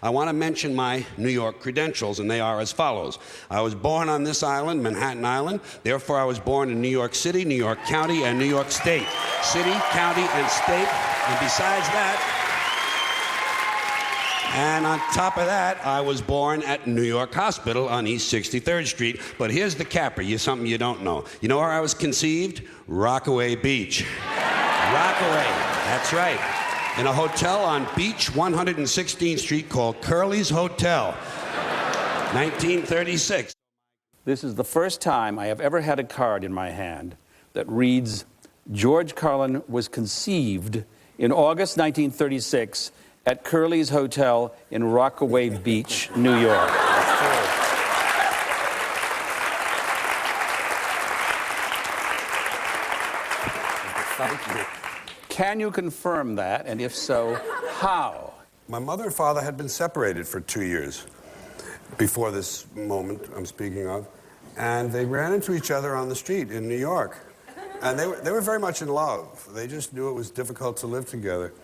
I want to mention my New York credentials, and they are as follows. I was born on this island, Manhattan Island. Therefore, I was born in New York City, New York County, and New York State. City, county, and state. And besides that, and on top of that, I was born at New York Hospital on East 63rd Street. But here's the capper, something you don't know. You know where I was conceived? Rockaway Beach. Rockaway, that's right. In a hotel on Beach 116th Street called Curly's Hotel, 1936. This is the first time I have ever had a card in my hand that reads, George Carlin was conceived in August 1936 at Curly's Hotel in Rockaway Beach, New York. Thank you. Can you confirm that, and if so, how? My mother and father had been separated for 2 years before this moment I'm speaking of, and they ran into each other on the street in New York. And they were very much in love. They just knew it was difficult to live together.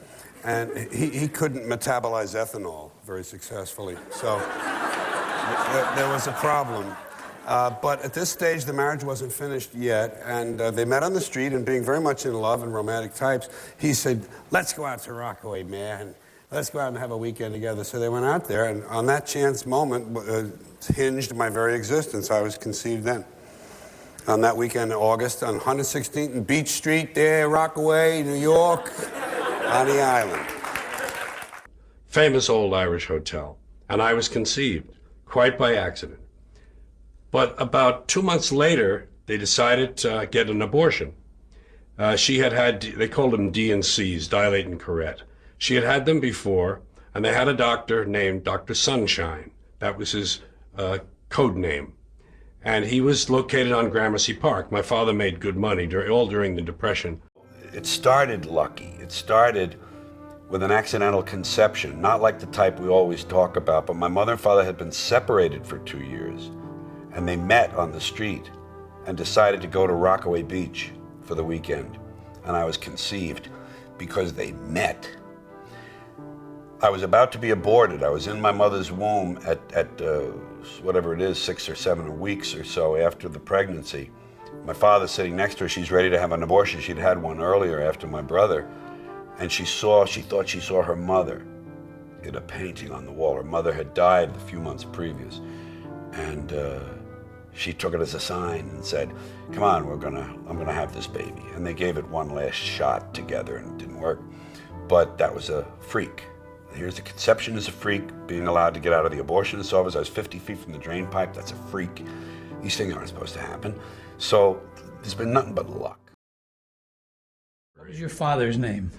And he couldn't metabolize ethanol very successfully, so there was a problem. But at this stage, the marriage wasn't finished yet, and they met on the street, and being very much in love and romantic types, he said, let's go out to Rockaway, man. Let's go out and have a weekend together. So they went out there, and on that chance moment hinged my very existence. I was conceived then. On that weekend in August, on 116th and Beach Street there, Rockaway, New York, on the island. Famous old Irish hotel. And I was conceived, quite by accident. But about 2 months later, they decided to get an abortion. She had, they called them D&Cs, dilate and correct. She had had them before, and they had a doctor named Dr. Sunshine. That was his code name. And he was located on Gramercy Park. My father made good money all during the Depression. It started lucky. It started with an accidental conception, not like the type we always talk about, but my mother and father had been separated for 2 years, and they met on the street and decided to go to Rockaway Beach for the weekend. And I was conceived because they met. I was about to be aborted. I was in my mother's womb at whatever it is, 6 or 7 weeks or so after the pregnancy. My father's sitting next to her. She's ready to have an abortion. She'd had one earlier after my brother. And she thought she saw her mother in a painting on the wall. Her mother had died a few months previous. And she took it as a sign and said, come on, I'm gonna have this baby. And they gave it one last shot together, and it didn't work. But that was a freak. Here's the conception as a freak, being allowed to get out of the abortionist's office. I was 50 feet from the drain pipe. That's a freak. These things aren't supposed to happen. So there's been nothing but luck. What was your father's name?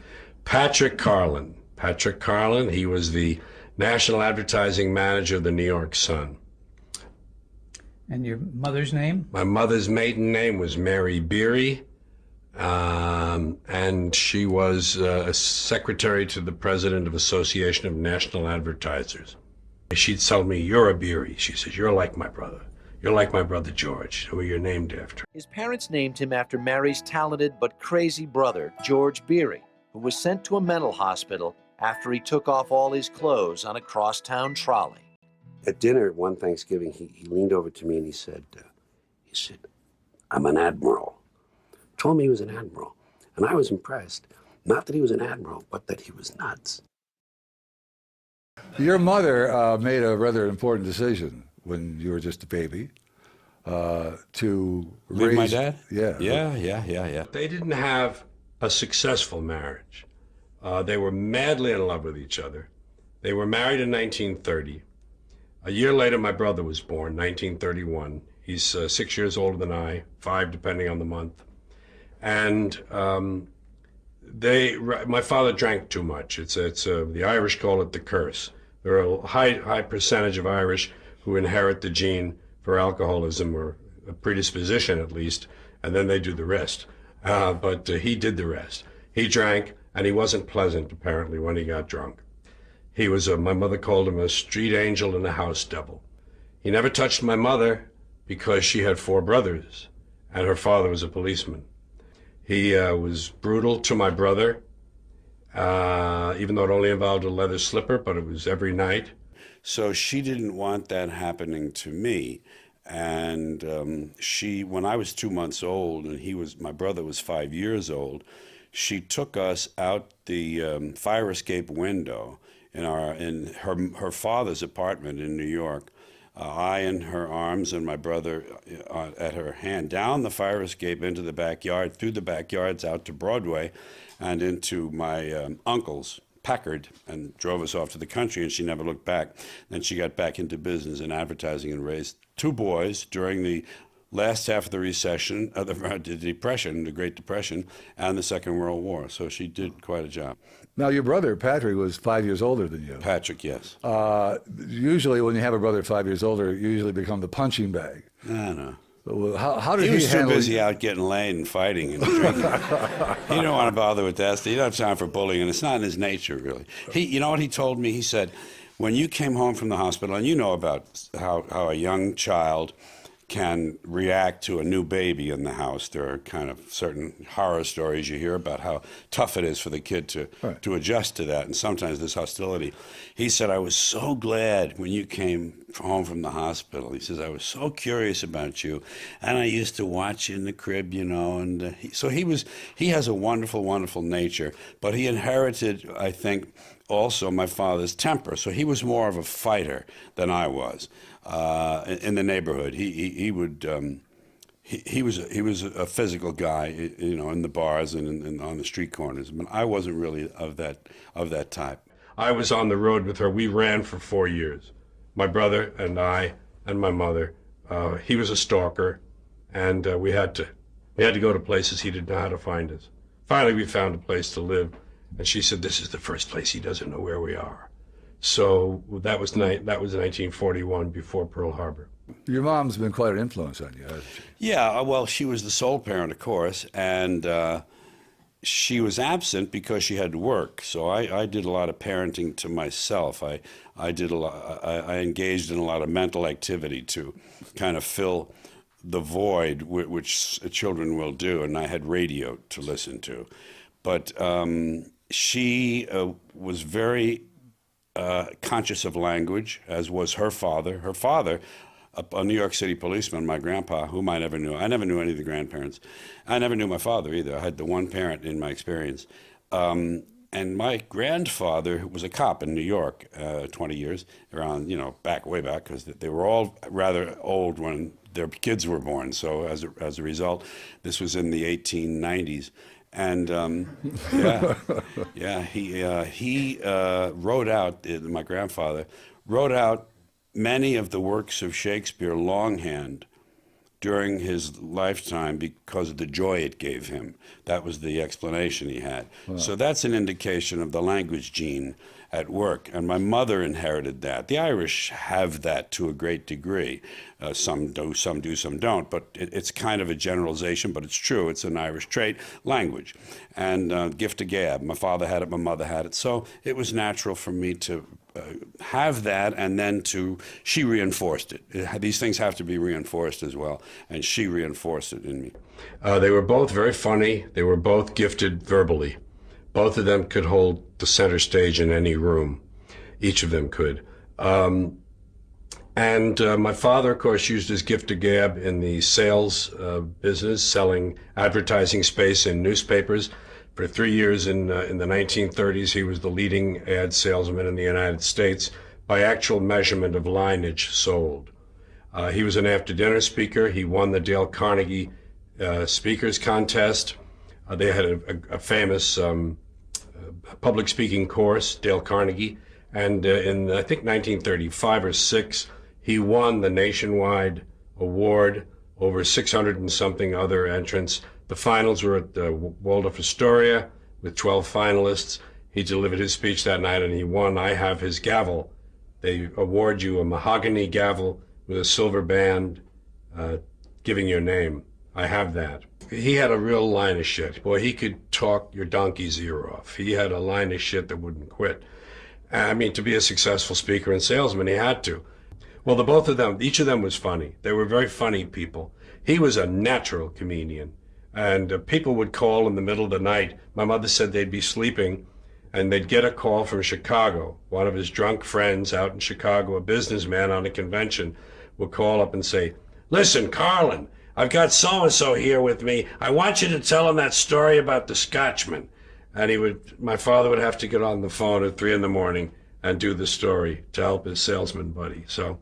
Patrick Carlin. Patrick Carlin, he was the national advertising manager of the New York Sun. And your mother's name? My mother's maiden name was Mary Beery, and she was a secretary to the president of Association of National Advertisers. She'd tell me, you're a Beery. She says, you're like my brother. You're like my brother George, who you're named after. His parents named him after Mary's talented but crazy brother, George Beery, who was sent to a mental hospital after he took off all his clothes on a crosstown trolley. At dinner one Thanksgiving, he leaned over to me and he said, I'm an admiral. Told me he was an admiral. And I was impressed. Not that he was an admiral, but that he was nuts. Your mother made a rather important decision when you were just a baby to Leave my dad? Yeah. Yeah. They didn't have a successful marriage. They were madly in love with each other. They were married in 1930. A year later, my brother was born, 1931. He's 6 years older than I, 5 depending on the month. And my father drank too much. The Irish call it the curse. There are a high percentage of Irish who inherit the gene for alcoholism, or a predisposition at least, and then they do the rest. But he did the rest. He drank, and he wasn't pleasant, apparently, when he got drunk. He was, my mother called him a street angel and a house devil. He never touched my mother because she had 4 brothers, and her father was a policeman. He was brutal to my brother, even though it only involved a leather slipper, but it was every night. So she didn't want that happening to me. And when I was 2 months old and my brother was 5 years old, she took us out the fire escape window in her father's apartment in New York. I in her arms and my brother at her hand, down the fire escape into the backyard, through the backyards out to Broadway, and into my uncle's Packard, and drove us off to the country, and she never looked back. Then she got back into business in advertising and raised 2 boys during the last half of the recession, the Depression, the Great Depression, and the Second World War. So she did quite a job. Now, your brother, Patrick, was 5 years older than you. Patrick, yes. Usually when you have a brother 5 years older, you usually become the punching bag. I know. How did he was too handle busy out getting laid and fighting and drinking. He didn't want to bother with that. He didn't have time for bullying, and it's not in his nature, really. You know what he told me? He said, when you came home from the hospital, and you know about how a young child can react to a new baby in the house. There are kind of certain horror stories you hear about how tough it is for the kid to adjust to that, and sometimes there's hostility. He said, I was so glad when you came home from the hospital. He says, I was so curious about you, and I used to watch you in the crib, you know, and he has a wonderful, wonderful nature, but he inherited, I think, also my father's temper. So he was more of a fighter than I was. In the neighborhood, he was a physical guy, you know, in the bars and on the street corners. But I wasn't really of that type. I was on the road with her. We ran for 4 years. My brother and I and my mother. He was a stalker, and we had to go to places he didn't know how to find us. Finally, we found a place to live, and she said, "This is the first place he doesn't know where we are." So that was 1941, before Pearl Harbor. Your mom's been quite an influence on you, hasn't she? Yeah, well, she was the sole parent, of course, and she was absent because she had to work. So I did a lot of parenting to myself. I engaged in a lot of mental activity to kind of fill the void which children will do, and I had radio to listen to. But she was very conscious of language, as was her father. Her father, a New York City policeman, my grandpa, whom I never knew. I never knew any of the grandparents. I never knew my father either. I had the one parent in my experience. And my grandfather was a cop in New York, 20 years, around, you know, way back, because they were all rather old when their kids were born. So as a result, this was in the 1890s. And he wrote out, my grandfather wrote out many of the works of Shakespeare longhand during his lifetime because of the joy it gave him. That was the explanation he had. Wow. So that's an indication of the language gene at work, and my mother inherited that. The Irish have that to a great degree. Some do, some don't, but it's kind of a generalization, but it's true. It's an Irish trait, language. And gift of gab. My father had it, my mother had it. So it was natural for me to have that, and then she reinforced it. These things have to be reinforced as well, and she reinforced it in me. They were both very funny. They were both gifted verbally. Both of them could hold the center stage in any room. Each of them could. And my father, of course, used his gift of gab in the sales business, selling advertising space in newspapers. For 3 years in the 1930s, he was the leading ad salesman in the United States by actual measurement of lineage sold. He was an after-dinner speaker. He won the Dale Carnegie Speakers Contest. They had a famous public speaking course, Dale Carnegie, and in I think 1935 or 6, he won the nationwide award over 600 and something other entrants. The finals were at the Waldorf Astoria with 12 finalists. He delivered his speech that night and he won. I have his gavel. They award you a mahogany gavel with a silver band giving your name. I have that. He had a real line of shit. Boy, he could talk your donkey's ear off. He had a line of shit that wouldn't quit. I mean, to be a successful speaker and salesman, he had to. Well, the both of them, each of them was funny. They were very funny people. He was a natural comedian. And people would call in the middle of the night. My mother said they'd be sleeping, and they'd get a call from Chicago. One of his drunk friends out in Chicago, a businessman on a convention, would call up and say, "Listen, Carlin, I've got so-and-so here with me. I want you to tell him that story about the Scotchman." And my father would have to get on the phone at 3 a.m. and do the story to help his salesman buddy. So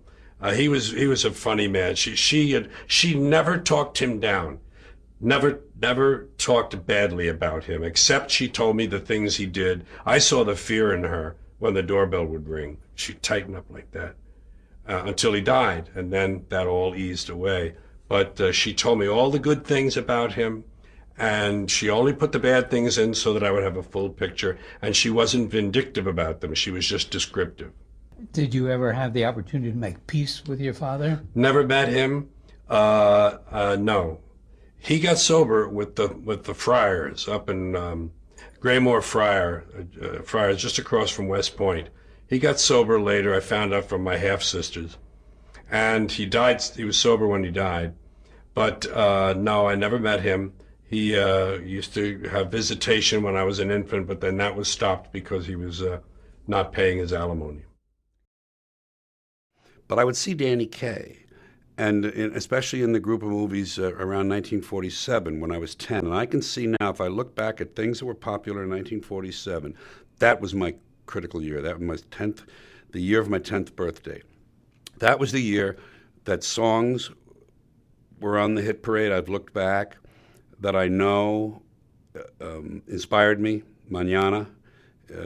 he was a funny man. She never talked him down, never talked badly about him, except she told me the things he did. I saw the fear in her when the doorbell would ring. She'd tighten up like that until he died, and then that all eased away. But she told me all the good things about him, and she only put the bad things in so that I would have a full picture, and she wasn't vindictive about them. She was just descriptive. Did you ever have the opportunity to make peace with your father? Never met him. No. He got sober with the Friars up in Graymore Friars, just across from West Point. He got sober later, I found out from my half-sisters. And he died. He was sober when he died. But no, I never met him. He used to have visitation when I was an infant, but then that was stopped because he was not paying his alimony. But I would see Danny Kaye, and especially in the group of movies around 1947 when I was 10. And I can see now, if I look back at things that were popular in 1947, that was my critical year. That was the year of my 10th birthday. That was the year that songs were on the hit parade. I've looked back that I know inspired me. Mañana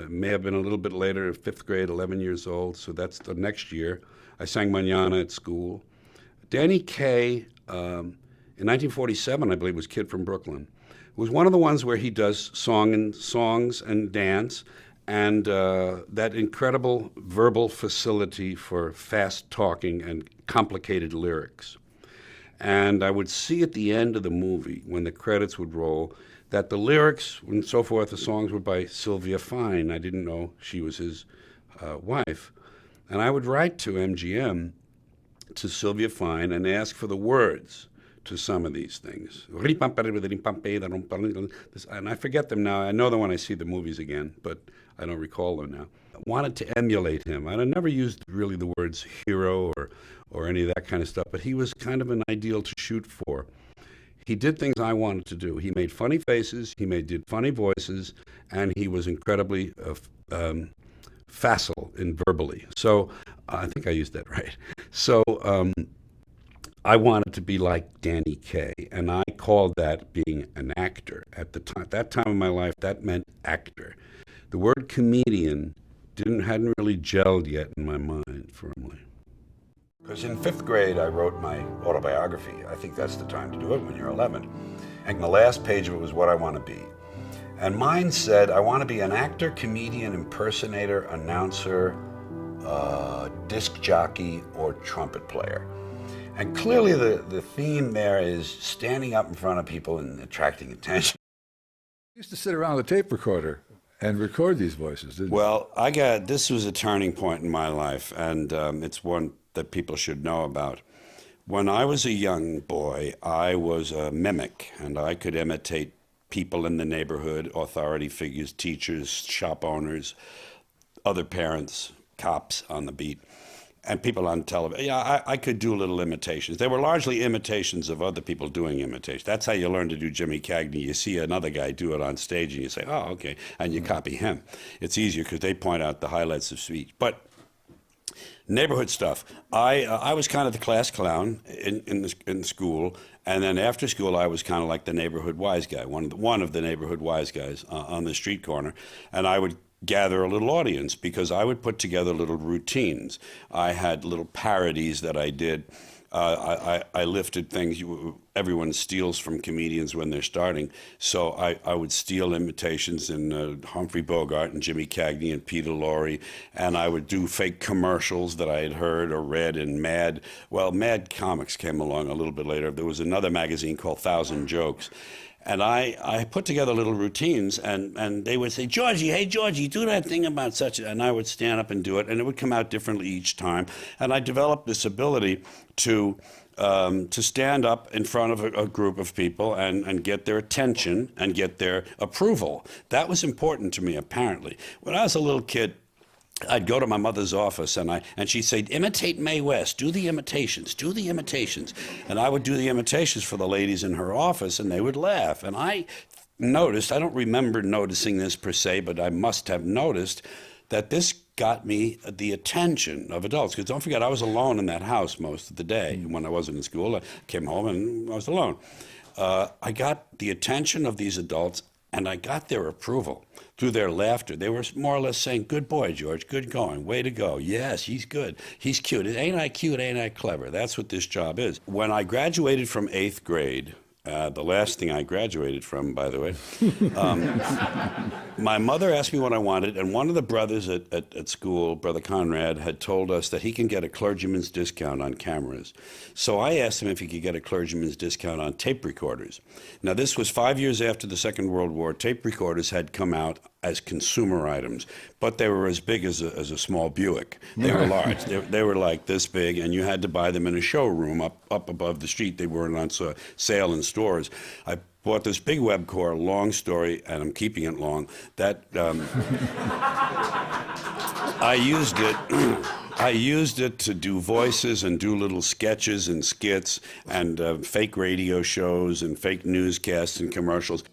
may have been a little bit later, 5th grade, 11 years old, so that's the next year. I sang Mañana at school. Danny Kaye, in 1947, I believe, was Kid from Brooklyn. Was one of the ones where he does songs and dance, and that incredible verbal facility for fast talking and complicated lyrics. And I would see at the end of the movie, when the credits would roll, that the lyrics and so forth, the songs were by Sylvia Fine. I didn't know she was his wife. And I would write to MGM, to Sylvia Fine, and ask for the words to some of these things. And I forget them now. I know them when I see the movies again, but I don't recall them now. I wanted to emulate him. I never used really the words hero or any of that kind of stuff, but he was kind of an ideal to shoot for. He did things I wanted to do. He made funny faces, did funny voices, and he was incredibly facile verbally. So I think I used that right. So I wanted to be like Danny Kaye, and I called that being an actor. At that time in my life, that meant actor. The word comedian hadn't really gelled yet in my mind firmly. Because in 5th grade, I wrote my autobiography. I think that's the time to do it, when you're 11. And the last page of it was what I want to be. And mine said, I want to be an actor, comedian, impersonator, announcer, disc jockey, or trumpet player. And clearly the theme there is standing up in front of people and attracting attention. You used to sit around with a tape recorder and record these voices, didn't you? Well, this was a turning point in my life, and it's one that people should know about. When I was a young boy, I was a mimic, and I could imitate people in the neighborhood, authority figures, teachers, shop owners, other parents, cops on the beat, and people on television. Yeah, I could do little imitations. They were largely imitations of other people doing imitations. That's how you learn to do Jimmy Cagney. You see another guy do it on stage, and you say, oh, okay, and you copy him. It's easier because they point out the highlights of speech. But neighborhood stuff. I was kind of the class clown in school, and then after school I was kind of like the neighborhood wise guy, one of the neighborhood wise guys on the street corner, and I would gather a little audience because I would put together little routines. I had little parodies that I did. I lifted things everyone steals from comedians when they're starting. So I would steal imitations in Humphrey Bogart and Jimmy Cagney and Peter Lorre, and I would do fake commercials that I had heard or read in Mad. Well, Mad Comics came along a little bit later. There was another magazine called 1,000 Jokes. And I put together little routines, and they would say, Georgie, hey, Georgie, do that thing about such, and I would stand up and do it, and it would come out differently each time. And I developed this ability to to stand up in front of a group of people and get their attention and get their approval. That was important to me, apparently. When I was a little kid, I'd go to my mother's office and she'd say, imitate Mae West, do the imitations. And I would do the imitations for the ladies in her office and they would laugh. And I noticed, I don't remember noticing this per se, but I must have noticed that this got me the attention of adults. Because don't forget, I was alone in that house most of the day. When I wasn't in school, I came home and I was alone. I got the attention of these adults and I got their approval through their laughter. They were more or less saying, good boy, George, good going, way to go. Yes, he's good, he's cute. Ain't I cute, ain't I clever? That's what this job is. When I graduated from 8th grade, the last thing I graduated from, by the way, my mother asked me what I wanted, and one of the brothers at school, Brother Conrad, had told us that he can get a clergyman's discount on cameras. So I asked him if he could get a clergyman's discount on tape recorders. Now, this was 5 years after the Second World War. Tape recorders had come out as consumer items, but they were as big as a small Buick. They were large. They were like this big, and you had to buy them in a showroom up above the street. They weren't on sale in stores. I bought this big Webcor, long story, and I'm keeping it long, that I used it to do voices and do little sketches and skits and fake radio shows and fake newscasts and commercials.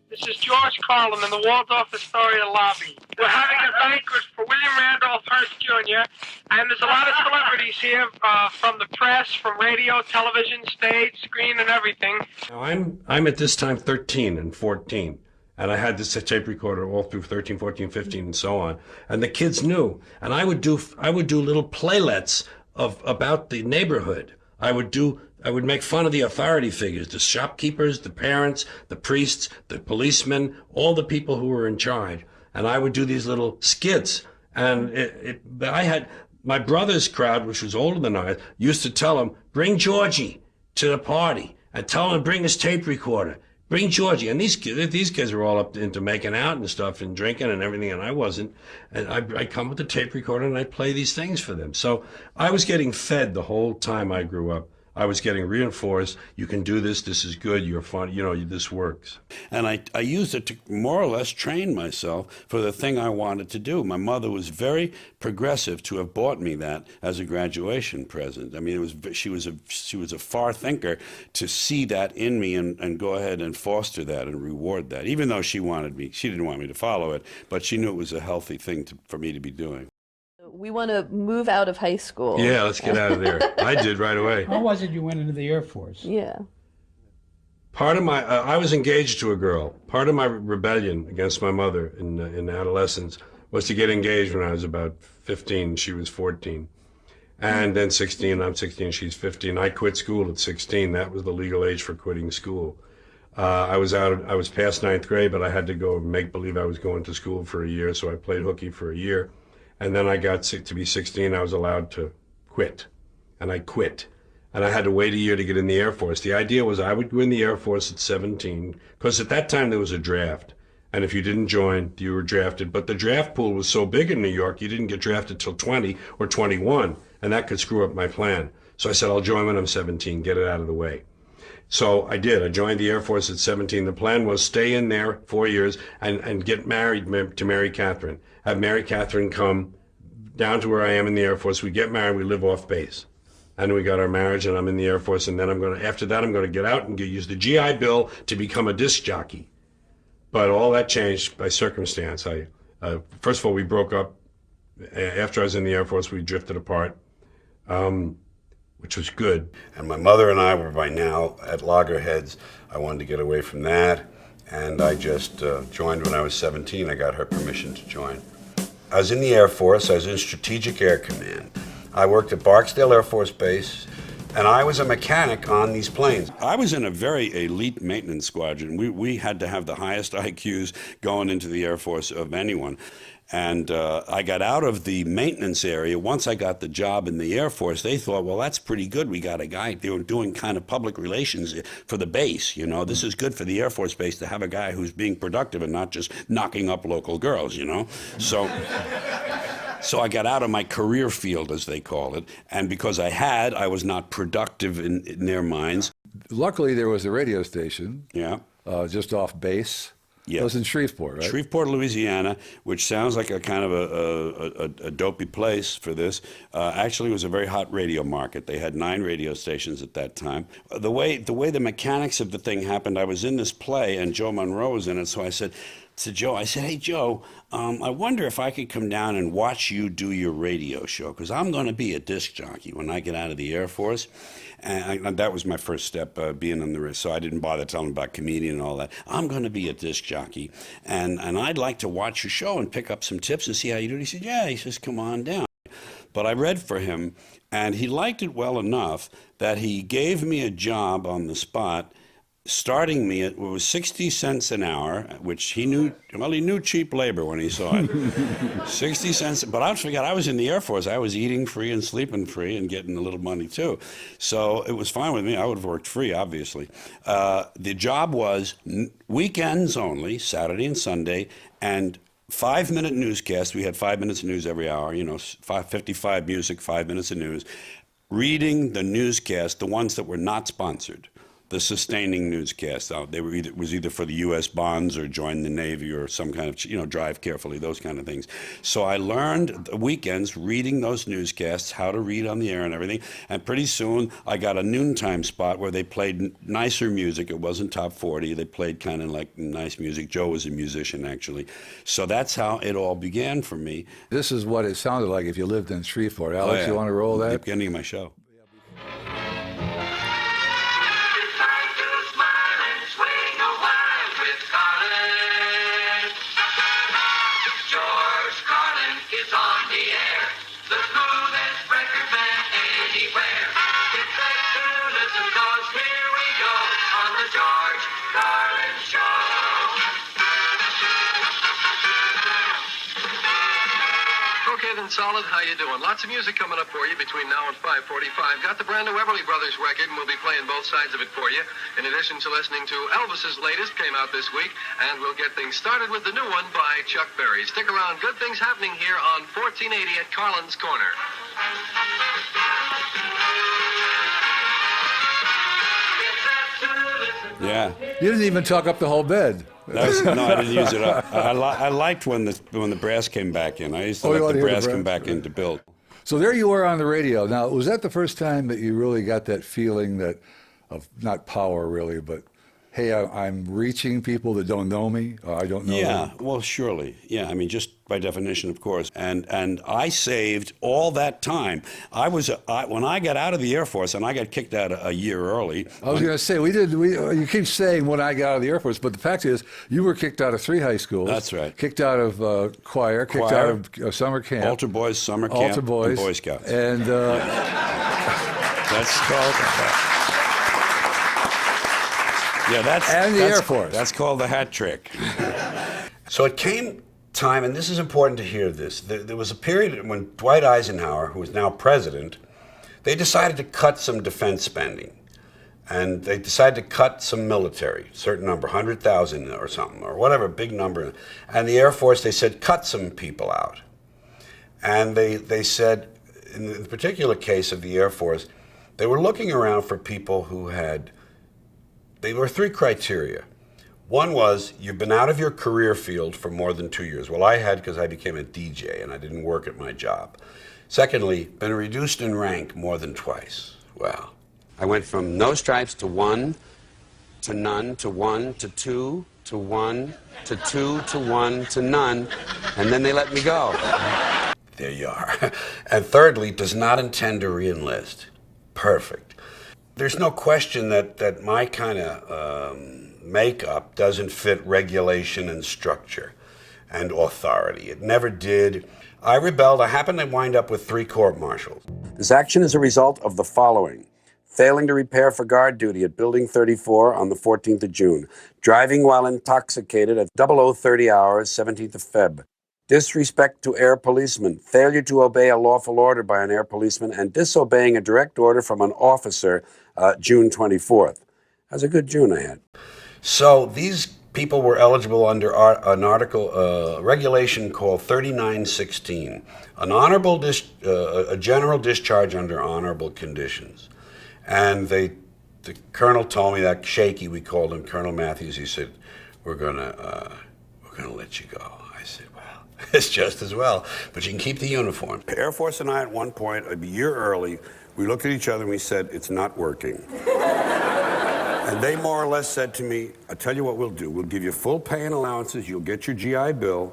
This is George Carlin in the Waldorf Astoria lobby. We're having a banquet for William Randolph Hearst Jr., and there's a lot of celebrities here from the press, from radio, television, stage, screen, and everything. Now, I'm at this time 13 and 14, and I had this tape recorder all through 13, 14, 15, and so on. And the kids knew, and I would do little playlets about the neighborhood. I would make fun of the authority figures, the shopkeepers, the parents, the priests, the policemen, all the people who were in charge. And I would do these little skits. And I had my brother's crowd, which was older than I, used to tell him, bring Georgie to the party and tell him to bring his tape recorder. Bring Georgie. And these kids were all up into making out and stuff and drinking and everything, and I wasn't. And I'd come with the tape recorder and I'd play these things for them. So I was getting fed the whole time I grew up. I was getting reinforced, you can do this, this is good, you're fun, this works. And I used it to more or less train myself for the thing I wanted to do. My mother was very progressive to have bought me that as a graduation present. I mean, she was a far thinker to see that in me and go ahead and foster that and reward that. Even though she didn't want me to follow it, but she knew it was a healthy thing for me to be doing. We want to move out of high school. Yeah, let's get out of there. I did right away. How was it you went into the Air Force? Yeah. Part of my, I was engaged to a girl. Part of my rebellion against my mother in adolescence was to get engaged when I was about 15. She was 14. And then 16, I'm 16, she's 15. I quit school at 16. That was the legal age for quitting school. I was past 9th grade, but I had to go make believe I was going to school for a year, so I played hooky for a year. And then I got to be 16, I was allowed to quit. And I quit. And I had to wait a year to get in the Air Force. The idea was I would go in the Air Force at 17, because at that time there was a draft. And if you didn't join, you were drafted. But the draft pool was so big in New York, you didn't get drafted till 20 or 21. And that could screw up my plan. So I said, I'll join when I'm 17, get it out of the way. So I did. I joined the Air Force at 17. The plan was stay in there 4 years and get married to Mary Catherine. Have Mary Catherine come down to where I am in the Air Force. We get married. We live off base. And we got our marriage, and I'm in the Air Force. And then after that, I'm going to get out and use the GI Bill to become a disc jockey. But all that changed by circumstance. First of all, we broke up. After I was in the Air Force, we drifted apart. Which was good. And my mother and I were by now at loggerheads. I wanted to get away from that, and I just joined when I was 17. I got her permission to join. I was in the Air Force. I was in Strategic Air Command. I worked at Barksdale Air Force Base, and I was a mechanic on these planes. I was in a very elite maintenance squadron. We had to have the highest IQs going into the Air Force of anyone. And I got out of the maintenance area. Once I got the job in the Air Force, they thought, well, that's pretty good. We got a guy, they were doing kind of public relations for the base, This is good for the Air Force base to have a guy who's being productive and not just knocking up local girls, So So I got out of my career field, as they call it, and because I was not productive in their minds. Luckily, there was a radio station just off base. Yeah. It was in Shreveport, right? Shreveport, Louisiana, which sounds like a kind of a dopey place for this. Actually, it was a very hot radio market. They had 9 radio stations at that time. The way the mechanics of the thing happened, I was in this play, and Joe Monroe was in it, so I said to Joe, hey, Joe, I wonder if I could come down and watch you do your radio show, because I'm going to be a disc jockey when I get out of the Air Force. And that was my first step, being on the wrist. So I didn't bother telling him about comedian and all that. I'm going to be a disc jockey, and I'd like to watch your show and pick up some tips and see how you do it. He said, yeah. He says, come on down. But I read for him, and he liked it well enough that he gave me a job on the spot, starting me at what was 60 cents an hour, which he knew cheap labor when he saw it. 60 cents, but I forgot I was in the Air Force. I was eating free and sleeping free and getting a little money too. So it was fine with me. I would have worked free, obviously. The job was weekends only, Saturday and Sunday, and 5-minute newscast. We had 5 minutes of news every hour, 55 music, 5 minutes of news. Reading the newscast, the ones that were not sponsored. The sustaining newscast. They were was either for the U.S. bonds or join the Navy or some kind of, drive carefully, those kind of things. So I learned the weekends reading those newscasts, how to read on the air and everything. And pretty soon I got a noontime spot where they played nicer music. It wasn't top 40. They played kind of like nice music. Joe was a musician, actually. So that's how it all began for me. This is what it sounded like if you lived in Shreveport. Alex, you want to roll that? The beginning of my show. George Carlin is on the air, the smoothest record man anywhere. It's safe to listen, 'cause here we go on the George Carlin Show. Okay then, Solid, how you doing? Lots of music coming up for you between now and 5:45. Got the brand new Everly Brothers record, and we'll be playing both sides of it for you. In addition to listening to Elvis's latest, came out this week, and we'll get things started with the new one by Chuck Berry. Stick around, good things happening here on 1480 at Carlin's Corner. Yeah. You didn't even talk up the whole bed. No, I didn't use it up. I liked when the brass came back in. I used to let the brass come back in to build. So there you were on the radio. Now, was that the first time that you really got that feeling of not power really, but hey, I'm reaching people that don't know me. I don't know them. Yeah, well, surely. Yeah, I mean, just by definition, of course. And I saved all that time. When I got out of the Air Force, and I got kicked out a year early. I was going to say, you keep saying when I got out of the Air Force, but the fact is, you were kicked out of 3 high schools. That's right. Kicked out of choir, kicked out of summer camp. Altar Boys, summer camp, Altar Boys, and Boy Scouts. And that's called... Yeah, that's Air Force. That's called the hat trick. So it came time, and this is important to hear this. There was a period when Dwight Eisenhower, who is now president, they decided to cut some defense spending. And they decided to cut some military, certain number, 100,000 or something, or whatever, big number. And the Air Force, they said, cut some people out. And they said, in the particular case of the Air Force, they were looking around for people who had... There were 3 criteria. One was, you've been out of your career field for more than 2 years. Well, I had, because I became a DJ and I didn't work at my job. Secondly, been reduced in rank more than twice. Well, I went from no stripes to 1, to none, to 1, to 2, to 1, to 2, to 1, to none, and then they let me go. There you are. And thirdly, does not intend to re-enlist. Perfect. There's no question that my kind of makeup doesn't fit regulation and structure and authority. It never did. I rebelled. I happened to wind up with 3 court-martials. This action is a result of the following. Failing to repair for guard duty at Building 34 on the 14th of June. Driving while intoxicated at 0030 hours, 17th of Feb. Disrespect to air policemen, failure to obey a lawful order by an air policeman, and disobeying a direct order from an officer, June 24th. That was a good June I had. So these people were eligible under an article, regulation called 3916, an honorable a general discharge under honorable conditions. And the colonel told me, that shaky, we called him Colonel Matthews, he said, we're gonna let you go. I said, well, it's just as well, but you can keep the uniform. Air Force and I, at one point, a year early, we looked at each other and we said, it's not working. And they more or less said to me, I'll tell you what we'll do. We'll give you full pay and allowances. You'll get your GI Bill.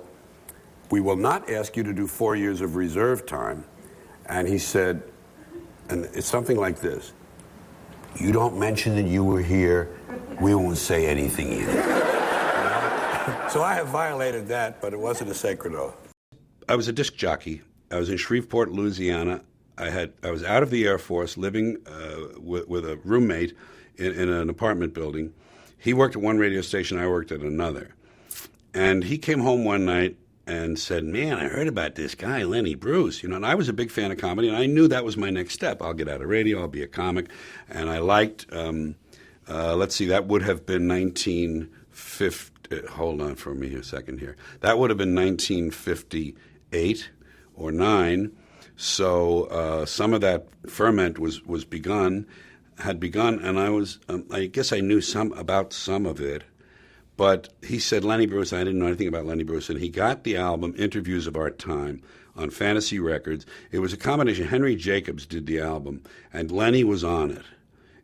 We will not ask you to do 4 years of reserve time. And he said, and it's something like this, you don't mention that you were here, we won't say anything either. So I have violated that, but it wasn't a sacred oath. I was a disc jockey. I was in Shreveport, Louisiana. I was out of the Air Force, living with a roommate in an apartment building. He worked at one radio station, I worked at another. And he came home one night and said, man, I heard about this guy, Lenny Bruce. And I was a big fan of comedy, and I knew that was my next step. I'll get out of radio, I'll be a comic. And I liked, let's see, that would have been 1950, hold on for me a second here. That would have been 1958 or 9. So some of that ferment had begun, and I guess I knew about some of it, but he said Lenny Bruce, I didn't know anything about Lenny Bruce, and he got the album Interviews of Our Time on Fantasy Records. It was a combination. Henry Jacobs did the album, and Lenny was on it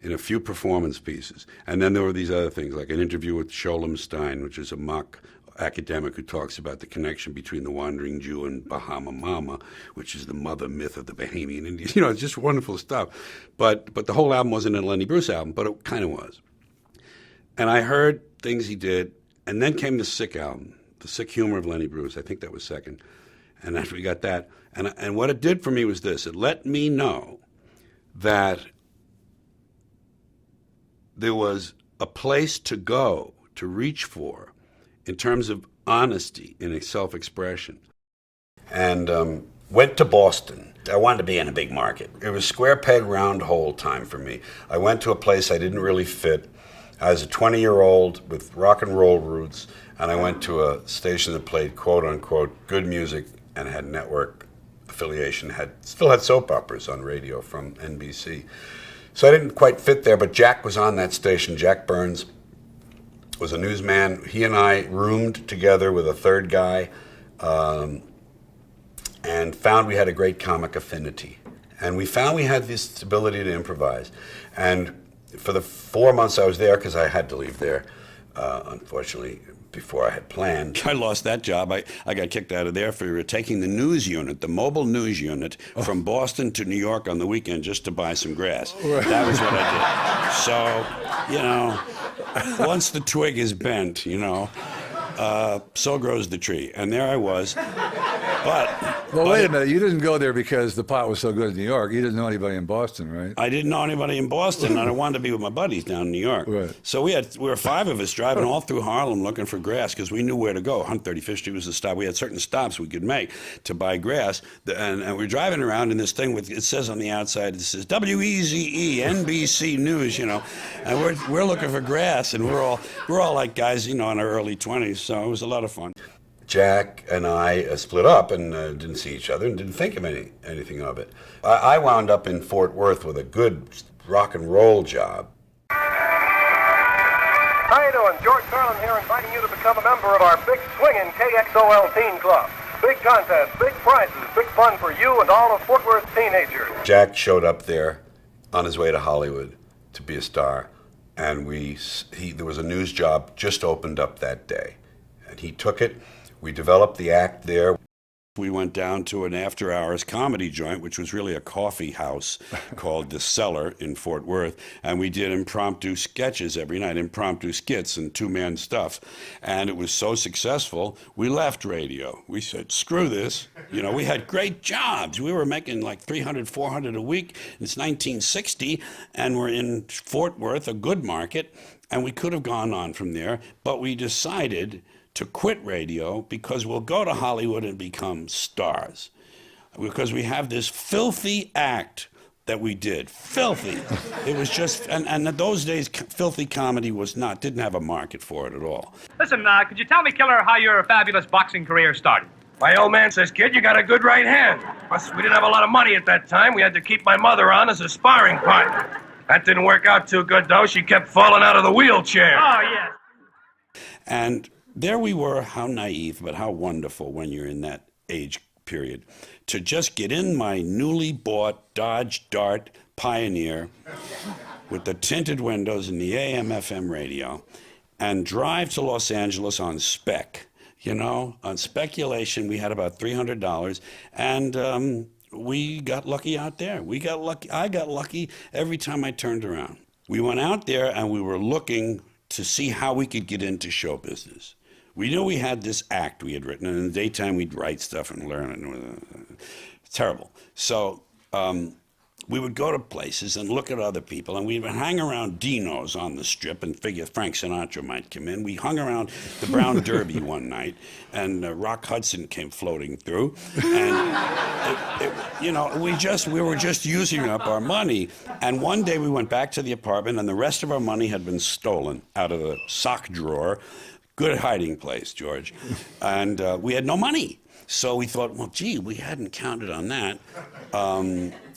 in a few performance pieces. And then there were these other things, like an interview with Sholem Stein, which is a mock academic who talks about the connection between the Wandering Jew and Bahama Mama, which is the mother myth of the Bahamian Indians. It's just wonderful stuff. But the whole album wasn't a Lenny Bruce album, but it kind of was. And I heard things he did, and then came the Sick album, The Sick Humor of Lenny Bruce. I think that was second. And after we got that, and what it did for me was this. It let me know that there was a place to go, to reach for, in terms of honesty in self-expression. And went to Boston. I wanted to be in a big market. It was square peg, round hole time for me. I went to a place I didn't really fit. I was a 20-year-old with rock and roll roots, and I went to a station that played quote-unquote good music and had network affiliation, still had soap operas on radio from NBC. So I didn't quite fit there, but Jack was on that station. Jack Burns was a newsman. He and I roomed together with a third guy and found we had a great comic affinity. And we found we had this ability to improvise. And for the 4 months I was there, because I had to leave there, unfortunately, before I had planned. I lost that job. I got kicked out of there for taking the news unit, the mobile news unit, from Boston to New York on the weekend just to buy some grass. Right. That was what I did. So, once the twig is bent, so grows the tree. And there I was. Well, wait a minute. You didn't go there because the pot was so good in New York. You didn't know anybody in Boston, right? I didn't know anybody in Boston, and I wanted to be with my buddies down in New York. Right. So we were 5 of us driving all through Harlem looking for grass because we knew where to go. 135th Street was the stop. We had certain stops we could make to buy grass. And we're driving around in this thing with, it says on the outside, it says WEZE, NBC News, and we're looking for grass, and we're all like guys, in our early 20s. So it was a lot of fun. Jack and I split up and didn't see each other and didn't think of anything of it. I wound up in Fort Worth with a good rock and roll job. How you doing? George Carlin here, inviting you to become a member of our big swinging KXOL Teen Club. Big contests, big prizes, big fun for you and all of Fort Worth teenagers. Jack showed up there on his way to Hollywood to be a star, and there was a news job just opened up that day, and he took it. We developed the act there. We went down to an after-hours comedy joint, which was really a coffee house called The Cellar in Fort Worth, and we did impromptu sketches every night, impromptu skits and two-man stuff. And it was so successful, we left radio. We said, screw this. We had great jobs. We were making like $300, $400 a week. It's 1960, and we're in Fort Worth, a good market, and we could have gone on from there, but we decided to quit radio because we'll go to Hollywood and become stars. Because we have this filthy act that we did. Filthy. It was just, and in those days, filthy comedy didn't have a market for it at all. Listen, could you tell me, Killer, how your fabulous boxing career started? My old man says, kid, you got a good right hand. Plus, we didn't have a lot of money at that time. We had to keep my mother on as a sparring partner. That didn't work out too good, though. She kept falling out of the wheelchair. Oh, yes. And there we were, how naive, but how wonderful when you're in that age period, to just get in my newly bought Dodge Dart Pioneer with the tinted windows and the AM/FM radio and drive to Los Angeles on spec. You know, on speculation, we had about $300, and we got lucky out there. We got lucky. I got lucky every time I turned around. We went out there and we were looking to see how we could get into show business. We knew we had this act we had written, and in the daytime we'd write stuff and learn it. Terrible. So we would go to places and look at other people, and we would hang around Dino's on the Strip and figure Frank Sinatra might come in. We hung around the Brown Derby one night, and Rock Hudson came floating through, and we were just using up our money. And one day we went back to the apartment, and the rest of our money had been stolen out of the sock drawer. Good hiding place, George. And we had no money. So we thought, well, gee, we hadn't counted on that.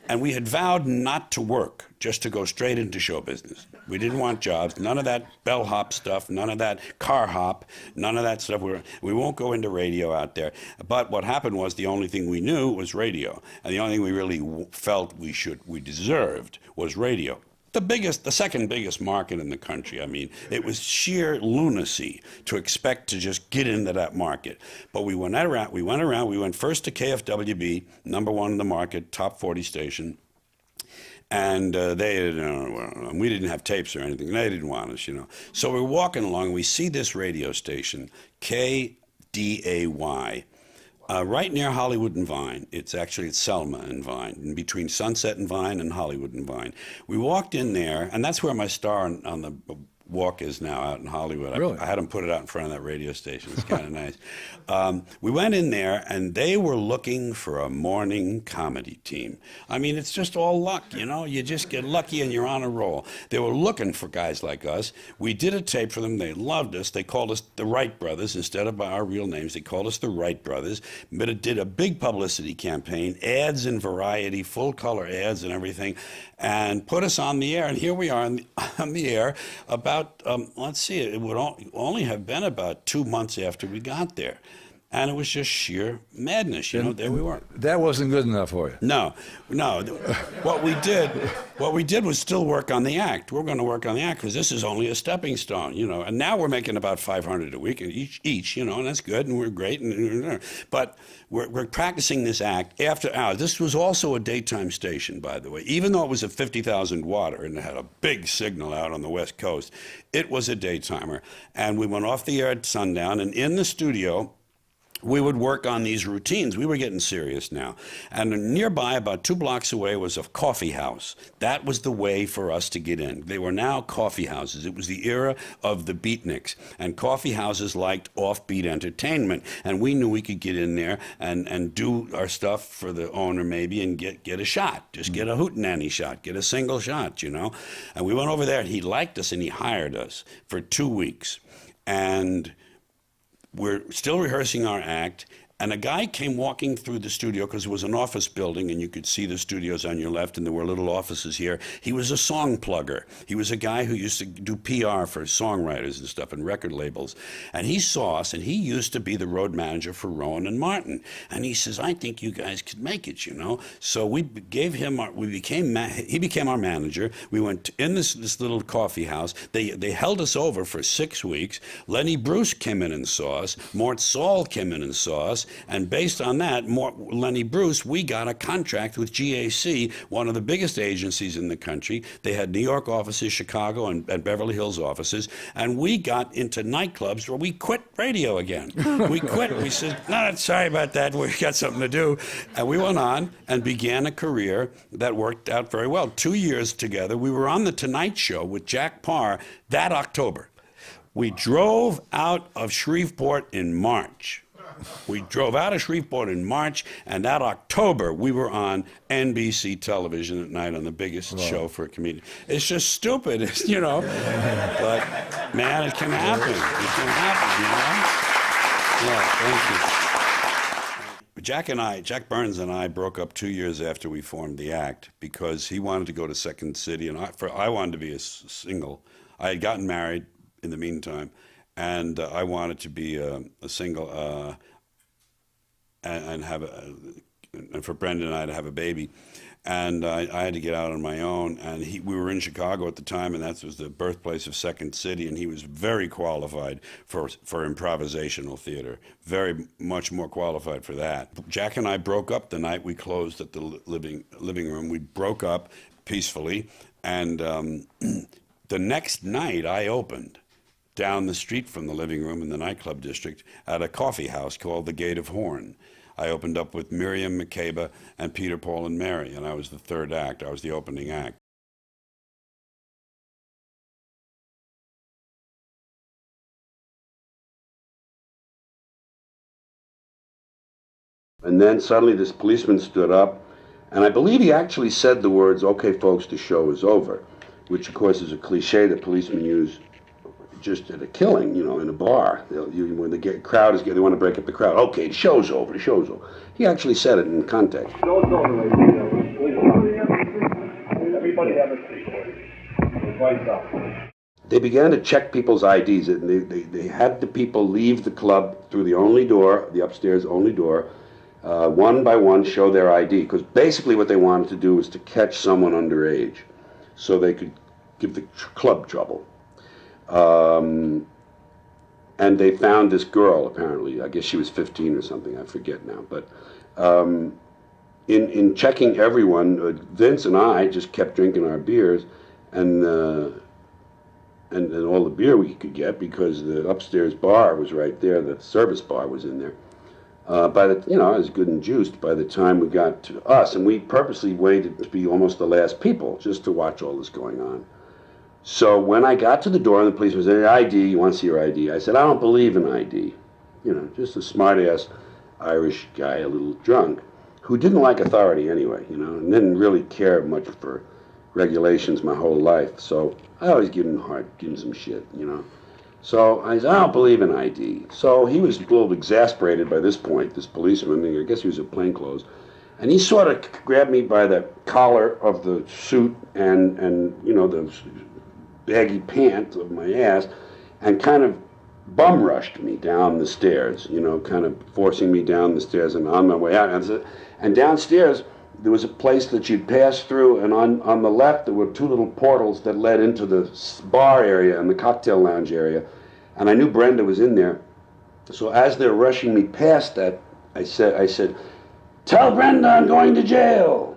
And we had vowed not to work, just to go straight into show business. We didn't want jobs, none of that bellhop stuff, none of that car hop, none of that stuff. We won't go into radio out there. But what happened was the only thing we knew was radio. And the only thing we really felt we deserved was radio. The second biggest market in the country. I mean, it was sheer lunacy to expect to just get into that market. But we went first to KFWB, #1 in the market, top 40 station. And we didn't have tapes or anything. They didn't want us, you know. So we're walking along, and we see this radio station, KDAY. Right near Hollywood and Vine. It's Selma and Vine, in between Sunset and Vine and Hollywood and Vine. We walked in there, and that's where my star on the walk is now, out in Hollywood. Really? I had them put it out in front of that radio station. It's kind of nice. We went in there, and they were looking for a morning comedy team. I mean, it's just all luck, you know? You just get lucky and you're on a roll. They were looking for guys like us. We did a tape for them. They loved us. They called us the Wright Brothers instead of by our real names. They called us the Wright Brothers. But it did a big publicity campaign, ads in Variety, full-color ads and everything, and put us on the air. And here we are on the air about, let's see, it would only have been about 2 months after we got there. And it was just sheer madness, you know. There we were. That wasn't good enough for you. No. What we did was still work on the act. We're going to work on the act because this is only a stepping stone, you know. And now we're making about $500 a week each, you know, and that's good, and we're great. But we're practicing this act after hours. This was also a daytime station, by the way. Even though it was a 50,000 watter and it had a big signal out on the West Coast, it was a daytimer. And we went off the air at sundown, and in the studio, we would work on these routines. We were getting serious now. And nearby, about 2 blocks away, was a coffee house. That was the way for us to get in. They were now coffee houses. It was the era of the beatniks. And coffee houses liked offbeat entertainment. And we knew we could get in there and do our stuff for the owner maybe and get a shot. Just get a hootenanny shot. Get a single shot, you know. And we went over there, and he liked us, and he hired us for 2 weeks. And we're still rehearsing our act, and a guy came walking through the studio because it was an office building, and you could see the studios on your left, and there were little offices here. He was a song plugger. He was a guy who used to do PR for songwriters and stuff and record labels. And he saw us, and he used to be the road manager for Rowan and Martin. And he says, I think you guys could make it, you know. So we gave him, he became our manager. We went in this little coffee house. They held us over for 6 weeks. Lenny Bruce came in and saw us. Mort Saul came in and saw us. And based on that, Lenny Bruce, we got a contract with GAC, one of the biggest agencies in the country. They had New York offices, Chicago, and Beverly Hills offices. And we got into nightclubs where we quit radio again. We quit. We said, no, sorry about that. We got something to do. And we went on and began a career that worked out very well. 2 years together. We were on The Tonight Show with Jack Parr that October. We drove out of Shreveport in March. We drove out of Shreveport in March, and that October, we were on NBC television at night on the biggest show for a comedian. It's just stupid, you know. But, man, it can happen. It can happen, you know? Yeah, thank you. Jack Burns and I broke up 2 years after we formed the act because he wanted to go to Second City, and I wanted to be a single. I had gotten married in the meantime, and I wanted to be a single and for Brendan and I to have a baby. And I had to get out on my own, and we were in Chicago at the time, and that was the birthplace of Second City, and he was very qualified for improvisational theater, very much more qualified for that. Jack and I broke up the night we closed at the living room. We broke up peacefully, and the next night I opened down the street from the living room in the nightclub district at a coffee house called the Gate of Horn. I opened up with Miriam Makeba and Peter, Paul, and Mary, and I was the third act. I was the opening act. And then suddenly this policeman stood up, and I believe he actually said the words, "Okay, folks, the show is over," which, of course, is a cliche that policemen use just at a killing, you know, in a bar. When the crowd is they want to break up the crowd. Okay, the show's over, the show's over. He actually said it in context. Show's over, ladies and gentlemen. Please, everybody have a seat, please. Lights up. They began to check people's IDs, and they had the people leave the club through the only door, the upstairs only door, one by one show their ID, because basically what they wanted to do was to catch someone underage so they could give the club trouble. And they found this girl, apparently. I guess she was 15 or something, I forget now. But in checking everyone, Vince and I just kept drinking our beers and all the beer we could get, because the upstairs bar was right there, the service bar was in there. I was good and juiced by the time we got to us, and we purposely waited to be almost the last people just to watch all this going on. So when I got to the door and the police was there, ID, you want to see your ID? I said, I don't believe in ID. You know, just a smart-ass Irish guy, a little drunk, who didn't like authority anyway, you know, and didn't really care much for regulations my whole life. So I always give him some shit, you know. So I said, I don't believe in ID. So he was a little exasperated by this point, this policeman. I guess he was in plainclothes. And he sort of grabbed me by the collar of the suit and you know, the baggy pants of my ass, and kind of bum rushed me down the stairs, you know, kind of forcing me down the stairs and on my way out. And downstairs, there was a place that you'd pass through, and on the left there were two little portals that led into the bar area and the cocktail lounge area. And I knew Brenda was in there. So as they're rushing me past that, I said, "Tell Brenda I'm going to jail."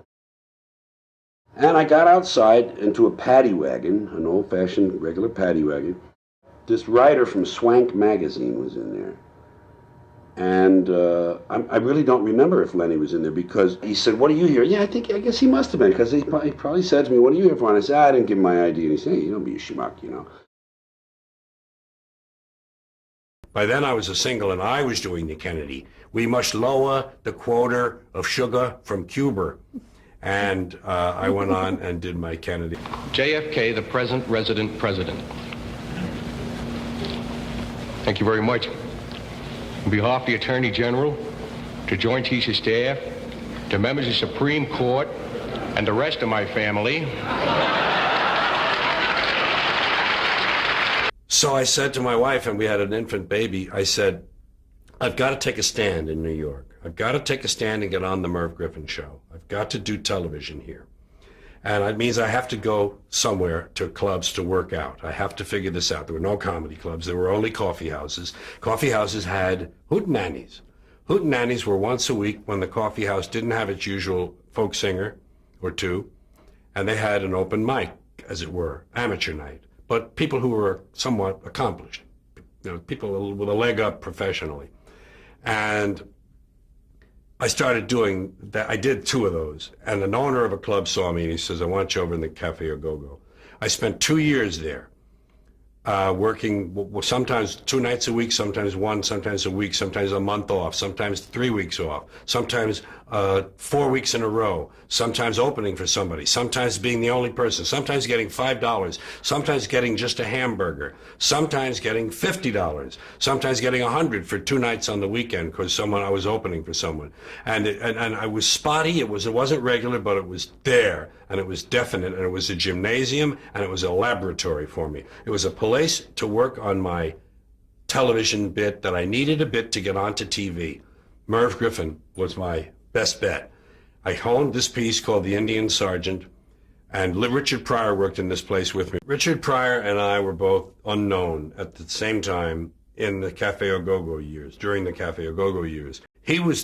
And I got outside into a paddy wagon, an old-fashioned regular paddy wagon. This writer from Swank magazine was in there. And I really don't remember if Lenny was in there, because he said, "What are you here?" Yeah, I guess he must have been, because he probably said to me, "What are you here for?" And I said, "I didn't give him my ID." And he said, "Hey, you don't be a schmuck, you know." By then I was a single, and I was doing the Kennedy. We must lower the quota of sugar from Cuba. And I went on and did my Kennedy. JFK, the present resident president. Thank you very much. On behalf of the Attorney General, to Joint Chiefs of Staff, to members of the Supreme Court, and the rest of my family. So I said to my wife, and we had an infant baby, I said, I've got to take a stand in New York. I've got to take a stand and get on the Merv Griffin show. I've got to do television here. And it means I have to go somewhere to clubs to work out. I have to figure this out. There were no comedy clubs. There were only coffee houses. Coffee houses had hootenannies. Hootenannies were once a week when the coffee house didn't have its usual folk singer or two, and they had an open mic, as it were, amateur night. But people who were somewhat accomplished, you know, people with a leg up professionally. And I started doing that. I did 2 of those. And an owner of a club saw me and he says, "I want you over in the Cafe Au Go-Go." I spent 2 years there working sometimes 2 nights a week, sometimes one, sometimes a week, sometimes a month off, sometimes 3 weeks off, sometimes 4 weeks in a row, sometimes opening for somebody, sometimes being the only person, sometimes getting $5, sometimes getting just a hamburger, sometimes getting $50, sometimes getting $100 for 2 nights on the weekend because I was opening for someone, and I was spotty. It wasn't regular, but it was there, and it was definite, and it was a gymnasium, and it was a laboratory for me. It was a place to work on my television bit that I needed a bit to get onto TV. Merv Griffin was my best bet. I honed this piece called The Indian Sergeant, and Richard Pryor worked in this place with me. Richard Pryor and I were both unknown at the same time in the Cafe Au Go-Go years, during the Cafe Au Go-Go years. He was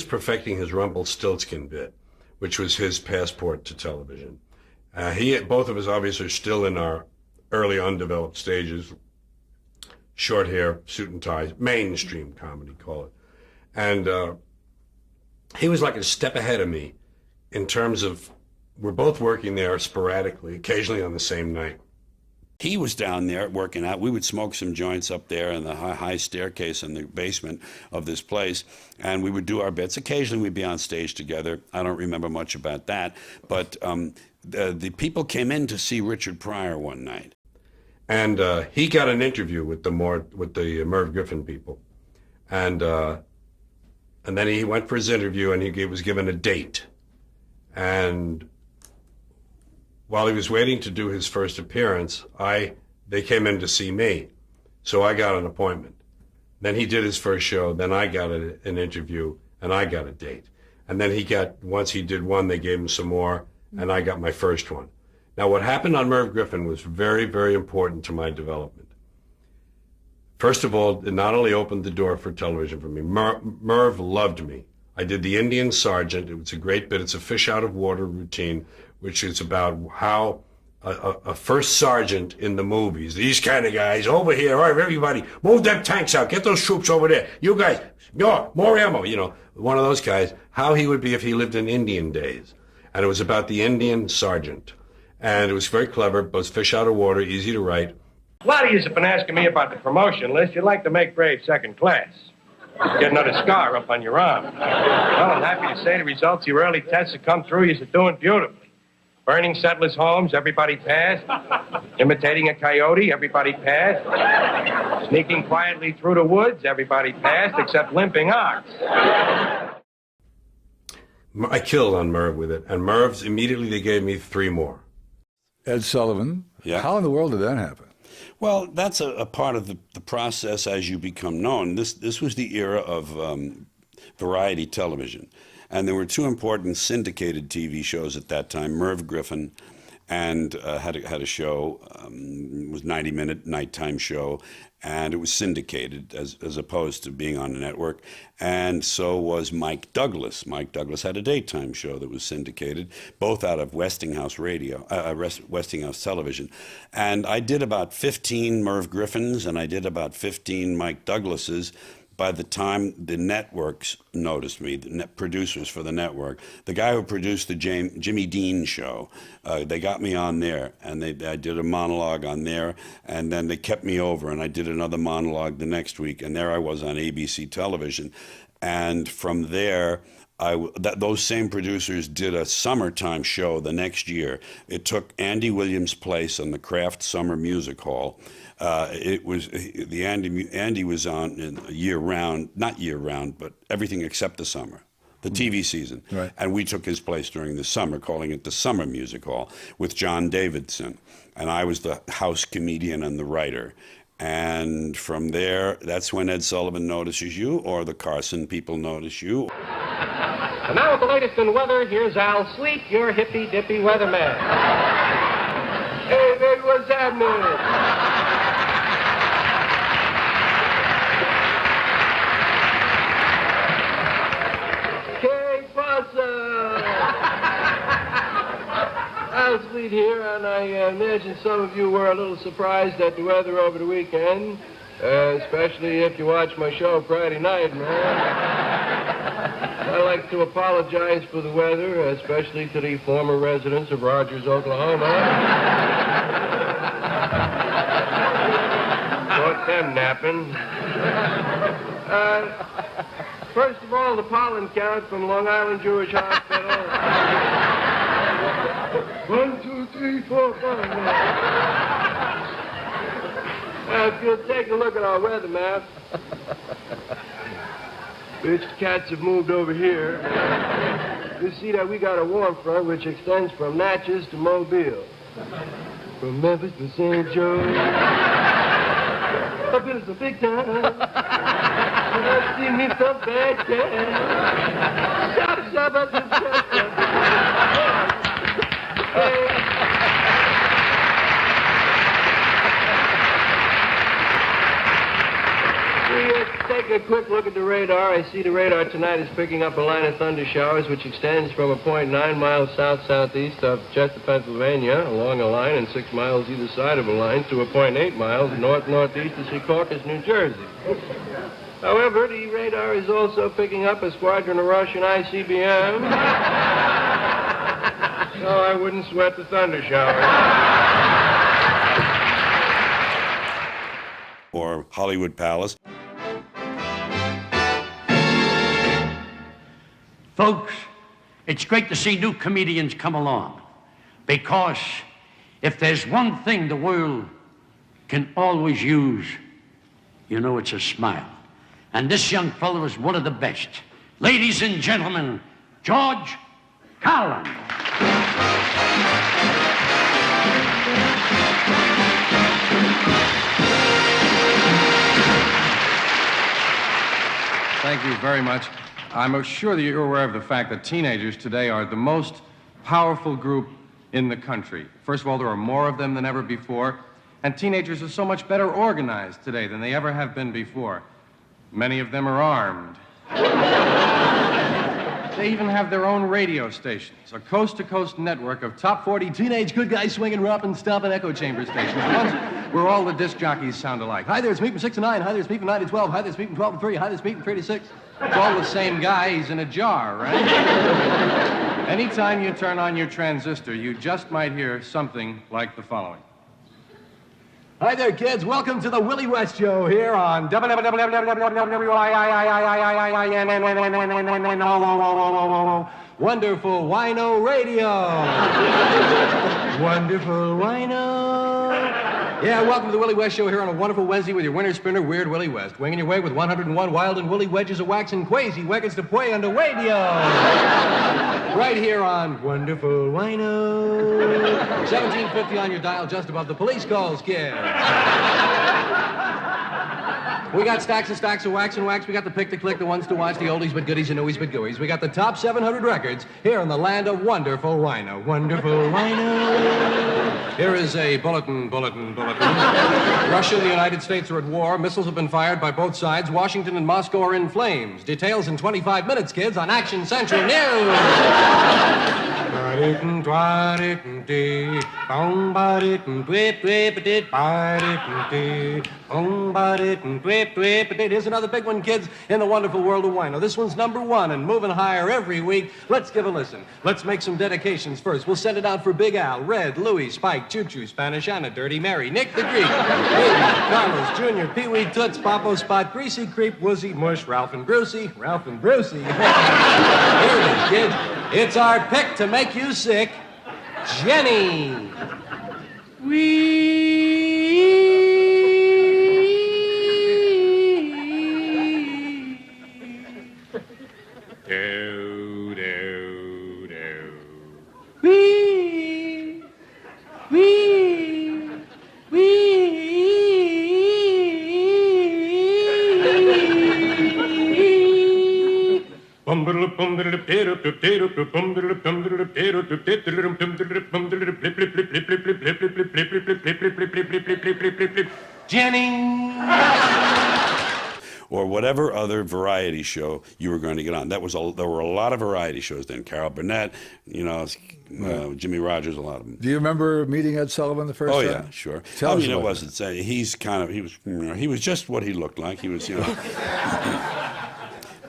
perfecting his Rumpelstiltskin bit, which was his passport to television. Both of us obviously are still in our early undeveloped stages, short hair, suit and ties, mainstream comedy, call it. And he was like a step ahead of me in terms of, we're both working there sporadically, occasionally on the same night. He was down there working out. We would smoke some joints up there in the high staircase in the basement of this place, and we would do our bits. Occasionally we'd be on stage together. I don't remember much about that, but the people came in to see Richard Pryor one night. And he got an interview with the Merv Griffin people. And then he went for his interview, and he was given a date. And while he was waiting to do his first appearance, they came in to see me. So I got an appointment. Then he did his first show, then I got an interview, and I got a date. And then once he did one, they gave him some more, and I got my first one. Now, what happened on Merv Griffin was very, very important to my development. First of all, it not only opened the door for television for me, Merv loved me. I did The Indian Sergeant. It was a great bit. It's a fish out of water routine, which is about how a first sergeant in the movies, these kind of guys, over here, all right, everybody, move them tanks out, get those troops over there. You guys, more ammo, one of those guys, how he would be if he lived in Indian days. And it was about the Indian Sergeant. And it was very clever, both fish out of water, easy to write. A lot of you have been asking me about the promotion list. You'd like to make grade second class. Get another scar up on your arm. Well, I'm happy to say the results of your early tests have come through. You're doing beautifully. Burning settlers' homes, everybody passed. Imitating a coyote, everybody passed. Sneaking quietly through the woods, everybody passed, except limping ox. I killed on Merv with it. And Merv's, immediately they gave me 3 more. Ed Sullivan. Yeah. How in the world did that happen? Well, that's a part of the process as you become known. This was the era of variety television. And there were 2 important syndicated TV shows at that time, Merv Griffin, and had a show, it was a 90-minute nighttime show, and it was syndicated as opposed to being on a network. And so was Mike Douglas. Mike Douglas had a daytime show that was syndicated, both out of Westinghouse Westinghouse Television. And I did about 15 Merv Griffins, and I did about 15 Mike Douglases. By the time the networks noticed me, the producers for the network, the guy who produced the Jimmy Dean show, they got me on there, and I did a monologue on there, and then they kept me over, and I did another monologue the next week, and there I was on ABC television. And from there, those same producers did a summertime show the next year. It took Andy Williams' place on the Kraft Summer Music Hall. It was Andy was on year round, not year round, but everything except the summer, the TV season. Right. And we took his place during the summer, calling it the Summer Music Hall with John Davidson. And I was the house comedian and the writer. And from there, that's when Ed Sullivan notices you, or the Carson people notice you. And now with the latest in weather, here's Al Sweet, your hippy-dippy weatherman. Hey, baby, what's happening? Al Sweet here, and I imagine some of you were a little surprised at the weather over the weekend, especially if you watched my show Friday night, man. I'd like to apologize for the weather, especially to the former residents of Rogers, Oklahoma. them napping. First of all, the pollen count from Long Island Jewish Hospital. 1, 2, 3, 4, 5. Now, if you'll take a look at our weather map, which cats have moved over here, you see that we got a warm front which extends from Natchez to Mobile. From Memphis to St. Joe. Up in the big time. I've seen me some bad guys. Shop, shop, up, shop, shop. Take a quick look at the radar. I see the radar tonight is picking up a line of thunder showers which extends from a point 9 miles south-southeast of Chester, Pennsylvania, along a line, and 6 miles either side of a line, to a point 8 miles north-northeast of Secaucus, New Jersey. However, the radar is also picking up a squadron of Russian ICBMs, so I wouldn't sweat the thunder showers. Or Hollywood Palace. Folks, it's great to see new comedians come along, because if there's one thing the world can always use, you know, it's a smile. And this young fellow is one of the best. Ladies and gentlemen, George Carlin. Thank you very much. I'm sure that you're aware of the fact that teenagers today are the most powerful group in the country. First of all, there are more of them than ever before, and teenagers are so much better organized today than they ever have been before. Many of them are armed. They even have their own radio stations, a coast-to-coast network of top 40 teenage good guys swinging, romping, stomping echo chamber stations, ones where all the disc jockeys sound alike. Hi there, it's me from 6 to 9. Hi there, it's me from 9 to 12. Hi there, it's me from 12 to 3. Hi there, it's me from 3 to 6. It's all the same guy. He's in a jar, right? Anytime you turn on your transistor, you just might hear something like the following. Hi there, kids. Welcome to the Willie West Show here on Wonderful Wino Radio. Wonderful Wino. Yeah, welcome to the Willie West Show here on a wonderful Wednesday with your winter spinner, Weird Willie West. Winging your way with 101 wild and woolly wedges of wax and quasi weggets to play on the radio. Right here on Wonderful Wino. 1750 on your dial, just above the police calls, kids. We got stacks and stacks of wax and wax. We got the pick to click, the ones to watch, the oldies but goodies and newies but gooies. We got the top 700 records here in the land of Wonderful Wino. Wonderful Wino. Here is a bulletin. Russia and the United States are at war. Missiles have been fired by both sides. Washington and Moscow are in flames. Details in 25 minutes, kids, on Action Central News. Here's another big one, kids, in the wonderful world of wino. This one's #1 and moving higher every week. Let's give a listen. Let's make some dedications first. We'll send it out for Big Al, Red, Louie, Spike, Choo-Choo, Spanish Anna, Dirty Mary, Nick the Greek, Baby, Carlos, Jr., Pee-wee, Toots, Papo, Spot, Greasy, Creep, Woozy, Mush, Ralph and Brucey. Here it is, kids. It's our pick to make you sick, Jenny. Jenny. Or whatever other variety show you were going to get on. There were a lot of variety shows then. Carol Burnett, Jimmy Rogers, a lot of them. Do you remember meeting Ed Sullivan the first time? Oh yeah, sure. Tell us it about wasn't. He was just what he looked like. He was,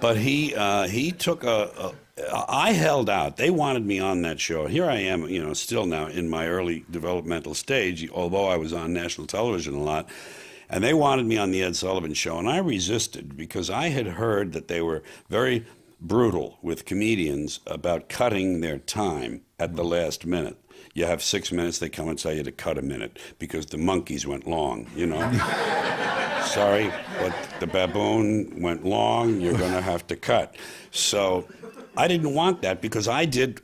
But he took I held out. They wanted me on that show. Here I am, still now in my early developmental stage, although I was on national television a lot. And they wanted me on the Ed Sullivan Show, and I resisted because I had heard that they were very brutal with comedians about cutting their time at the last minute. You have 6 minutes, they come and tell you to cut a minute because the monkeys went long, you know. Sorry, but the baboon went long, you're going to have to cut. So I didn't want that because I did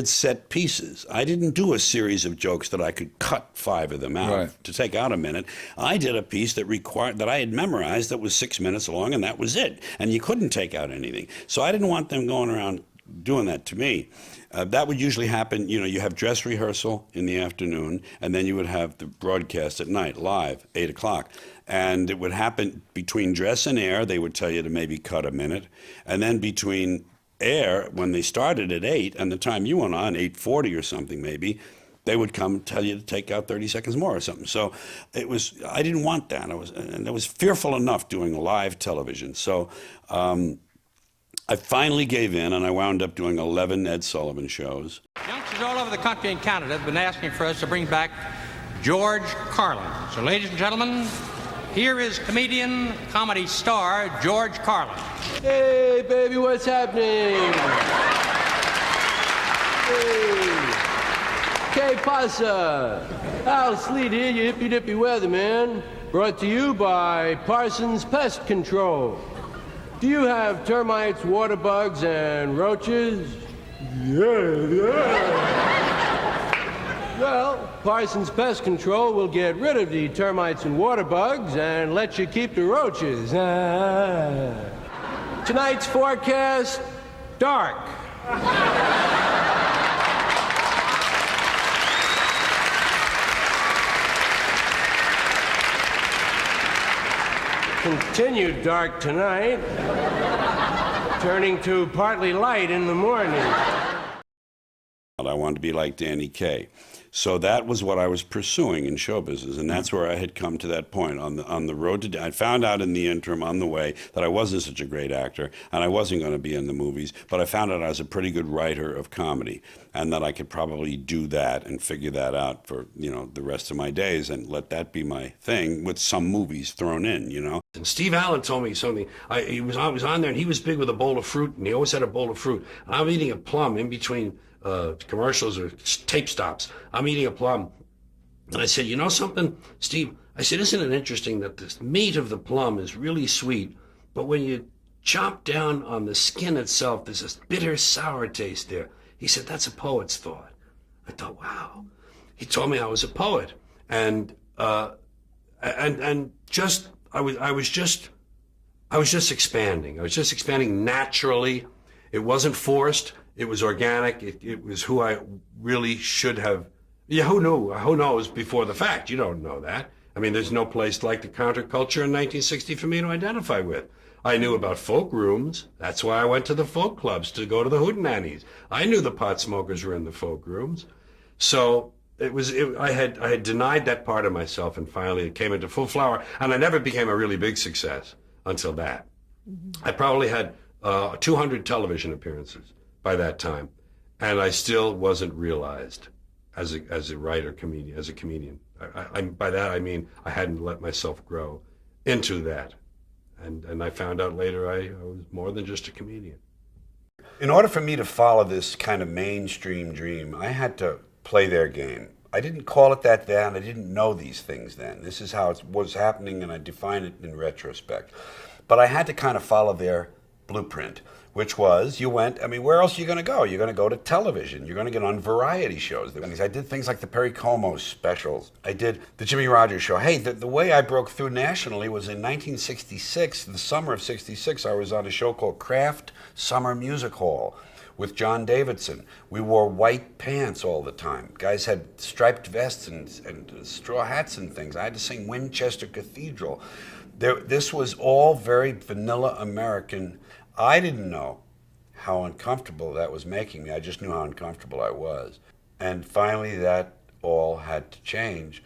set pieces. I didn't do a series of jokes that I could cut 5 of them out to take out a minute. I did a piece that I had memorized that was 6 minutes long, and that was it. And you couldn't take out anything. So I didn't want them going around doing that to me. That would usually happen, you know, you have dress rehearsal in the afternoon, and then you would have the broadcast at night, live, 8 o'clock. And it would happen between dress and air, they would tell you to maybe cut a minute. And then between air, when they started at 8, and the time you went on, 8:40 or something maybe, they would come and tell you to take out 30 seconds more or something. So I didn't want that. I was fearful enough doing live television. So I finally gave in, and I wound up doing 11 Ed Sullivan shows. Youngsters all over the country and Canada have been asking for us to bring back George Carlin. So, ladies and gentlemen, here is comedian, comedy star, George Carlin. Hey, baby, what's happening? Hey. Que pasa? Al Sleet here, you hippy-dippy weatherman. Brought to you by Parsons Pest Control. Do you have termites, water bugs, and roaches? Yeah. Well, Parsons Pest Control will get rid of the termites and water bugs and let you keep the roaches. Tonight's forecast, dark. Continued dark tonight, turning to partly light in the morning. I wanted to be like Danny Kaye. So that was what I was pursuing in show business, and that's where I had come to that point on the road to. I found out in the interim on the way that I wasn't such a great actor, and I wasn't going to be in the movies. But I found out I was a pretty good writer of comedy, and that I could probably do that and figure that out for the rest of my days, and let that be my thing with some movies thrown in. And Steve Allen told me something. I was on there, and he was big with a bowl of fruit, and he always had a bowl of fruit. And I'm eating a plum in between commercials or tape stops. I'm eating a plum. And I said, you know something, Steve? I said, isn't it interesting that the meat of the plum is really sweet, but when you chop down on the skin itself, there's this bitter, sour taste there. He said, that's a poet's thought. I thought, wow. He told me I was a poet. And just I was just expanding. I was just expanding naturally. It wasn't forced. It was organic. It was who I really should have. Yeah, who knew? Who knows before the fact? You don't know that. I mean, there's no place like the counterculture in 1960 for me to identify with. I knew about folk rooms. That's why I went to the folk clubs, to go to the hootenannies. I knew the pot smokers were in the folk rooms. So I had denied that part of myself, and finally it came into full flower. And I never became a really big success until that. I probably had 200 television appearances by that time, and I still wasn't realized as a writer, comedian, as a comedian. By that I mean I hadn't let myself grow into that, and I found out later I was more than just a comedian. In order for me to follow this kind of mainstream dream, I had to play their game. I didn't call it that then. I didn't know these things then. This is how it was happening, and I define it in retrospect. But I had to kind of follow their blueprint, which was, where else are you going to go? You're going to go to television. You're going to get on variety shows. I did things like the Perry Como specials. I did the Jimmy Rogers show. Hey, the way I broke through nationally was in 1966, the summer of 66, I was on a show called Kraft Summer Music Hall with John Davidson. We wore white pants all the time. Guys had striped vests and straw hats and things. I had to sing Winchester Cathedral. This was all very vanilla American. I didn't know how uncomfortable that was making me. I just knew how uncomfortable I was. And finally, that all had to change.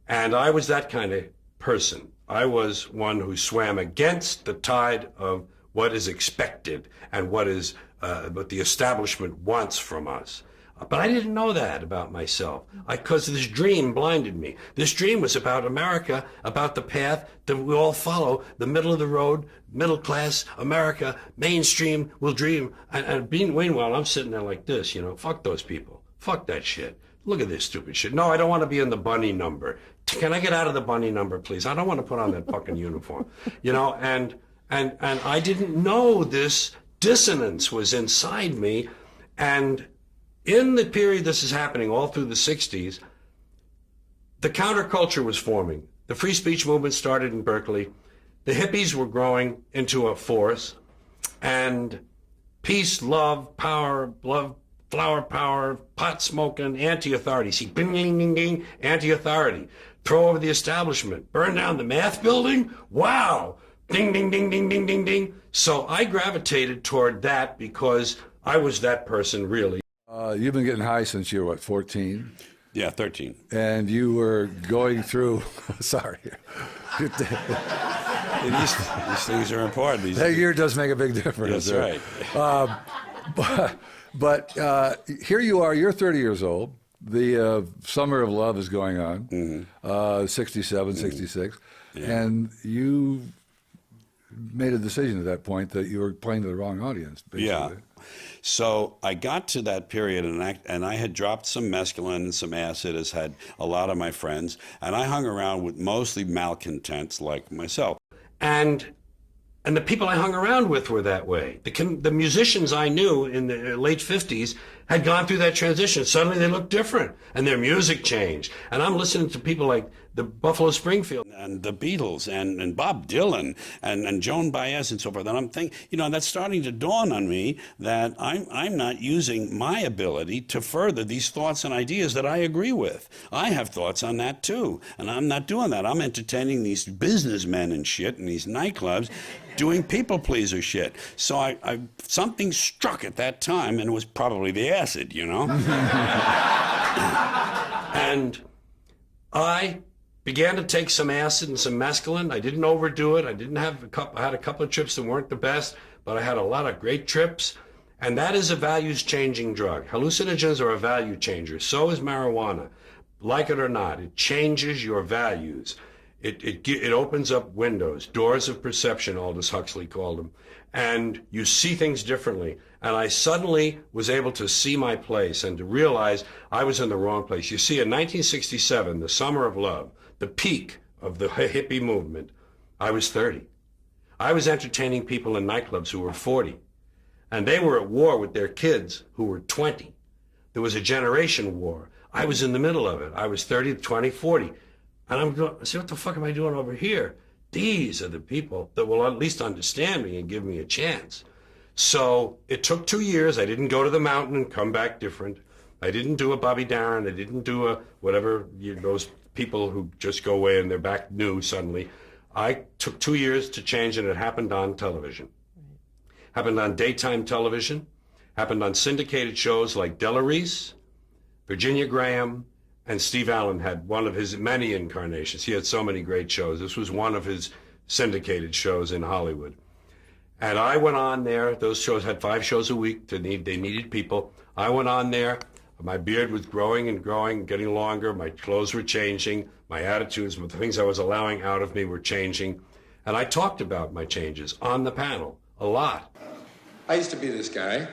And I was that kind of person. I was one who swam against the tide of what is expected and what the establishment wants from us. But I didn't know that about myself because this dream blinded me. This dream was about America, about the path that we all follow, the middle of the road, middle class America, mainstream will dream. And meanwhile, I'm sitting there like this, you know, fuck those people. Fuck that shit. Look at this stupid shit. No, I don't want to be in the bunny number. Can I get out of the bunny number, please? I don't want to put on that fucking uniform. You know, and I didn't know this dissonance was inside me. And in the period this is happening, all through the 60s, the counterculture was forming. The free speech movement started in Berkeley. The hippies were growing into a force. And peace, love, power, flower power, pot smoking, anti-authority. See, bing, ding, ding, ding, anti-authority. Throw over the establishment. Burn down the math building? Wow. Ding, ding, ding, ding, ding, ding, ding. So I gravitated toward that because I was that person, really. You've been getting high since you were, what, 14? Yeah, 13. And you were going through, sorry. These things are important. That year does make a big difference. That's right. But here you are, you're 30 years old. The Summer of Love is going on, 67, 66. Yeah. And you made a decision at that point that you were playing to the wrong audience, basically. Yeah. So I got to that period, and I had dropped some mescaline and some acid, as had a lot of my friends, and I hung around with mostly malcontents like myself. And the people I hung around with were that way. The musicians I knew in the late 50s had gone through that transition. Suddenly they looked different, and their music changed. And I'm listening to people like the Buffalo Springfield. And the Beatles, and Bob Dylan, and Joan Baez, and so forth. And I'm thinking, you know, that's starting to dawn on me that I'm not using my ability to further these thoughts and ideas that I agree with. I have thoughts on that too, and I'm not doing that. I'm entertaining these businessmen and shit in these nightclubs, doing people pleaser shit. So I something struck at that time, and it was probably the acid, you know. And I began to take some acid and some mescaline. I didn't overdo it. I had a couple of trips that weren't the best, but I had a lot of great trips. And that is a values-changing drug. Hallucinogens are a value changer. So is marijuana. Like it or not, it changes your values. It opens up windows, doors of perception, Aldous Huxley called them. And you see things differently. And I suddenly was able to see my place and to realize I was in the wrong place. You see, in 1967, the Summer of Love, the peak of the hippie movement, I was 30. I was entertaining people in nightclubs who were 40. And they were at war with their kids who were 20. There was a generation war. I was in the middle of it. I was 30, 20, 40. And I'm going, see, what the fuck am I doing over here? These are the people that will at least understand me and give me a chance. So it took 2 years. I didn't go to the mountain and come back different. I didn't do a Bobby Darin. I didn't do a whatever, those people who just go away and they're back new suddenly. I took 2 years to change, and it happened on television. Happened on daytime television. Happened on syndicated shows like Della Reese, Virginia Graham, and Steve Allen had one of his many incarnations. He had so many great shows. This was one of his syndicated shows in Hollywood. And I went on there. Those shows had 5 shows a week. They needed people. I went on there. My beard was growing and growing, getting longer. My clothes were changing. My attitudes, the things I was allowing out of me were changing. And I talked about my changes on the panel a lot. I used to be this guy,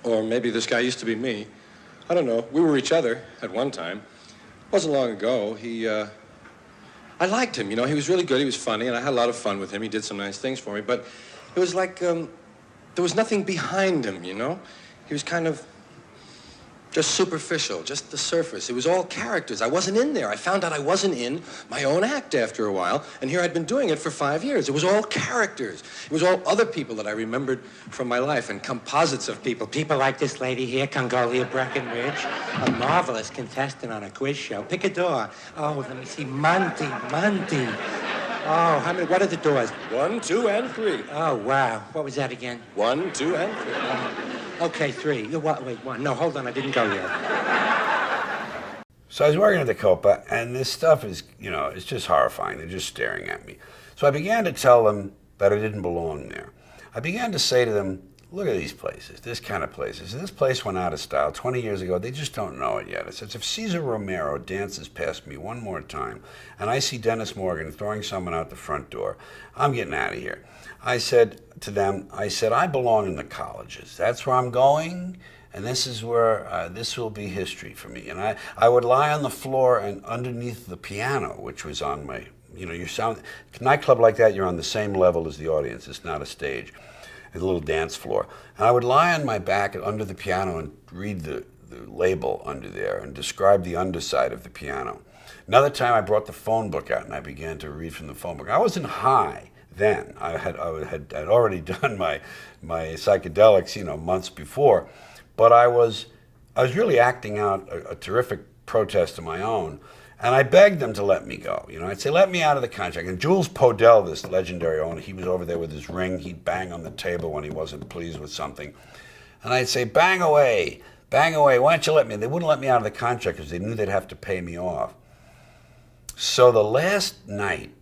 or maybe this guy used to be me. I don't know. We were each other at one time. It wasn't long ago. I liked him, you know. He was really good. He was funny, and I had a lot of fun with him. He did some nice things for me, but it was like there was nothing behind him, you know. He was kind of just superficial, just the surface. It was all characters. I wasn't in there. I found out I wasn't in my own act after a while, and here I'd been doing it for 5 years. It was all characters. It was all other people that I remembered from my life, and composites of people. People like this lady here, Congolia Breckenridge, a marvelous contestant on a quiz show. Pick a door. Oh, let me see. Monty. Oh, how many? What are the doors? 1, 2, and 3. Oh, wow. What was that again? 1, 2, and 3. Okay, 3. Wait, 1. No, hold on. I didn't go yet. So I was working at the Copa, and this stuff is, you know, it's just horrifying. They're just staring at me. So I began to tell them that I didn't belong there. I began to say to them, look at these places, this kind of places. This place went out of style 20 years ago. They just don't know it yet. It says, if Cesar Romero dances past me one more time and I see Dennis Morgan throwing someone out the front door, I'm getting out of here. I said to them, I belong in the colleges. That's where I'm going, and this is where, this will be history for me. And I would lie on the floor and underneath the piano, which was on my, nightclub like that, you're on the same level as the audience. It's not a stage. It's a little dance floor. And I would lie on my back under the piano and read the label under there and describe the underside of the piano. Another time I brought the phone book out and I began to read from the phone book. I wasn't high then. I had already done my psychedelics, months before, but I was really acting out a terrific protest of my own. And I begged them to let me go. I'd say, let me out of the contract. And Jules Podell, this legendary owner, he was over there with his ring. He'd bang on the table when he wasn't pleased with something. And I'd say, bang away, why don't you let me? They wouldn't let me out of the contract because they knew they'd have to pay me off. So the last night,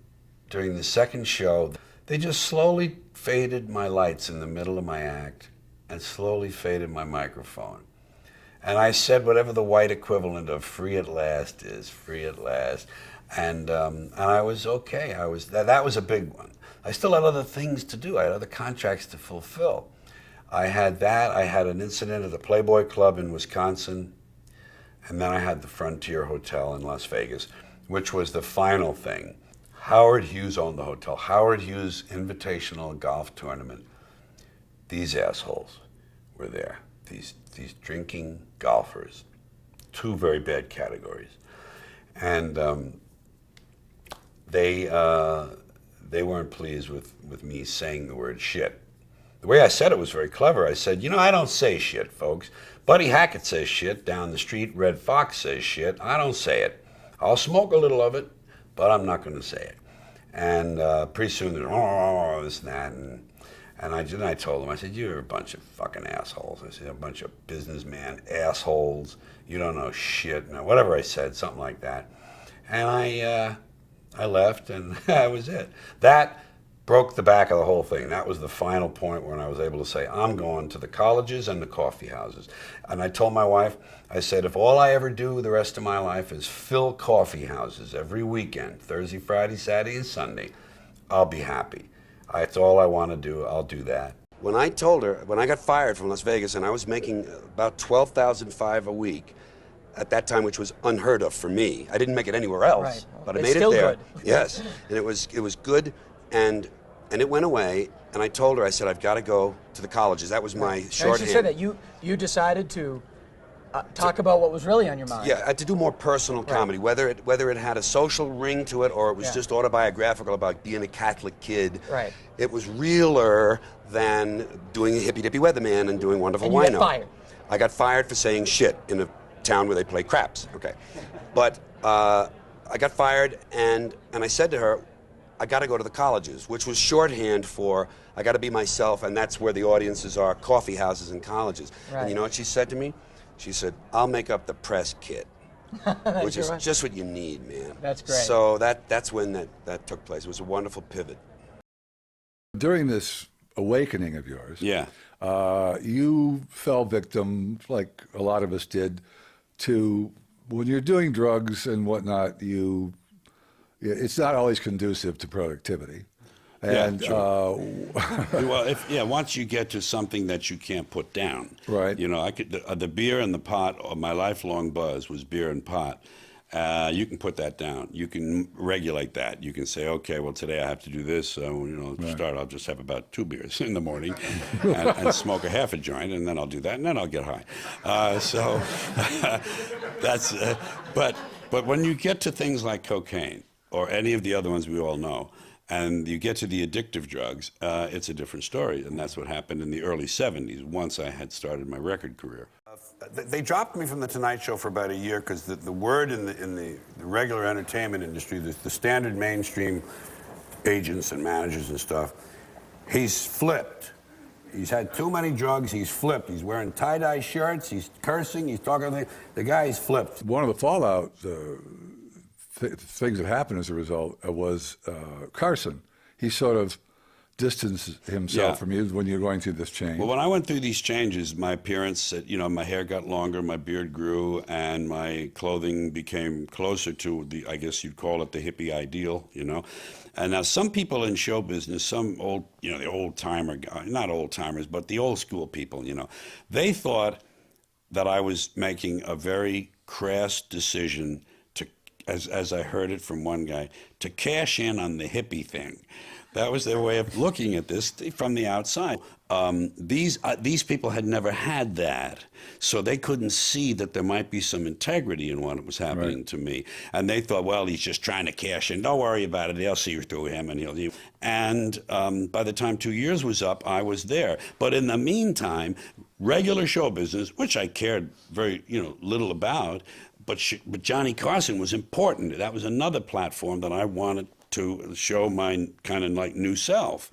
during the second show, they just slowly faded my lights in the middle of my act and slowly faded my microphone. And I said whatever the white equivalent of free at last is, free at last. And I was okay. That was a big one. I still had other things to do. I had other contracts to fulfill. I had that. I had an incident at the Playboy Club in Wisconsin. And then I had the Frontier Hotel in Las Vegas, which was the final thing. Howard Hughes owned the hotel. Howard Hughes Invitational Golf Tournament. These assholes were there. These drinking golfers, two very bad categories, and they weren't pleased with me saying the word shit. The way I said it was very clever. I said, I don't say shit, folks. Buddy Hackett says shit down the street. Red Fox says shit. I don't say it. I'll smoke a little of it, but I'm not going to say it. And pretty soon there's this and that, and I told them, I said, you're a bunch of fucking assholes. I said, a bunch of businessman assholes. You don't know shit. No, whatever I said, something like that. And I left, and that was it. That broke the back of the whole thing. That was the final point when I was able to say, I'm going to the colleges and the coffee houses. And I told my wife, I said, if all I ever do the rest of my life is fill coffee houses every weekend, Thursday, Friday, Saturday, and Sunday, I'll be happy. It's all I want to do. I'll do that. When I told her, when I got fired from Las Vegas and I was making about $12,500 a week at that time, which was unheard of for me. I didn't make it anywhere else, right. But I made it there. Good. Yes, and it was good, and it went away. And I told her, I said, I've got to go to the colleges. That was my shorthand. And she said that you decided to talk about what was really on your mind. Yeah, to do more personal comedy, whether it had a social ring to it or it was just autobiographical about being a Catholic kid. Right. It was realer than doing a hippy dippy weatherman and doing Wonderful Wino. And you got fired. I got fired for saying shit in a town where they play craps. Okay, but I got fired and I said to her, I got to go to the colleges, which was shorthand for I got to be myself, and that's where the audiences are, coffee houses and colleges. Right. And you know what she said to me? She said, I'll make up the press kit, which is just what you need, man. That's great. So that's when that took place. It was a wonderful pivot. During this awakening of yours, you fell victim, like a lot of us did, to when you're doing drugs and whatnot, it's not always conducive to productivity. And once you get to something that you can't put down, right? The beer and the pot. My lifelong buzz was beer and pot. You can put that down. You can regulate that. You can say, okay, well today I have to do this. To start, I'll just have about 2 beers in the morning, and smoke a half a joint, and then I'll do that, and then I'll get high. That's. But when you get to things like cocaine or any of the other ones we all know, and you get to the addictive drugs, it's a different story. And that's what happened in the early 70s, once I had started my record career. They dropped me from The Tonight Show for about a year because the word in the regular entertainment industry, the standard mainstream agents and managers and stuff, he's flipped. He's had too many drugs, he's flipped. He's wearing tie-dye shirts, he's cursing, he's talking. The guy's flipped. One of the fallout things that happened as a result was Carson. He sort of distance himself from you when you're going through this change? Well, when I went through these changes, my appearance, my hair got longer, my beard grew, and my clothing became closer to I guess you'd call it the hippie ideal, And now some people in show business, some old, the old-timer, not old-timers, but the old-school people, they thought that I was making a very crass decision to, as I heard it from one guy, to cash in on the hippie thing. That was their way of looking at this from the outside. These people had never had that, so they couldn't see that there might be some integrity in what was happening to me. And they thought, well, he's just trying to cash in. Don't worry about it. They'll see through him, and he'll. And by the time 2 years was up, I was there. But in the meantime, regular show business, which I cared very, little about, but Johnny Carson was important. That was another platform that I wanted to show my kind of like new self.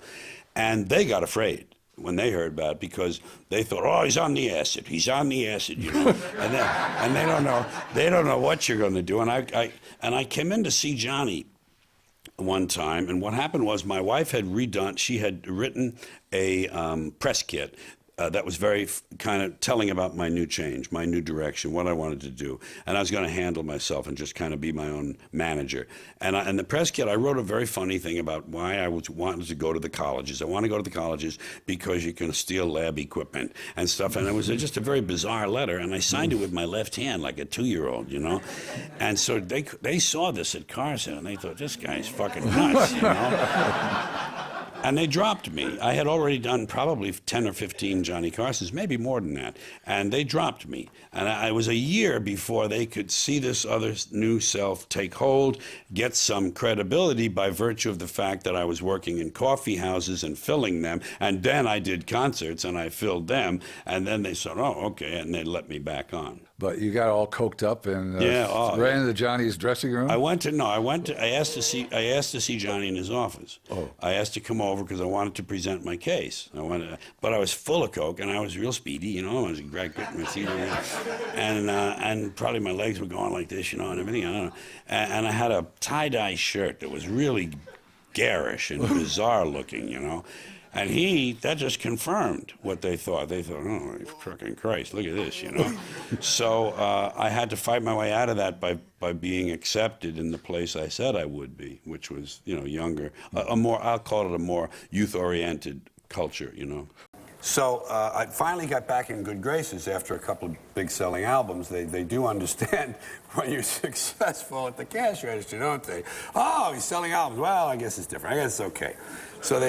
And they got afraid when they heard about it because they thought, oh, he's on the acid. He's on the acid, and they don't know what you're going to do. And I came in to see Johnny one time, and what happened was my wife she had written a press kit that was very kind of telling about my new change, my new direction, what I wanted to do. And I was going to handle myself and just kind of be my own manager. And the press kit, I wrote a very funny thing about why I wanted to go to the colleges. I want to go to the colleges because you can steal lab equipment and stuff. And it was just a very bizarre letter. And I signed it with my left hand like a 2-year-old, And so they saw this at Carson and they thought, this guy's fucking nuts, And they dropped me. I had already done probably 10 or 15 Johnny Carsons, maybe more than that. And they dropped me. And it was a year before they could see this other new self take hold, get some credibility by virtue of the fact that I was working in coffee houses and filling them. And then I did concerts and I filled them. And then they said, oh, okay. And they let me back on. But you got all coked up and ran into Johnny's dressing room? I asked to see Johnny in his office. Oh. I asked to come over because I wanted to present my case. But I was full of coke and I was real speedy, I was getting my teeth and probably my legs were going like this, and everything. I don't know. And I had a tie-dye shirt that was really garish and bizarre looking, And that just confirmed what they thought. They thought, oh, fucking Christ, look at this, So I had to fight my way out of that by being accepted in the place I said I would be, which was, younger, I'll call it a more youth-oriented culture, So I finally got back in good graces after a couple of big selling albums. They do understand when you're successful at the cash register, don't they? Oh, he's selling albums. Well, I guess it's different. I guess it's okay. So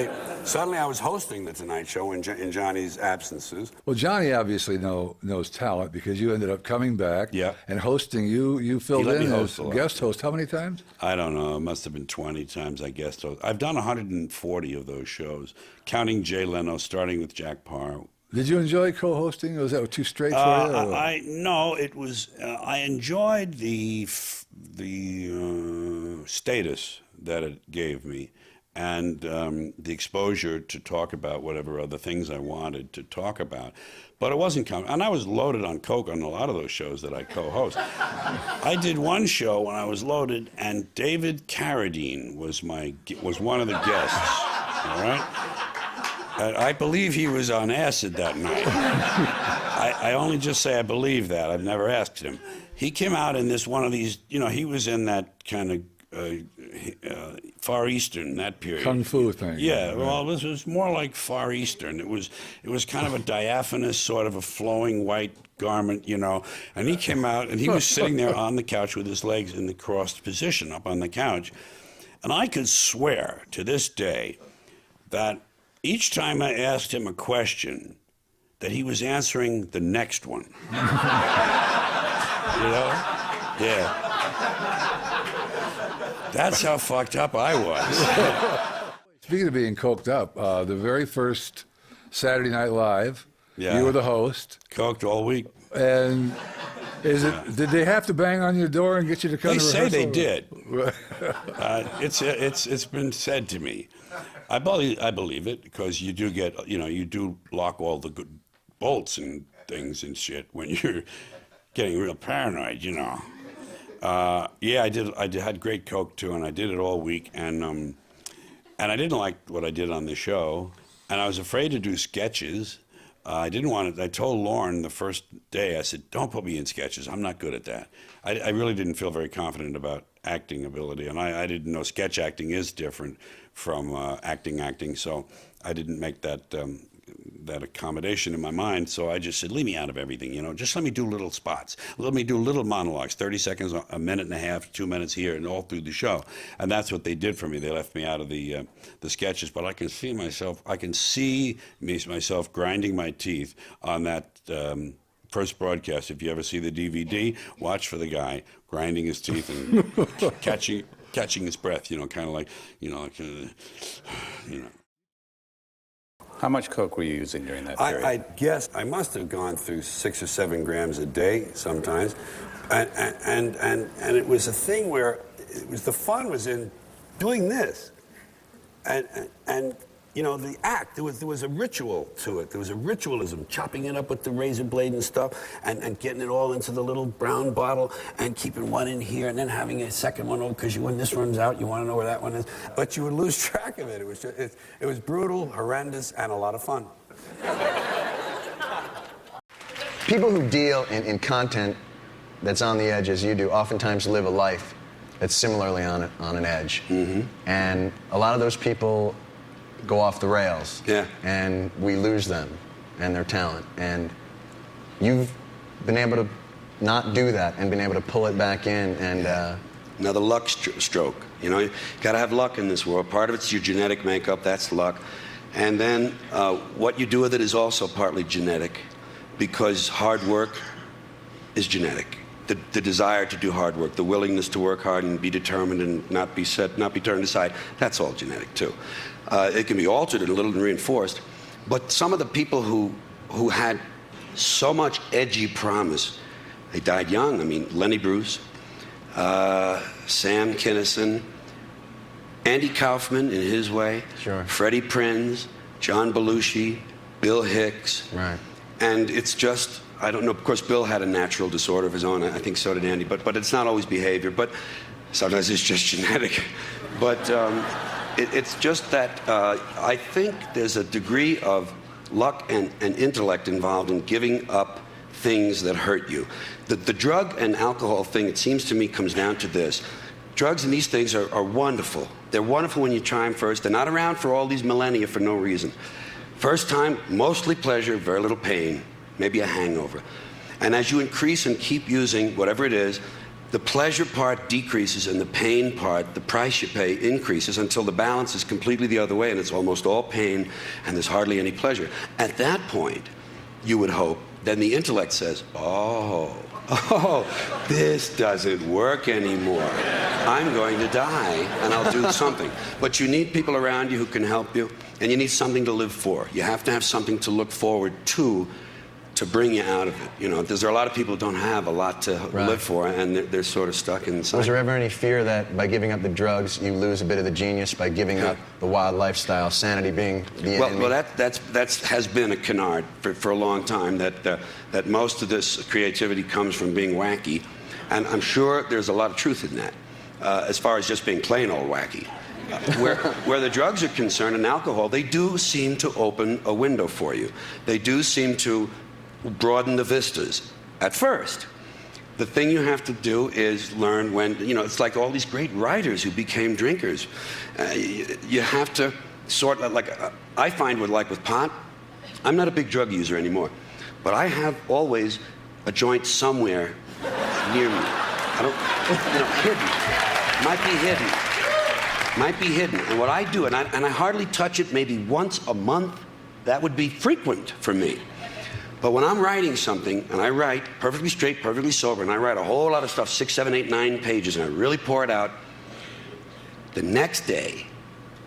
suddenly I was hosting the Tonight Show in Johnny's absences. Well, Johnny obviously knows talent because you ended up coming back and hosting. You filled in as guest host how many times? I don't know. It must have been 20 times I guest host. I've done 140 of those shows, counting Jay Leno, starting with Jack Parr. Did you enjoy co-hosting, or was that too straight for you? No, it was. I enjoyed the status that it gave me, and the exposure to talk about whatever other things I wanted to talk about. But it wasn't coming. And I was loaded on coke on a lot of those shows that I co-host. I did one show when I was loaded, and David Carradine was one of the guests. All right. I believe he was on acid that night. I only just say I believe that. I've never asked him. He came out in one of these, he was in that kind of Far Eastern, that period. Kung Fu thing. Yeah, well, this was more like Far Eastern. It was kind of a diaphanous, sort of a flowing white garment, and he came out and he was sitting there on the couch with his legs in the crossed position up on the couch. And I could swear to this day that each time I asked him a question, that he was answering the next one. Yeah. That's how fucked up I was. Speaking of being coked up, the very first Saturday Night Live, you were the host. Coked all week. And did they have to bang on your door and get you to come to rehearsal? They say they did. It's been said to me. I believe it because you do get, you do lock all the good bolts and things and shit when you're getting real paranoid, I had great coke too, and I did it all week, and And I didn't like what I did on the show, and I was afraid to do sketches. I didn't want to. I told Lorne the first day, I said, don't put me in sketches. I'm not good at that. I really didn't feel very confident about acting ability, and I didn't know sketch acting is different from acting, so I didn't make that that accommodation in my mind. So I just said, leave me out of everything, you know. Just let me do little spots. Let me do little monologues, 30 seconds, a minute and a half, 2 minutes here, and all through the show. And that's what they did for me. They left me out of the sketches. But I can see myself. I can see myself grinding my teeth on that first broadcast. If you ever see the DVD, watch for the guy grinding his teeth and catching his breath. You know, kind of like, you know. How much coke were you using during that period? I guess I must have gone through 6 or 7 grams a day sometimes, and it was a thing where the fun was in doing this, and you know, the act. There was a ritual to it. There was a ritualism, chopping it up with the razor blade and stuff, and getting it all into the little brown bottle, and keeping one in here, and then having a second one over, because when this runs out, you want to know where that one is. But you would lose track of it. It was just, it was brutal, horrendous, and a lot of fun. People who deal in content that's on the edge, as you do, oftentimes live a life that's similarly on an edge. Mm-hmm. And a lot of those people go off the rails. Yeah. And we lose them and their talent. And you've been able to not do that and been able to pull it back in and... Another luck stroke. You know, you got to have luck in this world. Part of it's your genetic makeup, that's luck. And then what you do with it is also partly genetic, because hard work is genetic. The desire to do hard work, the willingness to work hard and be determined and not be turned aside, that's all genetic too. It can be altered and a little reinforced, but some of the people who had so much edgy promise, they died young. I mean, Lenny Bruce, Sam Kinison, Andy Kaufman in his way, sure. Freddie Prinze, John Belushi, Bill Hicks. Right. And it's just, I don't know, of course, Bill had a natural disorder of his own. I think so did Andy, but it's not always behavior, but sometimes it's just genetic. But it's just that I think there's a degree of luck and intellect involved in giving up things that hurt you. The drug and alcohol thing, it seems to me, comes down to this. Drugs and these things are wonderful. They're wonderful when you try them first. They're not around for all these millennia for no reason. First time, mostly pleasure, very little pain, maybe a hangover. And as you increase and keep using whatever it is, the pleasure part decreases and the pain part, the price you pay, increases until the balance is completely the other way and it's almost all pain and there's hardly any pleasure. At that point, you would hope, then the intellect says, oh, this doesn't work anymore. I'm going to die and I'll do something. But you need people around you who can help you, and you need something to live for. You have to have something to look forward to bring you out of it. You know, there are a lot of people who don't have a lot to live for, and they're sort of stuck inside. Was there ever any fear that by giving up the drugs, you lose a bit of the genius by giving up the wild lifestyle, sanity being the enemy? Well, that has been a canard for a long time, that most of this creativity comes from being wacky. And I'm sure there's a lot of truth in that, as far as just being plain old wacky. Where the drugs are concerned and alcohol, they do seem to open a window for you. They do seem to broaden the vistas at first. The thing you have to do is learn when, you know, it's like all these great writers who became drinkers. You have to sort of, like, I find with pot, I'm not a big drug user anymore, but I have always a joint somewhere near me. I don't, might be hidden. And what I do, and I hardly touch it maybe once a month, that would be frequent for me. But when I'm writing something, and I write perfectly straight, perfectly sober, and I write a whole lot of stuff, 6, 7, 8, 9 pages, and I really pour it out, the next day,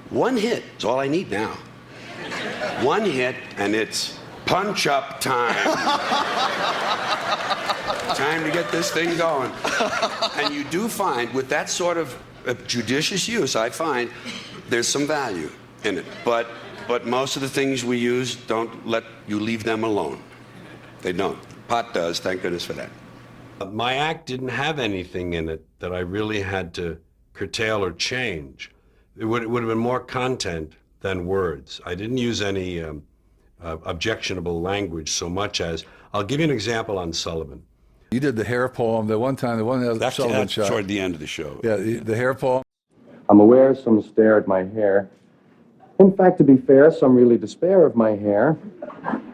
one hit is all I need now. One hit, and it's punch-up time. Time to get this thing going. And you do find, with that sort of judicious use, I find there's some value in it. But most of the things we use don't let you leave them alone. They don't. Pot does, thank goodness for that. My act didn't have anything in it that I really had to curtail or change. it would have been more content than words. I didn't use any objectionable language so much as, I'll give you an example on Sullivan. You did the hair poem, the one that Sullivan shot. Toward the end of the show. Yeah, the hair poem. I'm aware some stare at my hair. In fact, to be fair, some really despair of my hair.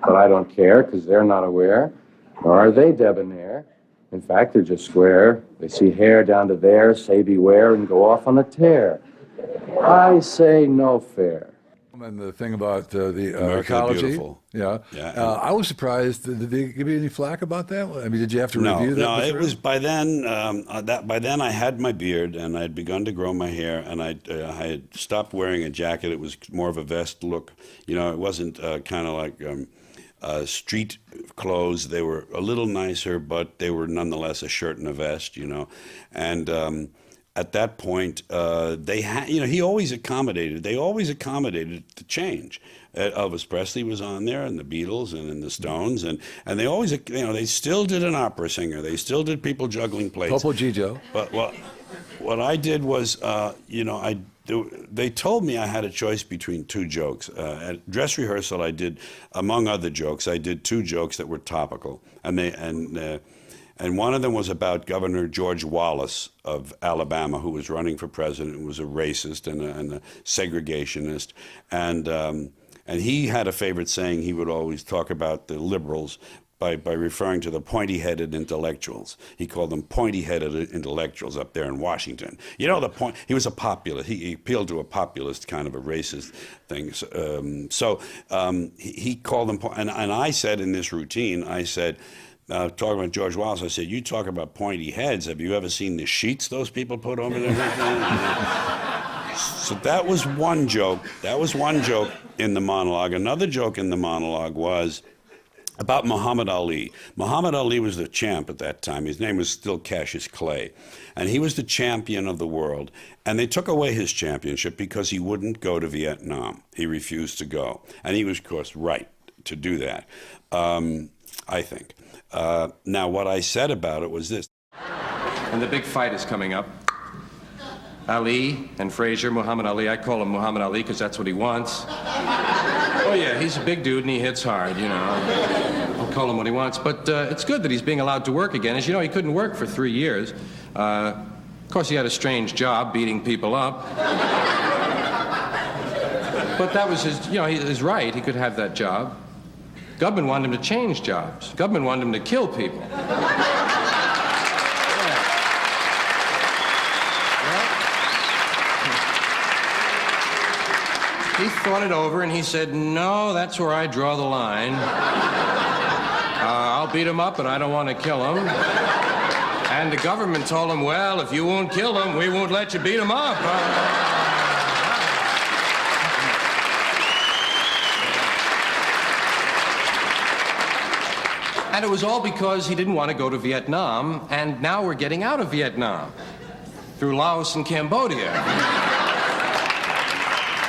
But I don't care, because they're not aware, nor are they debonair. In fact, they're just square. They see hair down to there, say beware, and go off on a tear. I say no fair. And the thing about the America ecology. Beautiful. Yeah. I was surprised. Did they give you any flack about that? I mean, did you have to review that? No, it was by then. By then, I had my beard and I had begun to grow my hair, and I had stopped wearing a jacket. It was more of a vest look. You know, it wasn't kind of like street clothes. They were a little nicer, but they were nonetheless a shirt and a vest. You know, and. At that point, they had, you know, he always accommodated. They always accommodated the change. Elvis Presley was on there, and the Beatles, and the Stones, and they always, you know, they still did an opera singer. They still did people juggling plates. Topo Gigio. But what I did was, you know, they told me I had a choice between two jokes. At dress rehearsal, I did, among other jokes, I did two jokes that were topical, and one of them was about Governor George Wallace of Alabama, who was running for president and was a racist and a segregationist. And he had a favorite saying. He would always talk about the liberals by referring to the pointy-headed intellectuals. He called them pointy-headed intellectuals up there in Washington. You know, he was a populist. He appealed to a populist kind of a racist thing. So he called them, and I said in this routine, I said, talking about George Wallace, I said, you talk about pointy heads. Have you ever seen the sheets those people put over their heads? So that was one joke. That was one joke in the monologue. Another joke in the monologue was about Muhammad Ali. Muhammad Ali was the champ at that time. His name was still Cassius Clay. And he was the champion of the world. And they took away his championship because he wouldn't go to Vietnam. He refused to go. And he was, of course, right to do that, I think. Now, what I said about it was this. And the big fight is coming up. Ali and Frazier, Muhammad Ali. I call him Muhammad Ali because that's what he wants. Oh, yeah, he's a big dude and he hits hard, you know. I'll call him what he wants. But it's good that he's being allowed to work again. As you know, he couldn't work for 3 years. Of course, he had a strange job beating people up. But that was his, you know, his right. He could have that job. Government wanted him to change jobs. Government wanted him to kill people. He thought it over and he said, no, that's where I draw the line. I'll beat him up, but I don't want to kill him. And the government told him, well, if you won't kill him, we won't let you beat him up. And it was all because he didn't want to go to Vietnam, and now we're getting out of Vietnam through Laos and Cambodia.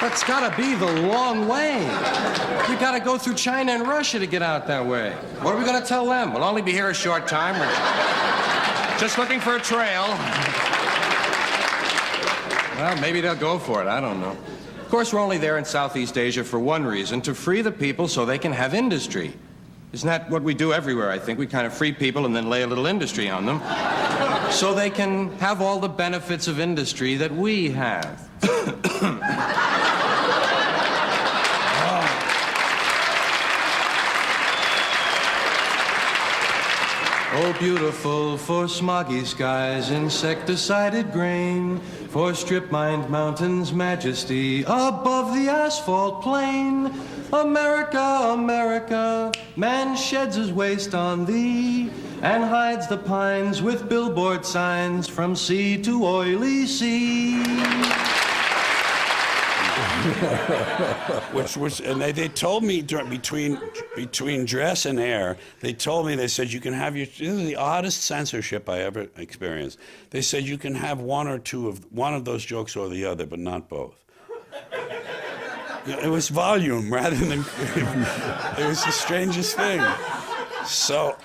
That's got to be the long way. You got to go through China and Russia to get out that way. What are we going to tell them? We'll only be here a short time. We're just looking for a trail. Well, maybe they'll go for it. I don't know. Of course, we're only there in Southeast Asia for one reason, to free the people so they can have industry. Isn't that what we do everywhere, I think? We kind of free people and then lay a little industry on them so they can have all the benefits of industry that we have. Oh, beautiful for smoggy skies, insecticided grain, for strip-mined mountains, majesty above the asphalt plain. America, America, man sheds his waste on thee and hides the pines with billboard signs from sea to oily sea. And they told me between dress and air, they told me, they said you can have this is the oddest censorship I ever experienced. They said you can have one of those jokes or the other, but not both. It was volume rather than it was the strangest thing. So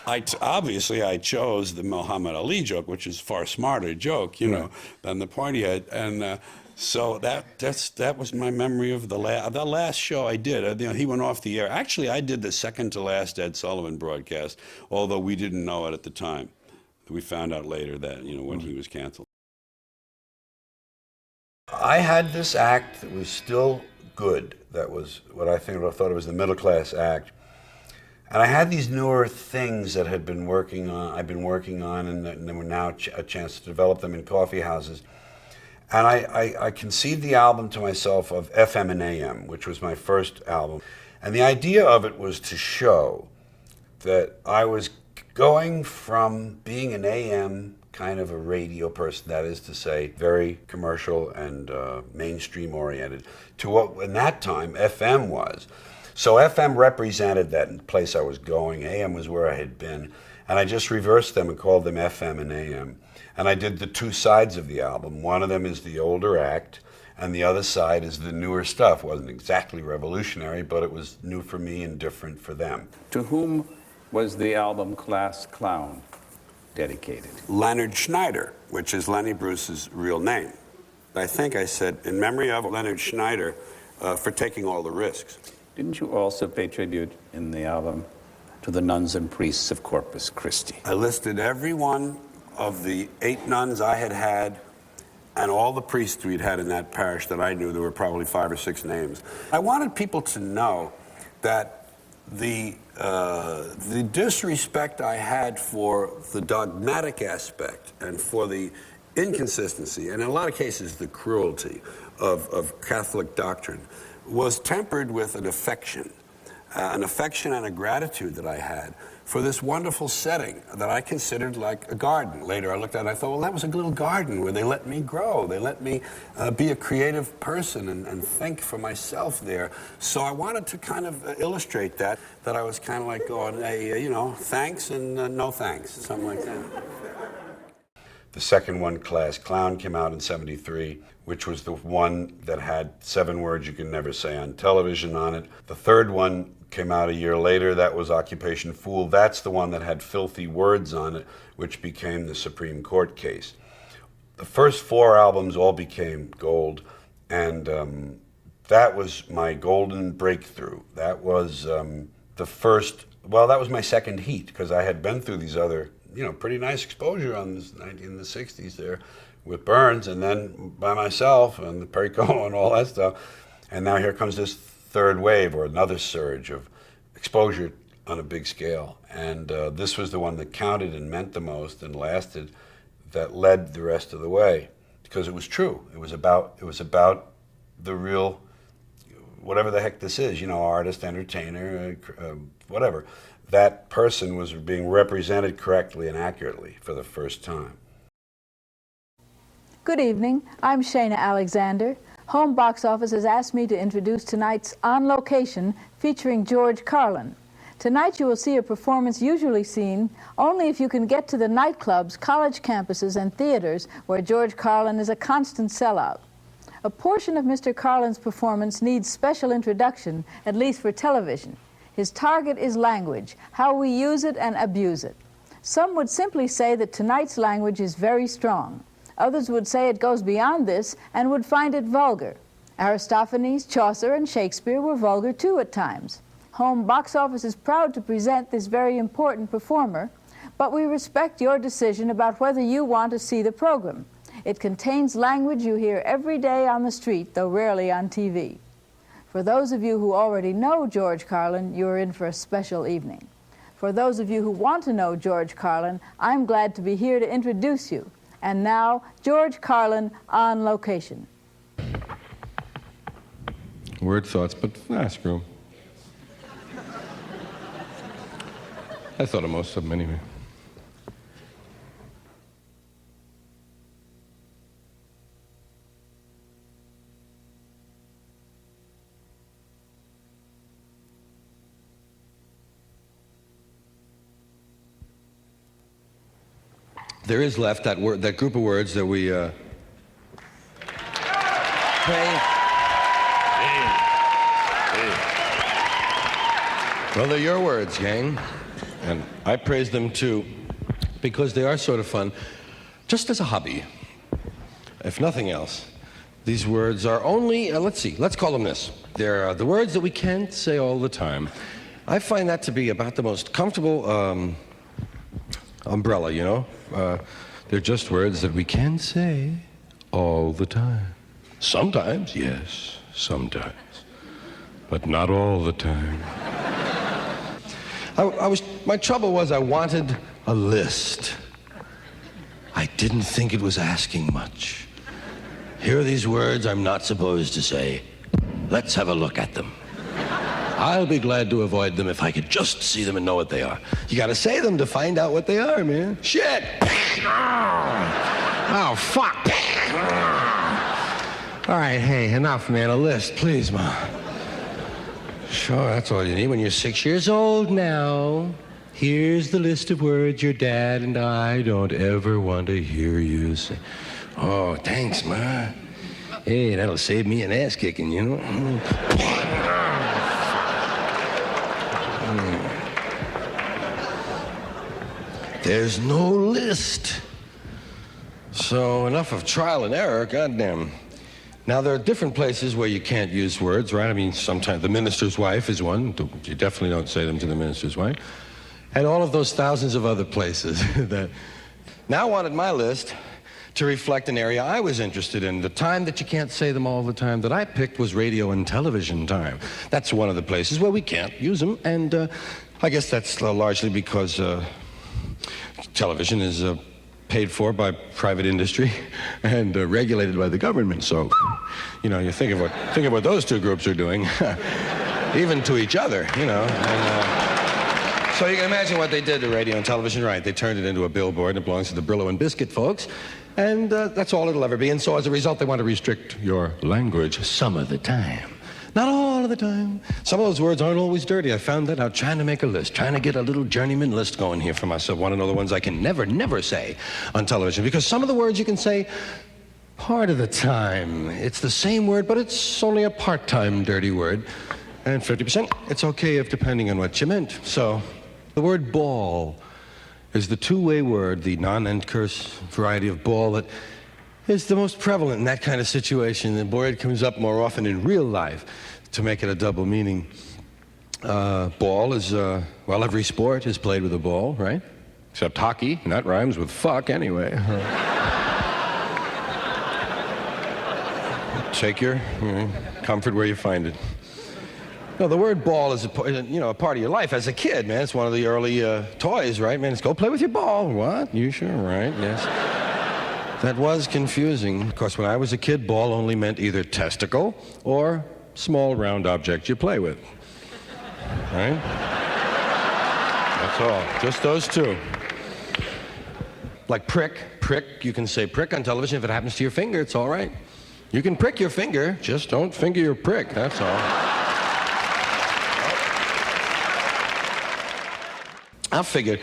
obviously I chose the Muhammad Ali joke, which is a far smarter joke, you know, than the pointy head. And So that was my memory of the last show I did. He went off the air. Actually, I did the second to last Ed Sullivan broadcast, although we didn't know it at the time. We found out later that, when he was canceled. I had this act that was still good. That was what I thought it was the middle class act. And I had these newer things that I've been working on, and there were now a chance to develop them in coffee houses. And I conceived the album to myself of FM and AM, which was my first album. And the idea of it was to show that I was going from being an AM kind of a radio person, that is to say, very commercial and mainstream oriented, to what in that time FM was. So FM represented that place I was going, AM was where I had been, and I just reversed them and called them FM and AM. And I did the two sides of the album. One of them is the older act, and the other side is the newer stuff. It wasn't exactly revolutionary, but it was new for me and different for them. To whom was the album Class Clown dedicated? Leonard Schneider, which is Lenny Bruce's real name. I think I said, in memory of Leonard Schneider, for taking all the risks. Didn't you also pay tribute in the album to the nuns and priests of Corpus Christi? I listed every one of the 8 nuns I had and all the priests we'd had in that parish that I knew. There were probably 5 or 6 names. I wanted people to know that the disrespect I had for the dogmatic aspect and for the inconsistency, and in a lot of cases the cruelty of Catholic doctrine, was tempered with an affection and a gratitude that I had for this wonderful setting that I considered like a garden. Later I looked at it and I thought, well, that was a little garden where they let me grow. They let me be a creative person and think for myself there. So I wanted to kind of illustrate that I was kind of like going, hey, thanks and no thanks, something like that. The second one, Class Clown, came out in '73, which was the one that had 7 words you can never say on television on it. The third one came out a year later. That was Occupation Fool. That's the one that had filthy words on it, which became the Supreme Court case. The first 4 albums all became gold, and that was my golden breakthrough. That was that was my second heat, because I had been through these other pretty nice exposure in the 60s there with Burns, and then by myself and the Perico and all that stuff. And now here comes this third wave, or another surge of exposure on a big scale. And this was the one that counted and meant the most and lasted, that led the rest of the way, because it was true. It was about the real, whatever the heck this is, artist, entertainer, whatever. That person was being represented correctly and accurately for the first time. Good evening. I'm Shana Alexander. Home Box Office has asked me to introduce tonight's On Location featuring George Carlin. Tonight you will see a performance usually seen only if you can get to the nightclubs, college campuses, and theaters where George Carlin is a constant sellout. A portion of Mr. Carlin's performance needs special introduction, at least for television. His target is language, how we use it and abuse it. Some would simply say that tonight's language is very strong. Others would say it goes beyond this and would find it vulgar. Aristophanes, Chaucer, and Shakespeare were vulgar too at times. Home Box Office is proud to present this very important performer, but we respect your decision about whether you want to see the program. It contains language you hear every day on the street, though rarely on TV. For those of you who already know George Carlin, you're in for a special evening. For those of you who want to know George Carlin, I'm glad to be here to introduce you. And now, George Carlin On Location. Word thoughts, but screw 'em. I thought of most of them anyway. There is left that group of words that we Well, they're your words, gang, and I praise them too, because they are sort of fun, just as a hobby, if nothing else. These words are only, let's call them this. They're the words that we can't say all the time. I find that to be about the most comfortable umbrella, you know? They're just words that we can say all the time. Sometimes, yes, sometimes. But not all the time. My trouble was I wanted a list. I didn't think it was asking much. Here are these words I'm not supposed to say. Let's have a look at them. I'll be glad to avoid them if I could just see them and know what they are. You gotta say them to find out what they are, man. Shit! Oh, fuck! All right, hey, enough, man. A list, please, Mom. Sure, that's all you need when you're 6 years old now. Here's the list of words your dad and I don't ever want to hear you say. Oh, thanks, Ma. Hey, that'll save me an ass kicking, you know? There's no list. So enough of trial and error, goddamn. Now, there are different places where you can't use words, right? I mean, sometimes the minister's wife is one. You definitely don't say them to the minister's wife. And all of those thousands of other places that... Now I wanted my list to reflect an area I was interested in. The time that you can't say them all the time that I picked was radio and television time. That's one of the places where we can't use them, and I guess that's largely because television is paid for by private industry and regulated by the government. So, you know, you think of what those two groups are doing, even to each other, you know. And, so you can imagine what they did to radio and television, right? They turned it into a billboard, and it belongs to the Brillo and Biscuit folks. And that's all it'll ever be. And so as a result, they want to restrict your language some of the time. Not all of the time. Some of those words aren't always dirty. I found that out trying to make a list, trying to get a little journeyman list going here for myself. Want to know the ones I can never say on television. Because some of the words you can say part of the time. It's the same word, but it's only a part-time dirty word. And 50%, it's okay if depending on what you meant. So the word ball is the two-way word, the non-end curse variety of ball that is the most prevalent in that kind of situation. And boy, it comes up more often in real life to make it a double meaning. Ball is, well, every sport is played with a ball, right? Except hockey, and that rhymes with fuck anyway. Take your comfort where you find it. No, the word ball is a part of your life as a kid, man. It's one of the early toys, right, man? It's go play with your ball. What? You sure? Right, yes. That was confusing. Of course, when I was a kid, ball only meant either testicle or small round object you play with. Right? That's all. Just those two. Like prick. You can say prick on television. If it happens to your finger, it's all right. You can prick your finger, just don't finger your prick. That's all. I figured,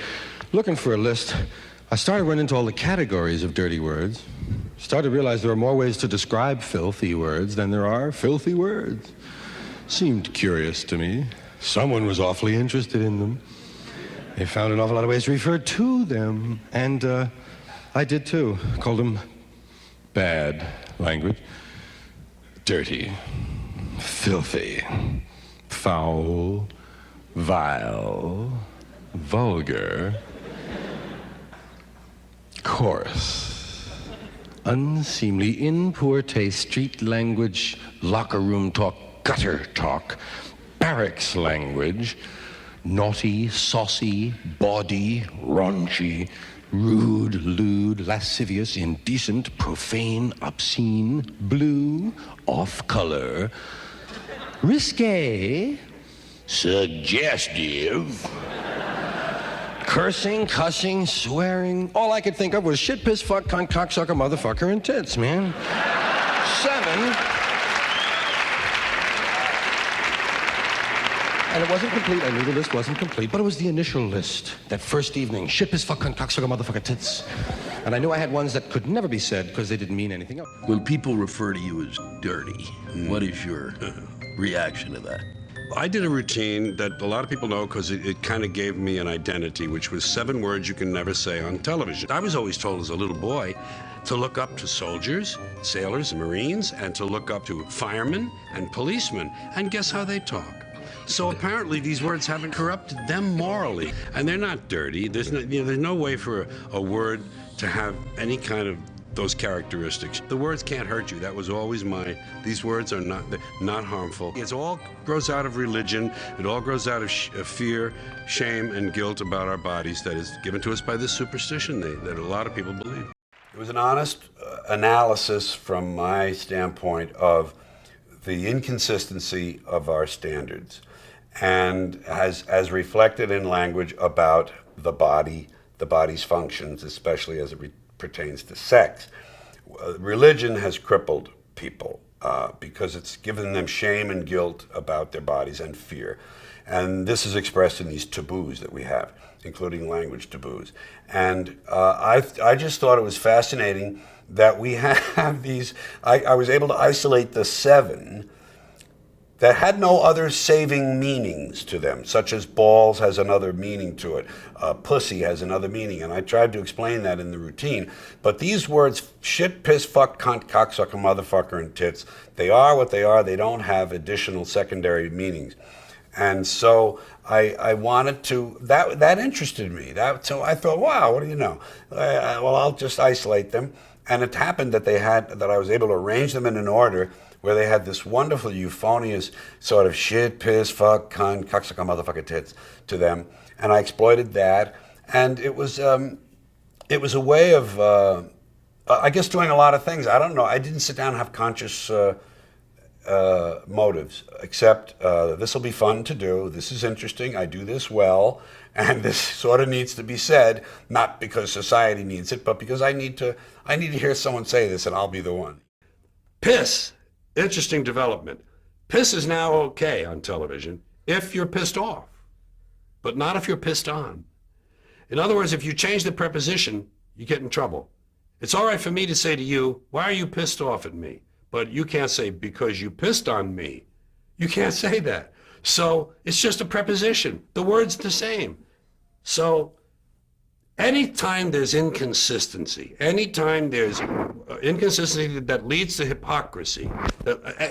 looking for a list, I started running into all the categories of dirty words. Started to realize there are more ways to describe filthy words than there are filthy words. Seemed curious to me. Someone was awfully interested in them. They found an awful lot of ways to refer to them. And I did too. Called them bad language. Dirty. Filthy. Foul. Vile. Vulgar, coarse, unseemly, in poor taste, street language, locker room talk, gutter talk, barracks language, naughty, saucy, bawdy, raunchy, rude, lewd, lascivious, indecent, profane, obscene, blue, off-color, risque, suggestive, cursing, cussing, swearing. All I could think of was shit, piss, fuck, cunt, cocksucker, motherfucker, and tits, man. 7. And it wasn't complete. I knew the list wasn't complete, but it was the initial list. That first evening, shit, piss, fuck, cunt, cocksucker, motherfucker, tits. And I knew I had ones that could never be said because they didn't mean anything else. When people refer to you as dirty, what is your reaction to that? I did a routine that a lot of people know because it kind of gave me an identity, which was 7 words you can never say on television. I was always told as a little boy to look up to soldiers, sailors, and Marines, and to look up to firemen and policemen. And guess how they talk? So apparently these words haven't corrupted them morally, and they're not dirty. There's no way for a word to have any kind of those characteristics. The words can't hurt you. That was always these words are not harmful. It all grows out of religion. It all grows out of fear, shame, and guilt about our bodies that is given to us by this superstition that a lot of people believe. It was an honest analysis from my standpoint of the inconsistency of our standards, and as reflected in language about the body, the body's functions, especially as it pertains to sex. Religion has crippled people because it's given them shame and guilt about their bodies and fear. And this is expressed in these taboos that we have, including language taboos. And I just thought it was fascinating that we have these, I was able to isolate the 7 that had no other saving meanings to them, such as balls has another meaning to it, pussy has another meaning, and I tried to explain that in the routine. But these words, shit, piss, fuck, cunt, cocksucker, motherfucker, and tits, they are what they are. They don't have additional secondary meanings. And so I wanted to, that interested me. So I thought, wow, what do you know? Well, I'll just isolate them. And it happened that I was able to arrange them in an order where they had this wonderful euphonious sort of shit, piss, fuck, cunt, cocksucker, motherfucker, tits to them. And I exploited that. And it was a way of, I guess, doing a lot of things. I don't know. I didn't sit down and have conscious motives, except this will be fun to do. This is interesting. I do this well. And this sort of needs to be said, not because society needs it, but because I need to hear someone say this, and I'll be the one. Piss. Interesting development. Piss is now okay on television if you're pissed off, but not if you're pissed on. In other words, if you change the preposition, you get in trouble. It's all right for me to say to you, why are you pissed off at me? But you can't say, because you pissed on me. You can't say that. So it's just a preposition. The word's the same. So anytime there's inconsistency, anytime there's inconsistency that leads to hypocrisy,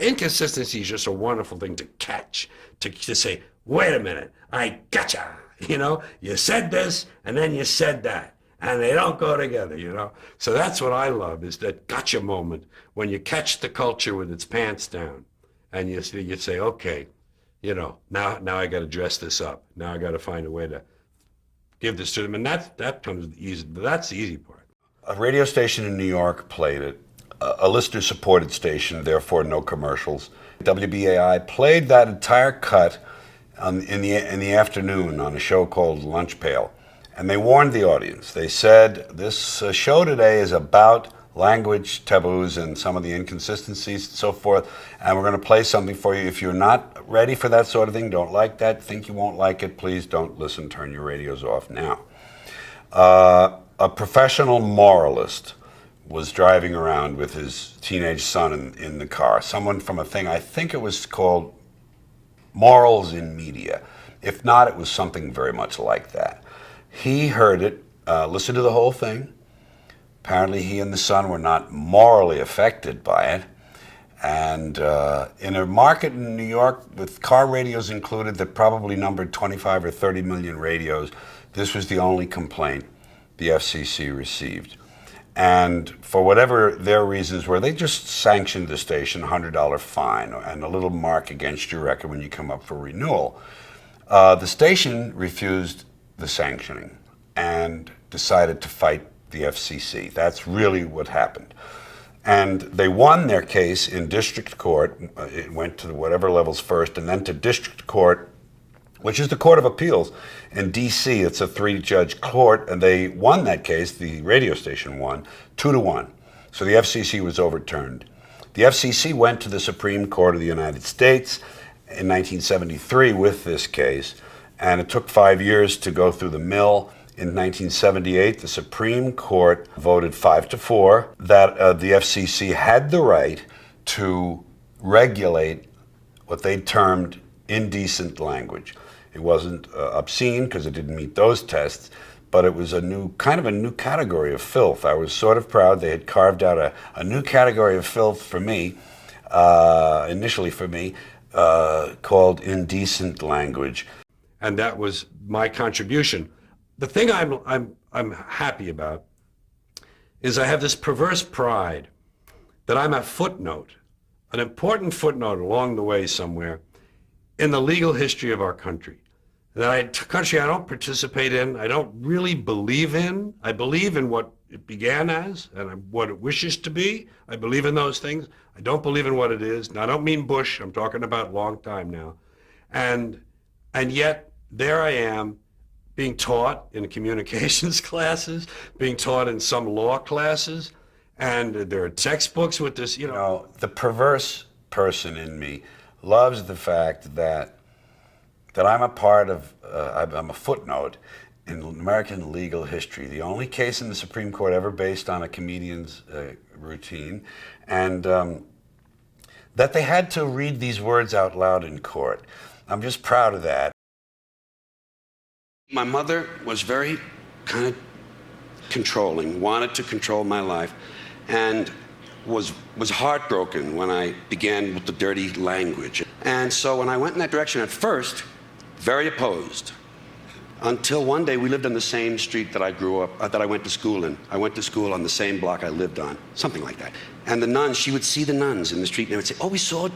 inconsistency is just a wonderful thing to catch, to say, wait a minute, I gotcha. You said this and then you said that, and they don't go together, So that's what I love, is that gotcha moment when you catch the culture with its pants down, and you say, okay, now I got to dress this up. Now I got to find a way to give this to them, and that comes easy. That's the easy part. A radio station in New York played it. A listener-supported station, therefore no commercials. WBAI played that entire cut in the afternoon on a show called Lunch Pail, and they warned the audience. They said, this show today is about language taboos and some of the inconsistencies and so forth, and we're going to play something for you. If you're not ready for that sort of thing, don't like that, think you won't like it, please don't listen, turn your radios off now. A professional moralist was driving around with his teenage son in the car, someone from a thing, I think it was called Morals in Media. If not, it was something very much like that. He heard it, listened to the whole thing. Apparently he and the son were not morally affected by it. And in a market in New York with car radios included that probably numbered 25 or 30 million radios, this was the only complaint the FCC received. And for whatever their reasons were, they just sanctioned the station, $100 fine and a little mark against your record when you come up for renewal. The station refused the sanctioning and decided to fight the FCC. That's really what happened. And they won their case in district court. It went to whatever levels first, and then to district court, which is the Court of Appeals in D.C. It's a 3-judge court, and they won that case. The radio station won 2-1. So the FCC was overturned. The FCC went to the Supreme Court of the United States in 1973 with this case, and it took 5 years to go through the mill. In 1978, the Supreme Court voted 5-4 that the FCC had the right to regulate what they termed indecent language. It wasn't obscene because it didn't meet those tests, but it was a new category of filth. I was sort of proud they had carved out a new category of filth for me, initially for me, called indecent language. And that was my contribution. The thing I'm happy about is I have this perverse pride that I'm a footnote, an important footnote along the way somewhere in the legal history of our country. Country I don't participate in, I don't really believe in. I believe in what it began as and what it wishes to be. I believe in those things. I don't believe in what it is. Now, I don't mean Bush. I'm talking about long time now. And yet, there I am being taught in communications classes, being taught in some law classes, and there are textbooks with this, You know, the perverse person in me loves the fact that I'm a part of, I'm a footnote in American legal history, the only case in the Supreme Court ever based on a comedian's routine, and that they had to read these words out loud in court. I'm just proud of that. My mother was very kind of controlling, wanted to control my life, and was heartbroken when I began with the dirty language. And so when I went in that direction at first, very opposed, until one day we lived on the same street that I grew up, that I went to school in. I went to school on the same block I lived on, something like that. And the nuns, she would see the nuns in the street and they would say, "Oh, we saw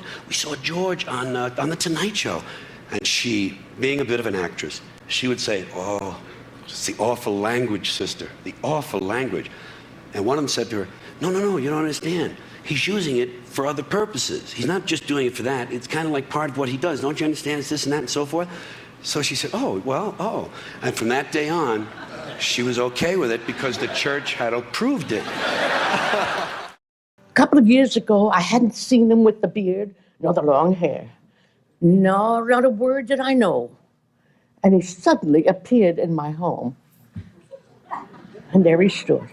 George on the Tonight Show." And she, being a bit of an actress, she would say, "Oh, it's the awful language, sister, the awful language." And one of them said to her, No, you don't understand. He's using it for other purposes. He's not just doing it for that. It's kind of like part of what he does. Don't you understand? It's this and that and so forth. So she said, oh. And from that day on, she was okay with it because the church had approved it. A couple of years ago, I hadn't seen him with the beard, nor the long hair. No, not a word did I know. And he suddenly appeared in my home. And there he stood.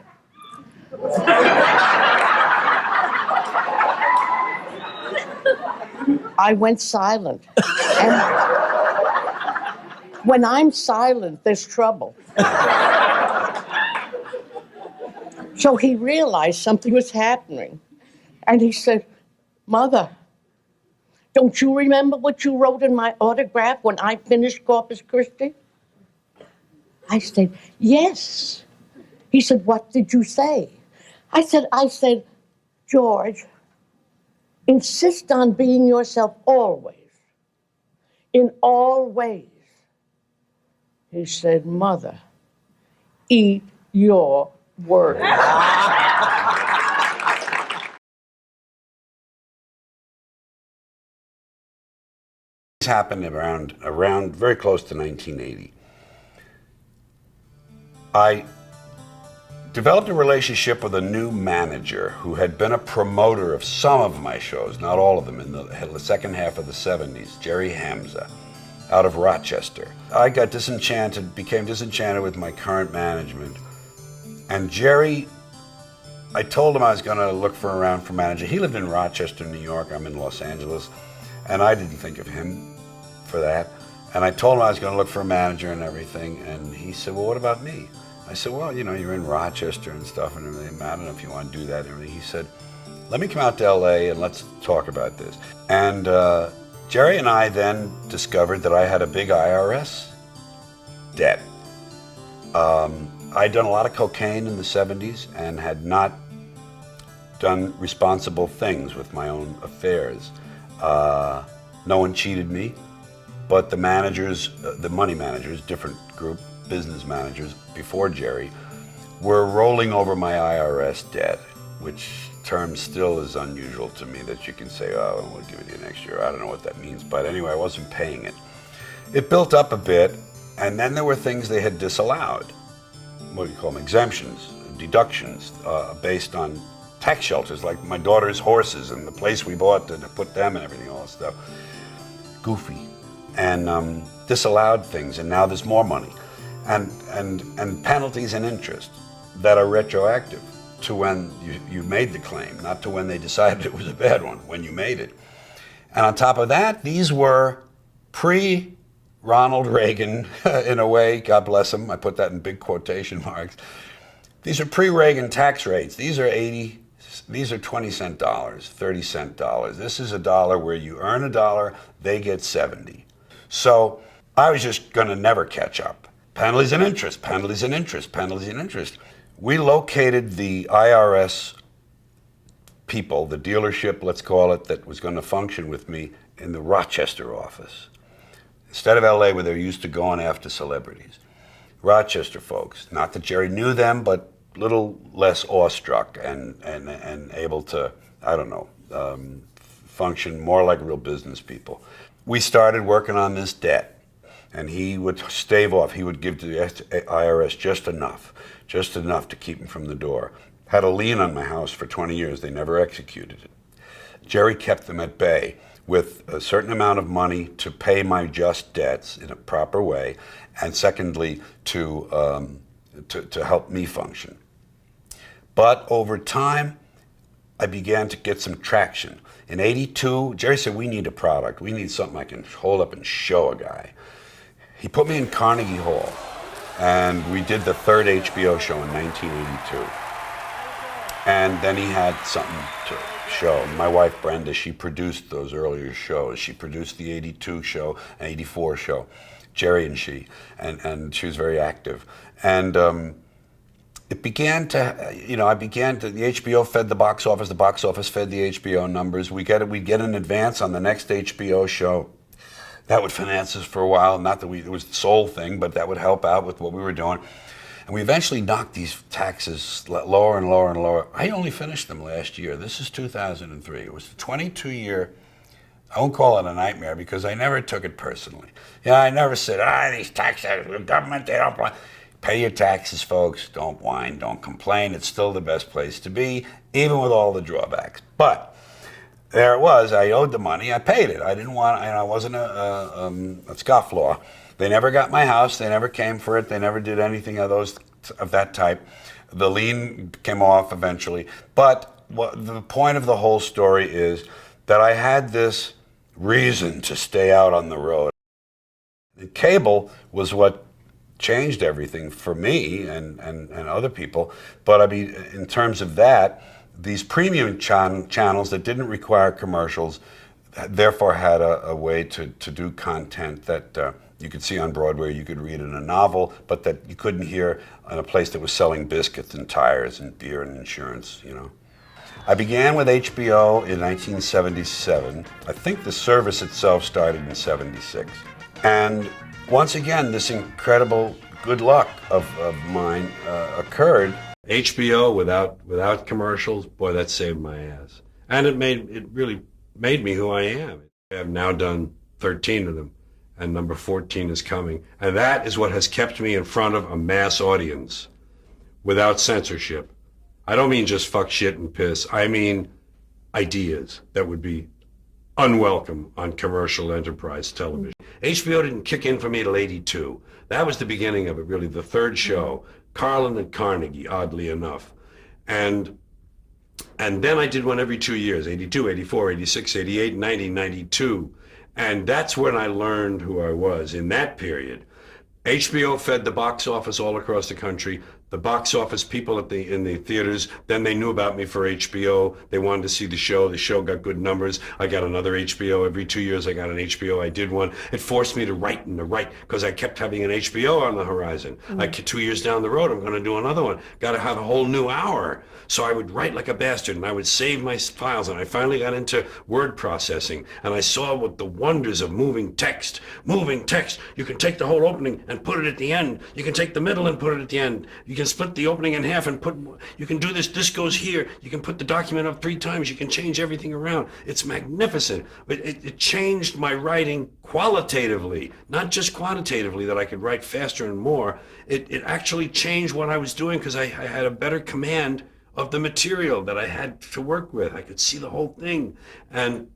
I went silent. And when I'm silent, there's trouble. So he realized something was happening. And he said, "Mother, don't you remember what you wrote in my autograph when I finished Corpus Christi?" I said, "Yes." He said, "What did you say?" I said, "George, insist on being yourself always, in all ways." He said, "Mother, eat your words." This happened around very close to 1980. I developed a relationship with a new manager who had been a promoter of some of my shows, not all of them, in the second half of the 70s, Jerry Hamza, out of Rochester. I got became disenchanted with my current management. And Jerry, I told him I was going to look around for manager. He lived in Rochester, New York. I'm in Los Angeles. And I didn't think of him for that. And I told him I was going to look for a manager and everything. And he said, "Well, what about me?" I said, "Well, you know, you're in Rochester and stuff and everything. I don't know if you want to do that and everything." He said, "Let me come out to LA and let's talk about this." And Jerry and I then discovered that I had a big IRS debt. I'd done a lot of cocaine in the 70s and had not done responsible things with my own affairs. No one cheated me, but the managers, the money managers, different group, business managers before Jerry, were rolling over my IRS debt, which term still is unusual to me that you can say, "Oh, we'll give it to you next year." I don't know what that means, but anyway, I wasn't paying it. It built up a bit, and then there were things they had disallowed. What do you call them? Exemptions, deductions, based on tax shelters, like my daughter's horses and the place we bought to put them and everything, all that stuff. Goofy. And disallowed things, and now there's more money. And penalties and interest that are retroactive to when you made the claim, not to when they decided it was a bad one, when you made it. And on top of that, these were pre-Ronald Reagan, in a way, God bless him, I put that in big quotation marks. These are pre-Reagan tax rates. These are 20-cent dollars, 30-cent dollars. This is a dollar where you earn a dollar, they get 70. So I was just going to never catch up. Penalties and interest, penalties and interest, penalties and interest. We located the IRS people, the dealership, let's call it, that was going to function with me in the Rochester office. Instead of LA, where they're used to going after celebrities. Rochester folks, not that Jerry knew them, but a little less awestruck and able to, I don't know, function more like real business people. We started working on this debt, and he would stave off. He would give to the IRS just enough to keep him from the door. Had a lien on my house for 20 years. They never executed it. Jerry kept them at bay with a certain amount of money to pay my just debts in a proper way, and secondly, to help me function. But over time, I began to get some traction. In '82, Jerry said, we need a product. We need something I can hold up and show a guy. He put me in Carnegie Hall, and we did the third HBO show in 1982. And then he had something to show. My wife, Brenda, she produced those earlier shows. She produced the '82 show and '84 show, Jerry and she, and she was very active. And it began to, the HBO fed the box office fed the HBO numbers. We'd get an advance on the next HBO show. That would finance us for a while. Not that it was the sole thing, but that would help out with what we were doing. And we eventually knocked these taxes lower and lower and lower. I only finished them last year. This is 2003. It was a 22-year, I won't call it a nightmare because I never took it personally. I never said, these taxes, the government, they don't want. Pay your taxes, folks. Don't whine, don't complain. It's still the best place to be, even with all the drawbacks. But there it was. I owed the money. I paid it. I didn't want, I wasn't a scofflaw. They never got my house. They never came for it. They never did anything of that type. The lien came off eventually. But the point of the whole story is that I had this reason to stay out on the road. The cable was what changed everything for me and other people. But I mean, in terms of that, these premium channels that didn't require commercials, therefore had a way to do content that you could see on Broadway, you could read in a novel, but that you couldn't hear in a place that was selling biscuits and tires and beer and insurance, I began with HBO in 1977. I think the service itself started in '76. And once again, this incredible good luck of mine occurred. HBO without commercials, boy, that saved my ass. And it really made me who I am. I have now done 13 of them, and number 14 is coming. And that is what has kept me in front of a mass audience without censorship. I don't mean just fuck, shit, and piss. I mean ideas that would be unwelcome on commercial enterprise television. HBO didn't kick in for me till '82. That was the beginning of it, really, the third show, Carlin and Carnegie, oddly enough. And then I did one every 2 years, '82, '84, '86, '88, '90, '92. And that's when I learned who I was in that period. HBO fed the box office all across the country. The box office people in the theaters, then they knew about me for HBO. They wanted to see the show. The show got good numbers. I got another HBO. Every 2 years I got an HBO. I did one. It forced me to write because I kept having an HBO on the horizon. Like 2 years down the road, I'm going to do another one. Got to have a whole new hour. So I would write like a bastard, and I would save my files, and I finally got into word processing, and I saw what the wonders of moving text. Moving text. You can take the whole opening and put it at the end. You can take the middle and put it at the end. You can split the opening in half and you can do this goes here. You can put the document up 3 times. You can change everything around. It's magnificent. It changed my writing qualitatively, not just quantitatively, that I could write faster and more. It actually changed what I was doing because I had a better command of the material that I had to work with. I could see the whole thing. And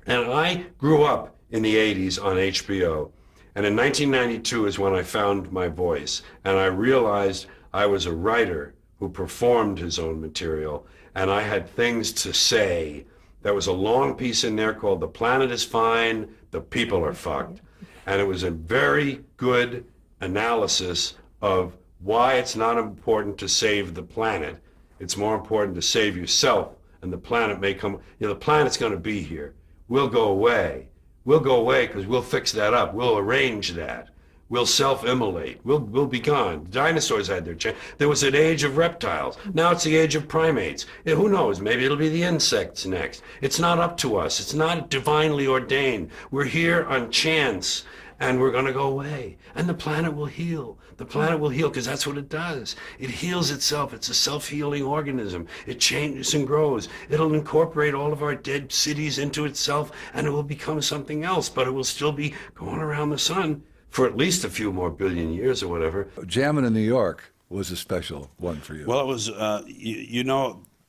I grew up in the 80s on HBO. And in 1992 is when I found my voice. And I realized I was a writer who performed his own material. And I had things to say. There was a long piece in there called "The Planet is Fine, the People are Fucked." And it was a very good analysis of why it's not important to save the planet. It's more important to save yourself, and the planet may come, the planet's going to be here. We'll go away. We'll go away because we'll fix that up. We'll arrange that. We'll self-immolate. We'll be gone. Dinosaurs had their chance. There was an age of reptiles. Now it's the age of primates. Who knows? Maybe it'll be the insects next. It's not up to us. It's not divinely ordained. We're here on chance, and we're going to go away. And the planet will heal. The planet will heal because that's what it does. It heals itself. It's a self-healing organism. It changes and grows. It'll incorporate all of our dead cities into itself, and it will become something else, but it will still be going around the sun for at least a few more billion years or whatever. Jamming in New York was a special one for you. Well, it was,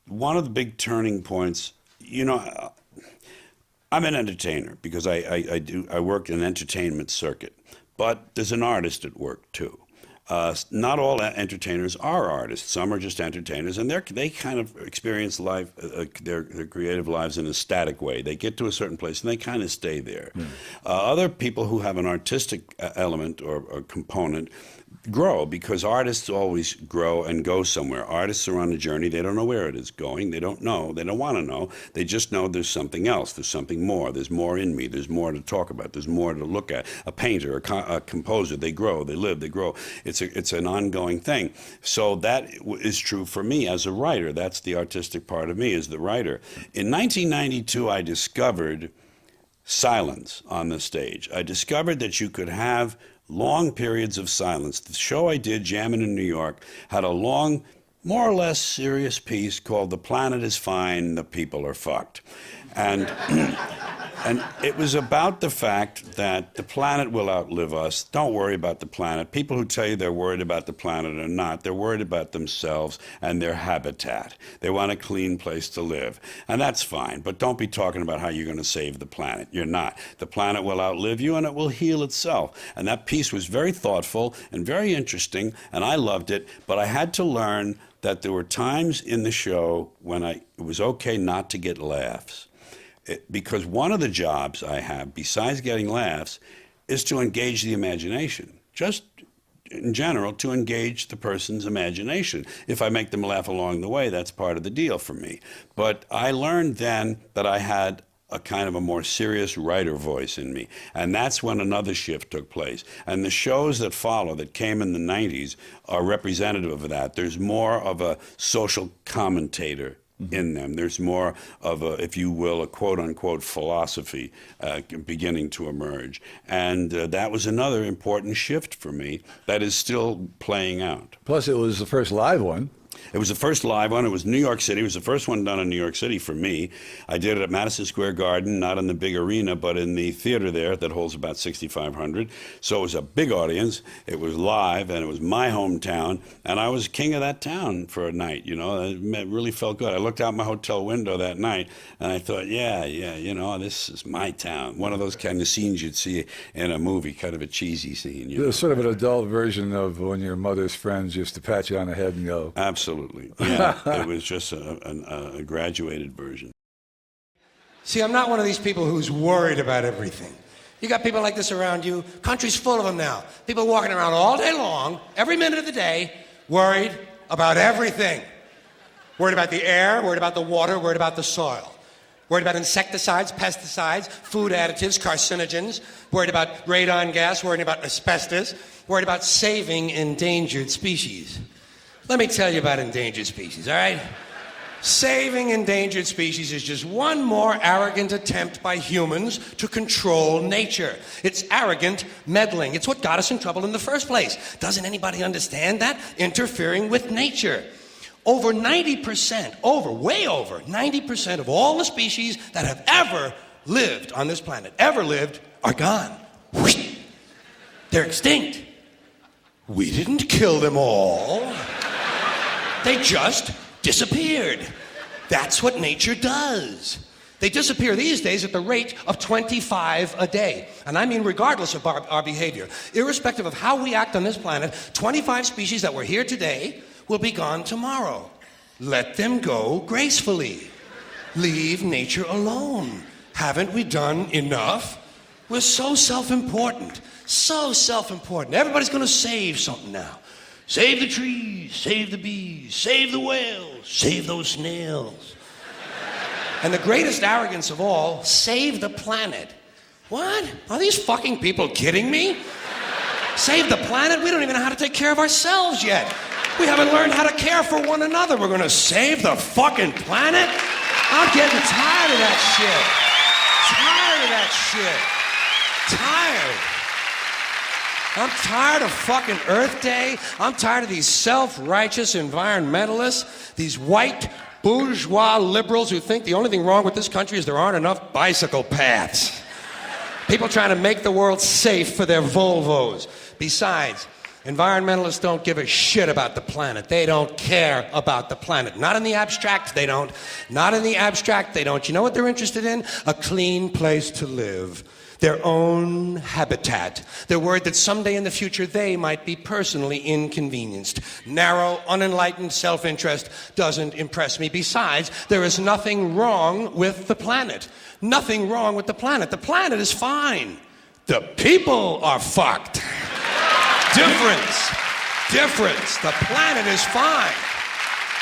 one of the big turning points, I'm an entertainer because I work in an entertainment circuit, but there's an artist at work too. Not all entertainers are artists. Some are just entertainers, and they kind of experience life, their creative lives in a static way. They get to a certain place, and they kind of stay there. Other people who have an artistic element or component grow, because artists always grow and go somewhere. Artists are on a journey. They don't know where it is going. They don't know. They don't want to know. They just know there's something else. There's something more. There's more in me. There's more to talk about. There's more to look at. A painter, a composer, they grow, they live, they grow. It's an ongoing thing. So that is true for me as a writer. That's the artistic part of me, as the writer. In 1992, I discovered silence on the stage. I discovered that you could have long periods of silence. The show I did, Jammin' in New York, had a long, more or less serious piece called "The Planet is Fine, the People are Fucked." And and it was about the fact that the planet will outlive us. Don't worry about the planet. People who tell you they're worried about the planet are not. They're worried about themselves and their habitat. They want a clean place to live. And that's fine. But don't be talking about how you're going to save the planet. You're not. The planet will outlive you, and it will heal itself. And that piece was very thoughtful and very interesting, and I loved it. But I had to learn that there were times in the show when it was okay not to get laughs. Because one of the jobs I have, besides getting laughs, is to engage the imagination. Just in general, to engage the person's imagination. If I make them laugh along the way, that's part of the deal for me. But I learned then that I had a kind of a more serious writer voice in me. And that's when another shift took place. And the shows that follow, that came in the 90s, are representative of that. There's more of a social commentator in them. There's more of a, if you will, a quote-unquote philosophy beginning to emerge. And that was another important shift for me that is still playing out. Plus, it was the first live one. It was the first live one. It was New York City. It was the first one done in New York City for me. I did it at Madison Square Garden, not in the big arena, but in the theater there that holds about 6,500. So it was a big audience. It was live, and it was my hometown, and I was king of that town for a night. You know, it really felt good. I looked out my hotel window that night, and I thought, yeah, you know, this is my town. One of those kind of scenes you'd see in a movie, kind of a cheesy scene. It was sort of an adult version of when your mother's friends used to pat you on the head and go. Absolutely. Yeah, it was just a graduated version. See, I'm not one of these people who's worried about everything. You got people like this around you. Country's full of them now. People walking around all day long, every minute of the day, worried about everything. Worried about the air, worried about the water, worried about the soil. Worried about insecticides, pesticides, food additives, carcinogens. Worried about radon gas, worried about asbestos. Worried about saving endangered species. Let me tell you about endangered species, all right? Saving endangered species is just one more arrogant attempt by humans to control nature. It's arrogant meddling. It's what got us in trouble in the first place. Doesn't anybody understand that? Interfering with nature. Over 90%, way over 90% of all the species that have ever lived on this planet, are gone. They're extinct. We didn't kill them all. They just disappeared. That's what nature does. They disappear these days at the rate of 25 a day. And I mean regardless of our behavior. Irrespective of how we act on this planet, 25 species that were here today will be gone tomorrow. Let them go gracefully. Leave nature alone. Haven't we done enough? We're so self-important. So self-important. Everybody's going to save something now. Save the trees, save the bees, save the whales, save those snails. And the greatest arrogance of all, save the planet. What? Are these fucking people kidding me? Save the planet? We don't even know how to take care of ourselves yet. We haven't learned how to care for one another. We're going to save the fucking planet? I'm getting tired of that shit. Tired of that shit. Tired. I'm tired of fucking Earth Day. I'm tired of these self-righteous environmentalists, these white bourgeois liberals who think the only thing wrong with this country is there aren't enough bicycle paths. People trying to make the world safe for their Volvos. Besides, environmentalists don't give a shit about the planet. They don't care about the planet. Not in the abstract, they don't. Not in the abstract, they don't. You know what they're interested in? A clean place to live. Their own habitat. They're worried that someday in the future they might be personally inconvenienced. Narrow, unenlightened self-interest doesn't impress me. Besides, there is nothing wrong with the planet. Nothing wrong with the planet. The planet is fine. The people are fucked. Difference. Difference. The planet is fine.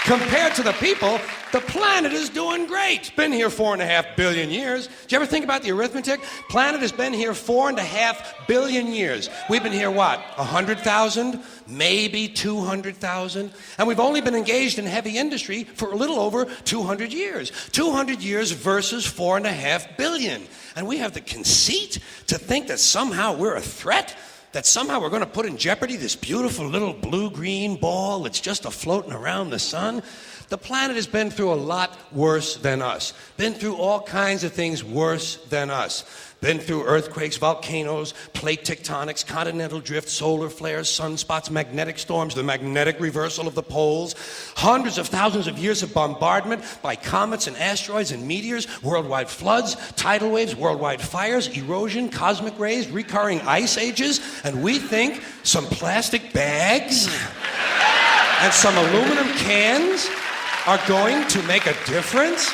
Compared to the people, the planet is doing great. Been here 4.5 billion years. Did you ever think about the arithmetic? Planet has been here 4.5 billion years. We've been here, what, 100,000? Maybe 200,000? And we've only been engaged in heavy industry for a little over 200 years. 200 years versus 4.5 billion. And we have the conceit to think that somehow we're a threat? That somehow we're going to put in jeopardy this beautiful little blue-green ball that's just a-floating around the sun? The planet has been through a lot worse than us. Been through all kinds of things worse than us. Been through earthquakes, volcanoes, plate tectonics, continental drift, solar flares, sunspots, magnetic storms, the magnetic reversal of the poles, hundreds of thousands of years of bombardment by comets and asteroids and meteors, worldwide floods, tidal waves, worldwide fires, erosion, cosmic rays, recurring ice ages, and we think some plastic bags and some aluminum cans are going to make a difference?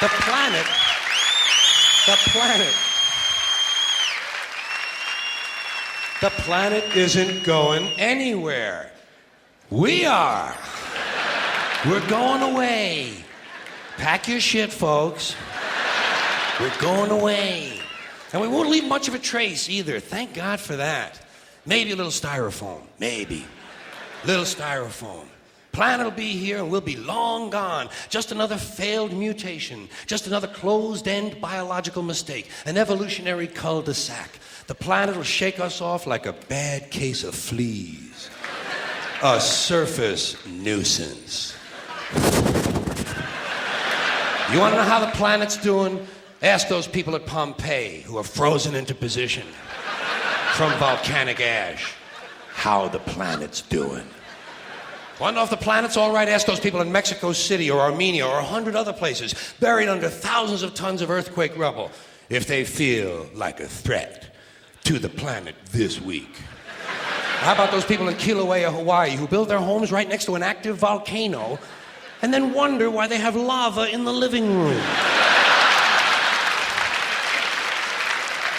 The planet isn't going anywhere. We are. We're going away. Pack your shit, folks. We're going away. And we won't leave much of a trace either. Thank God for that. Maybe a little styrofoam. Maybe. Little styrofoam. Planet will be here and we'll be long gone. Just another failed mutation. Just another closed-end biological mistake. An evolutionary cul-de-sac. The planet will shake us off like a bad case of fleas. A surface nuisance. You want to know how the planet's doing? Ask those people at Pompeii who are frozen into position from volcanic ash how the planet's doing. Want to know if the planet's all right? Ask those people in Mexico City or Armenia or 100 other places buried under thousands of tons of earthquake rubble if they feel like a threat to the planet this week. How about those people in Kilauea, Hawaii who build their homes right next to an active volcano and then wonder why they have lava in the living room?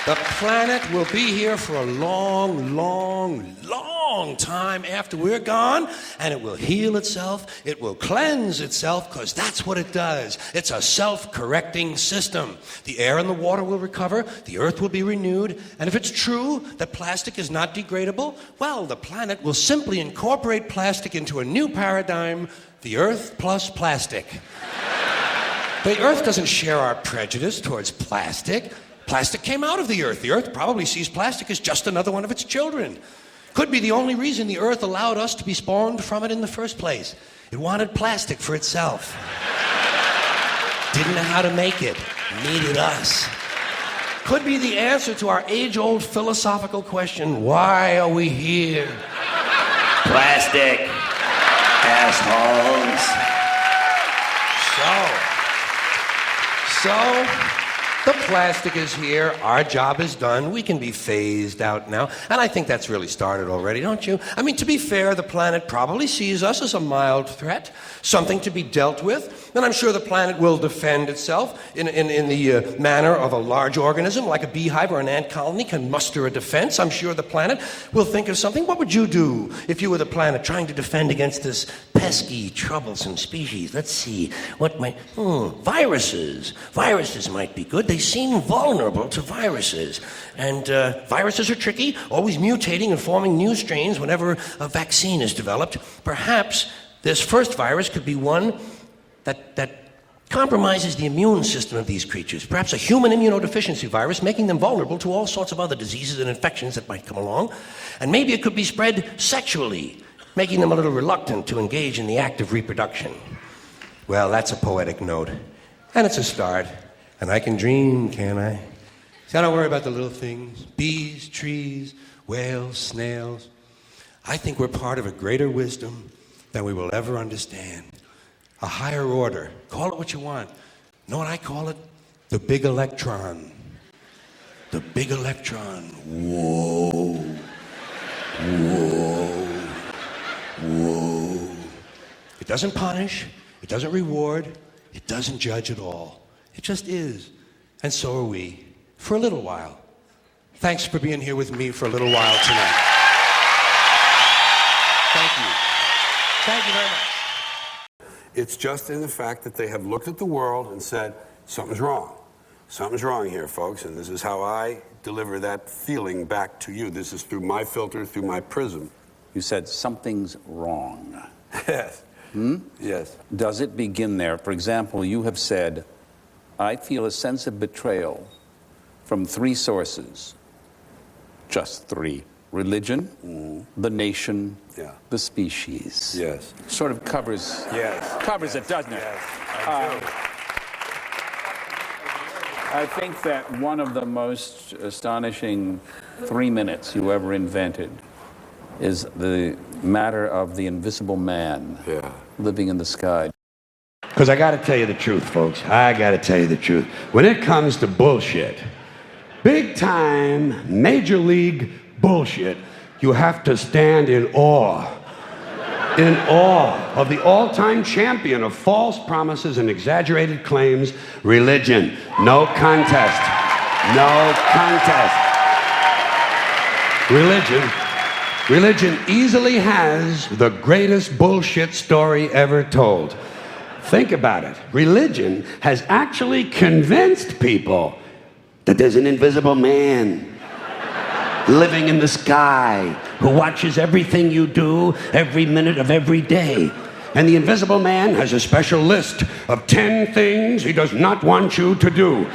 The planet will be here for a long, long, long time after we're gone, and it will heal itself, it will cleanse itself, because that's what it does. It's a self-correcting system. The air and the water will recover, the earth will be renewed, and if it's true that plastic is not degradable, well, the planet will simply incorporate plastic into a new paradigm, the earth plus plastic. The earth doesn't share our prejudice towards plastic. Plastic came out of the earth. The earth probably sees plastic as just another one of its children. Could be the only reason the earth allowed us to be spawned from it in the first place. It wanted plastic for itself. Didn't know how to make it. Needed us. Could be the answer to our age-old philosophical question, why are we here? Plastic. Assholes. So, The plastic is here. Our job is done. We can be phased out now. And I think that's really started already, don't you? I mean, to be fair, the planet probably sees us as a mild threat, something to be dealt with. And I'm sure the planet will defend itself in the manner of a large organism, like a beehive or an ant colony can muster a defense. I'm sure the planet will think of something. What would you do if you were the planet trying to defend against this pesky, troublesome species? Let's see. What might... viruses. Viruses might be good. They seem vulnerable to viruses. And viruses are tricky, always mutating and forming new strains whenever a vaccine is developed. Perhaps this first virus could be one that compromises the immune system of these creatures. Perhaps a human immunodeficiency virus, making them vulnerable to all sorts of other diseases and infections that might come along. And maybe it could be spread sexually, making them a little reluctant to engage in the act of reproduction. Well, that's a poetic note. And it's a start. And I can dream, can't I? See, I don't worry about the little things. Bees, trees, whales, snails. I think we're part of a greater wisdom than we will ever understand. A higher order. Call it what you want. Know what I call it? The big electron. The big electron. Whoa. Whoa. Whoa. It doesn't punish. It doesn't reward. It doesn't judge at all. It just is. And so are we. For a little while. Thanks for being here with me for a little while tonight. Thank you. Thank you very much. It's just in the fact that they have looked at the world and said, something's wrong. Something's wrong here, folks, and this is how I deliver that feeling back to you. This is through my filter, through my prism. You said something's wrong. Yes. Yes. Does it begin there? For example, you have said, I feel a sense of betrayal from three sources. Just three. Religion, the nation, the species. Yes. Sort of covers it, doesn't it? Yes, I do. I think that one of the most astonishing 3 minutes you ever invented is the matter of the invisible man living in the sky. Because I got to tell you the truth, folks. I got to tell you the truth. When it comes to bullshit, big time, major league bullshit, you have to stand in awe. In awe of the all-time champion of false promises and exaggerated claims, religion. No contest. No contest. Religion easily has the greatest bullshit story ever told. Think about it. Religion has actually convinced people that there's an invisible man living in the sky who watches everything you do every minute of every day. And the invisible man has a special list of 10 things he does not want you to do.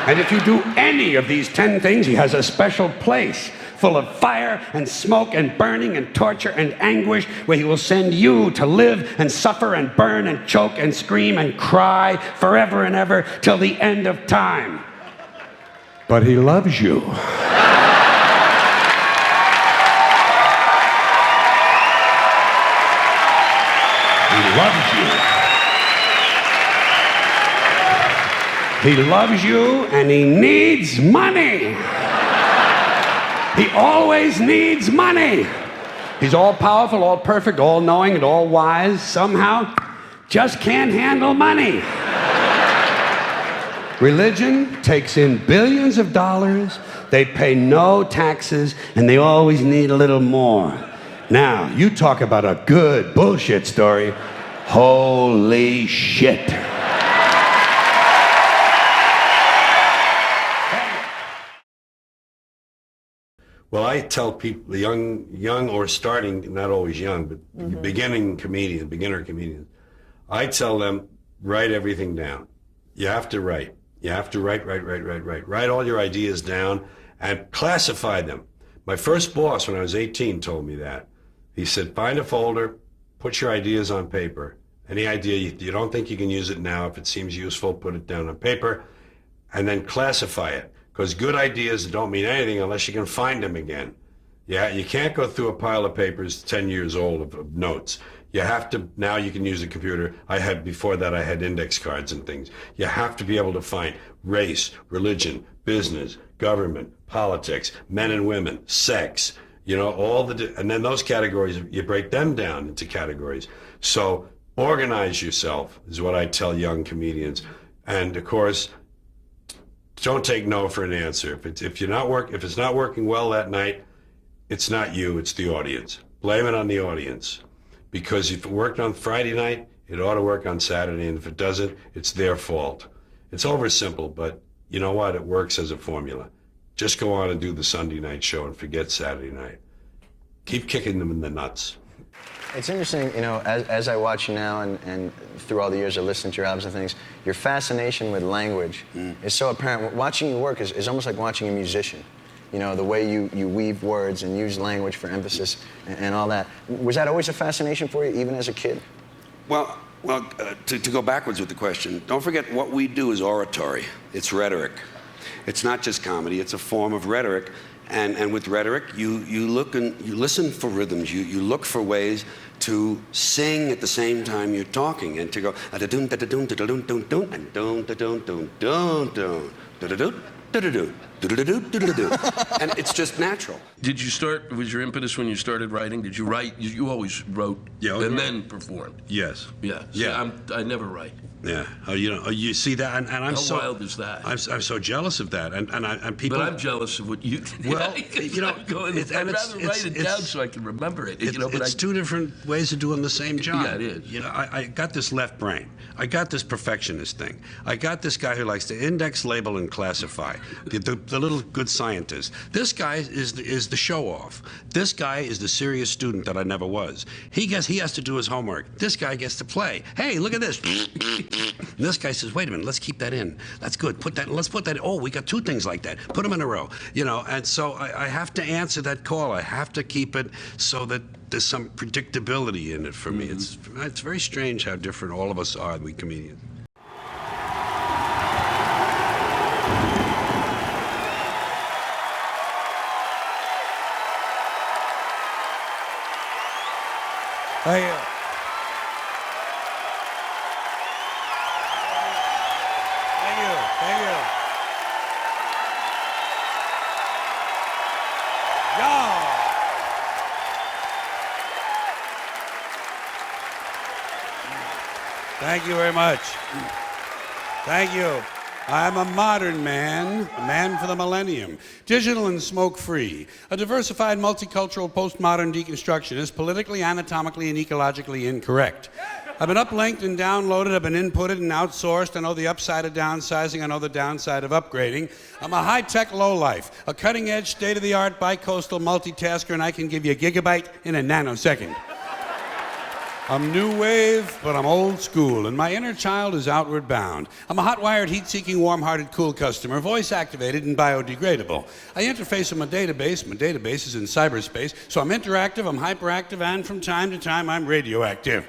And if you do any of these 10 things, he has a special place full of fire and smoke and burning and torture and anguish where he will send you to live and suffer and burn and choke and scream and cry forever and ever till the end of time. But he loves you. He loves you. He loves you and he needs money. He always needs money. He's all powerful, all perfect, all knowing, and all wise. Somehow, just can't handle money. Religion takes in billions of dollars. They pay no taxes, and they always need a little more. Now, you talk about a good bullshit story. Holy shit. Well, I tell people, young or starting, not always young, but beginner comedians, I tell them, write everything down. You have to write. You have to write. Write all your ideas down and classify them. My first boss, when I was 18, told me that. He said, find a folder, put your ideas on paper. Any idea you don't think you can use it now, if it seems useful, put it down on paper, and then classify it. Because good ideas don't mean anything unless you can find them again. Yeah, you can't go through a pile of papers 10 years old of notes. You have to, now you can use a computer. Before that, I had index cards and things. You have to be able to find race, religion, business, government, politics, men and women, sex, and then those categories, you break them down into categories. So organize yourself is what I tell young comedians. And of course, don't take no for an answer. If it's not working well that night, it's not you, it's the audience. Blame it on the audience. Because if it worked on Friday night, it ought to work on Saturday, and if it doesn't, it's their fault. It's oversimple, but you know what? It works as a formula. Just go on and do the Sunday night show and forget Saturday night. Keep kicking them in the nuts. It's interesting, as I watch you now and through all the years I listen to your albums and things, your fascination with language is so apparent. Watching you work is almost like watching a musician. The way you weave words and use language for emphasis and all that. Was that always a fascination for you, even as a kid? Well, to go backwards with the question, don't forget what we do is oratory. It's rhetoric. It's not just comedy, it's a form of rhetoric. And with rhetoric, you look and you listen for rhythms. You look for ways to sing at the same time you're talking and to go da-da-dun, da-da-dun, da-da-dun, dun-dun, and dun, da-dun, dun, dun, dun, da-da-dun, da-da-dun. And it's just natural. Was your impetus when you started writing, did you write, you always wrote and then performed? Yes. Yeah. Yeah. I never write. Yeah. You see that, and I'm How wild is that? I'm so jealous of that, and people. But I'm jealous of what you. Well, I'd rather write it down so I can remember it. It's two different ways of doing the same job. Yeah, it is. I got this left brain. I got this perfectionist thing. I got this guy who likes to index, label, and classify. The little good scientist. This guy is the show-off. This guy is the serious student that I never was. He has to do his homework. This guy gets to play. Hey, look at this. And this guy says, wait a minute, let's keep that in. That's good. Let's put that. Oh, we got two things like that. Put them in a row. And so I have to answer that call. I have to keep it so that there's some predictability in it for me. It's very strange how different all of us are, we comedians. Thank you. Thank you. Yeah. Thank you very much. Thank you. I'm a modern man, a man for the millennium, digital and smoke-free, a diversified, multicultural, postmodern deconstructionist, politically, anatomically, and ecologically incorrect. I've been uplinked and downloaded, I've been inputted and outsourced. I know the upside of downsizing, I know the downside of upgrading. I'm a high-tech lowlife, a cutting-edge, state-of-the-art, bi-coastal multitasker, and I can give you a gigabyte in a nanosecond. I'm new wave, but I'm old school, and my inner child is outward bound. I'm a hot-wired, heat-seeking, warm-hearted, cool customer, voice-activated and biodegradable. I interface with my database. My database is in cyberspace, so I'm interactive, I'm hyperactive, and from time to time, I'm radioactive.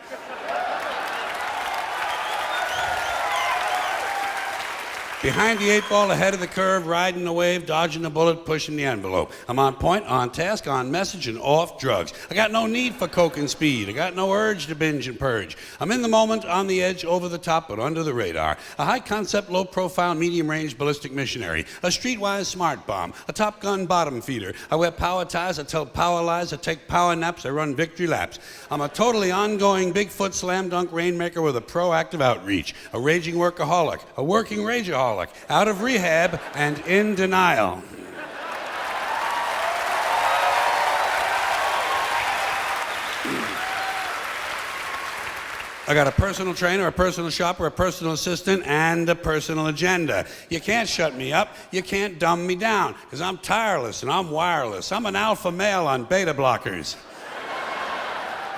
Behind the 8 ball, ahead of the curve, riding the wave, dodging the bullet, pushing the envelope. I'm on point, on task, on message, and off drugs. I got no need for coke and speed. I got no urge to binge and purge. I'm in the moment, on the edge, over the top, but under the radar. A high-concept, low-profile, medium-range ballistic missionary. A streetwise smart bomb. A Top Gun bottom feeder. I wear power ties, I tell power lies, I take power naps, I run victory laps. I'm a totally ongoing Bigfoot slam dunk rainmaker with a proactive outreach. A raging workaholic. A working rageaholic. Out of rehab and in denial. I got a personal trainer, a personal shopper, a personal assistant, and a personal agenda. You can't shut me up. You can't dumb me down, because I'm tireless and I'm wireless. I'm an alpha male on beta blockers.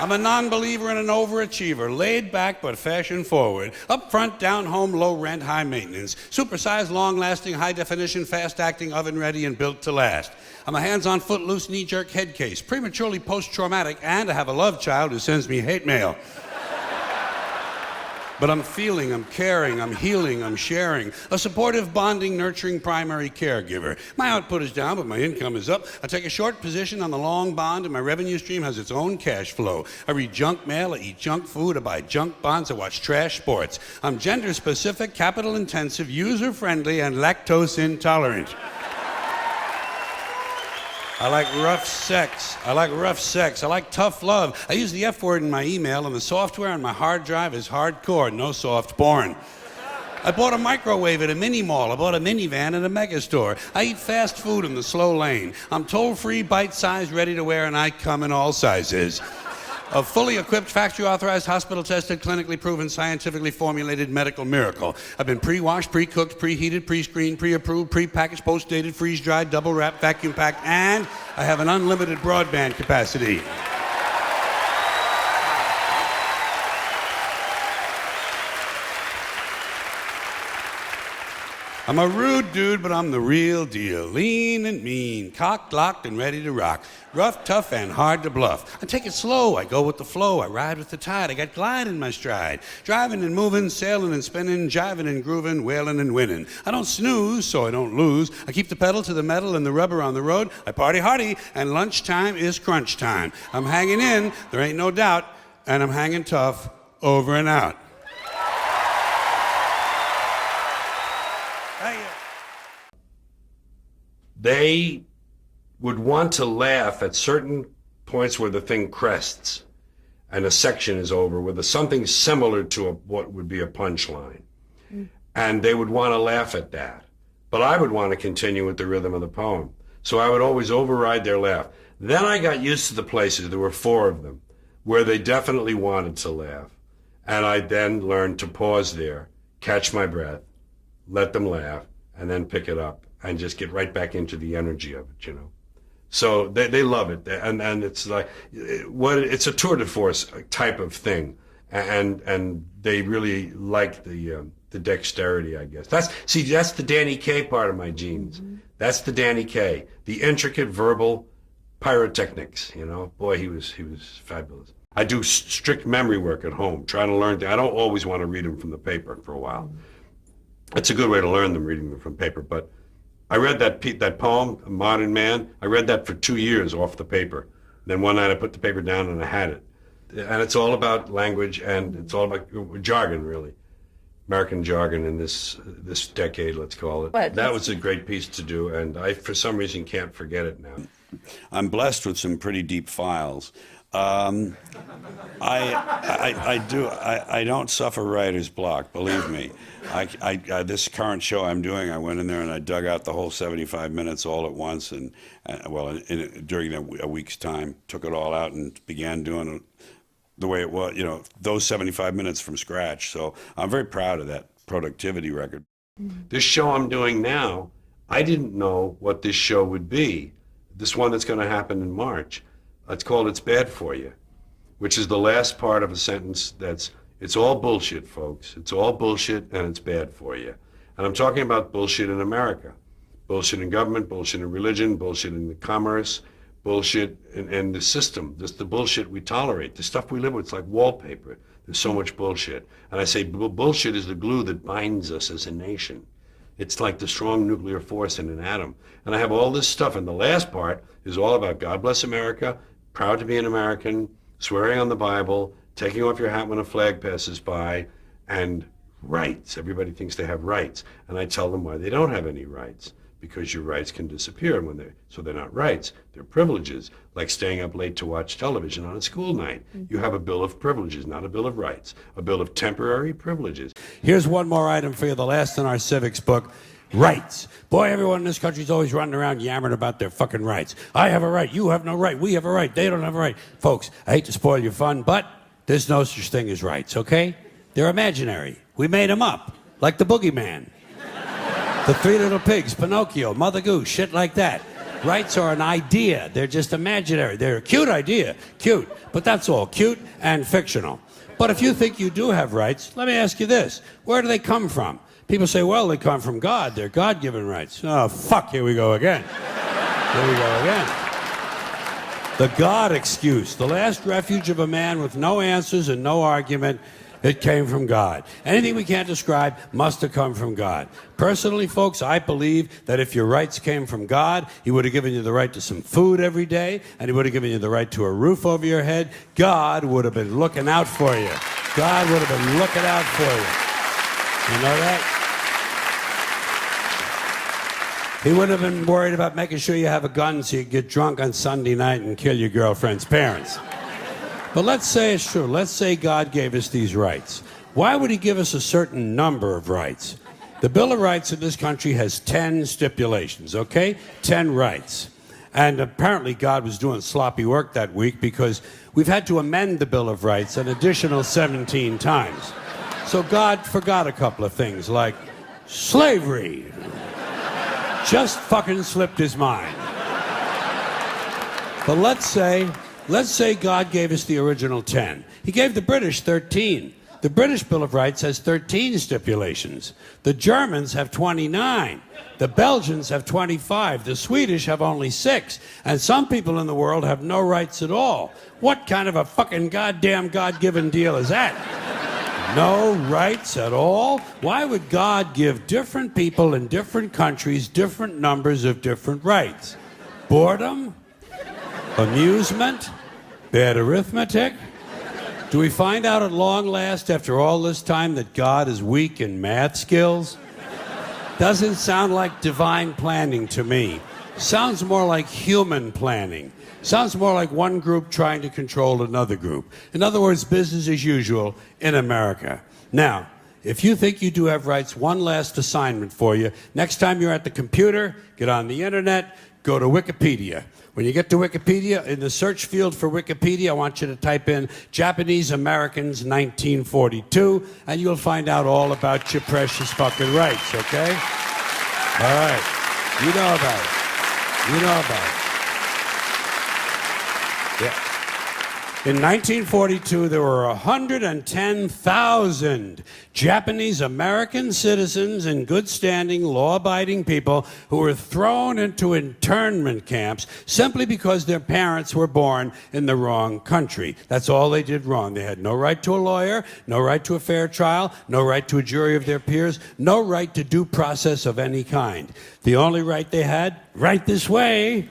I'm a non-believer and an overachiever, laid back but fashion forward, up front, down home, low rent, high maintenance, supersized, long-lasting, high-definition, fast-acting, oven-ready, and built to last. I'm a hands-on, foot-loose, knee-jerk head case, prematurely post-traumatic, and I have a love child who sends me hate mail. But I'm feeling, I'm caring, I'm healing, I'm sharing. A supportive, bonding, nurturing primary caregiver. My output is down, but my income is up. I take a short position on the long bond, and my revenue stream has its own cash flow. I read junk mail, I eat junk food, I buy junk bonds, I watch trash sports. I'm gender-specific, capital-intensive, user-friendly, and lactose-intolerant. I like rough sex. I like tough love. I use the F word in my email, and the software on my hard drive is hardcore, no soft porn. I bought a microwave at a mini mall. I bought a minivan at a mega store. I eat fast food in the slow lane. I'm toll-free, bite-sized, ready to wear, and I come in all sizes. A fully equipped, factory-authorized, hospital-tested, clinically proven, scientifically formulated medical miracle. I've been pre-washed, pre-cooked, preheated, pre-screened, pre-approved, pre-packaged, post-dated, freeze-dried, double-wrapped, vacuum-packed, and I have an unlimited broadband capacity. I'm a rude dude, but I'm the real deal. Lean and mean, cocked, locked, and ready to rock. Rough, tough, and hard to bluff. I take it slow, I go with the flow, I ride with the tide, I got glide in my stride. Driving and moving, sailing and spinning, jiving and grooving, wailing and winning. I don't snooze, so I don't lose. I keep the pedal to the metal and the rubber on the road. I party hardy, and lunchtime is crunch time. I'm hanging in, there ain't no doubt, and I'm hanging tough, over and out. They would want to laugh at certain points where the thing crests and a section is over with something similar to what would be a punchline. And they would want to laugh at that. But I would want to continue with the rhythm of the poem. So I would always override their laugh. Then I got used to the places, there were 4 of them, where they definitely wanted to laugh. And I then learned to pause there, catch my breath, let them laugh, and then pick it up. And just get right back into the energy of it, you know. So they love it, and it's like it's a tour de force type of thing, and they really like the dexterity, I guess. That's the Danny Kaye part of my genes. Mm-hmm. That's the Danny Kaye, the intricate verbal pyrotechnics. You know, boy, he was fabulous. I do strict memory work at home, trying to learn. I don't always want to read them from the paper for a while. It's a good way to learn them, reading them from paper, but. I read that poem, Modern Man. I read that for 2 years off the paper. Then one night I put the paper down and I had it. And it's all about language and it's all about jargon, really. American jargon in this decade, let's call it. That was a great piece to do, and I, for some reason, can't forget it now. I'm blessed with some pretty deep files. I don't suffer writer's block, believe me. This current show I'm doing, I went in there and I dug out the whole 75 minutes all at once, and during a week's time, took it all out and began doing it the way it was, you know, those 75 minutes from scratch. So I'm very proud of that productivity record. This show I'm doing now, I didn't know what this show would be. This one that's going to happen in March. It's called It's Bad For You, which is the last part of a sentence it's all bullshit, folks. It's all bullshit and it's bad for you. And I'm talking about bullshit in America. Bullshit in government, bullshit in religion, bullshit in the commerce, bullshit in the system. Just the bullshit we tolerate. The stuff we live with, it's like wallpaper. There's so much bullshit. And I say bullshit is the glue that binds us as a nation. It's like the strong nuclear force in an atom. And I have all this stuff, and the last part is all about God bless America, proud to be an American, swearing on the Bible, taking off your hat when a flag passes by, and rights. Everybody thinks they have rights. And I tell them why they don't have any rights. Because your rights can disappear so they're not rights, they're privileges, like staying up late to watch television on a school night. You have a bill of privileges, not a bill of rights, a bill of temporary privileges. Here's one more item for you, the last in our civics book. Rights. Boy, everyone in this country's always running around yammering about their fucking rights. I have a right, you have no right, we have a right, they don't have a right. Folks, I hate to spoil your fun, but there's no such thing as rights, okay? They're imaginary. We made them up, like the boogeyman. The Three Little Pigs, Pinocchio, Mother Goose, shit like that. Rights are an idea. They're just imaginary. They're a cute idea. Cute. But that's all. Cute and fictional. But if you think you do have rights, let me ask you this. Where do they come from? People say, well, they come from God. They're God-given rights. Oh, fuck, here we go again. Here we go again. The God excuse. The last refuge of a man with no answers and no argument. It came from God. Anything we can't describe must have come from God. Personally, folks, I believe that if your rights came from God, he would have given you the right to some food every day, and he would have given you the right to a roof over your head. God would have been looking out for you. God would have been looking out for you. You know that? He would have been worried about making sure you have a gun so you get drunk on Sunday night and kill your girlfriend's parents. But let's say it's true. Let's say God gave us these rights. Why would he give us a certain number of rights? The Bill of Rights in this country has 10 stipulations, okay? 10 rights. And apparently God was doing sloppy work that week because we've had to amend the Bill of Rights an additional 17 times. So God forgot a couple of things like slavery. Just fucking slipped his mind. But let's say God gave us the original 10. He gave the British 13. The British Bill of Rights has 13 stipulations. The Germans have 29. The Belgians have 25. The Swedish have only 6. And some people in the world have no rights at all. What kind of a fucking goddamn God-given deal is that? No rights at all? Why would God give different people in different countries different numbers of different rights? Boredom? Amusement? Bad arithmetic? Do we find out at long last, after all this time, that God is weak in math skills? Doesn't sound like divine planning to me. Sounds more like human planning. Sounds more like one group trying to control another group. In other words, business as usual in America. Now, if you think you do have rights, one last assignment for you. Next time you're at the computer, get on the internet, go to Wikipedia. When you get to Wikipedia, in the search field for Wikipedia, I want you to type in Japanese Americans 1942, and you'll find out all about your precious fucking rights, okay? All right. You know about it. You know about it. Yeah. In 1942, there were 110,000 Japanese American citizens in good standing, law-abiding people who were thrown into internment camps simply because their parents were born in the wrong country. That's all they did wrong. They had no right to a lawyer, no right to a fair trial, no right to a jury of their peers, no right to due process of any kind. The only right they had, right this way,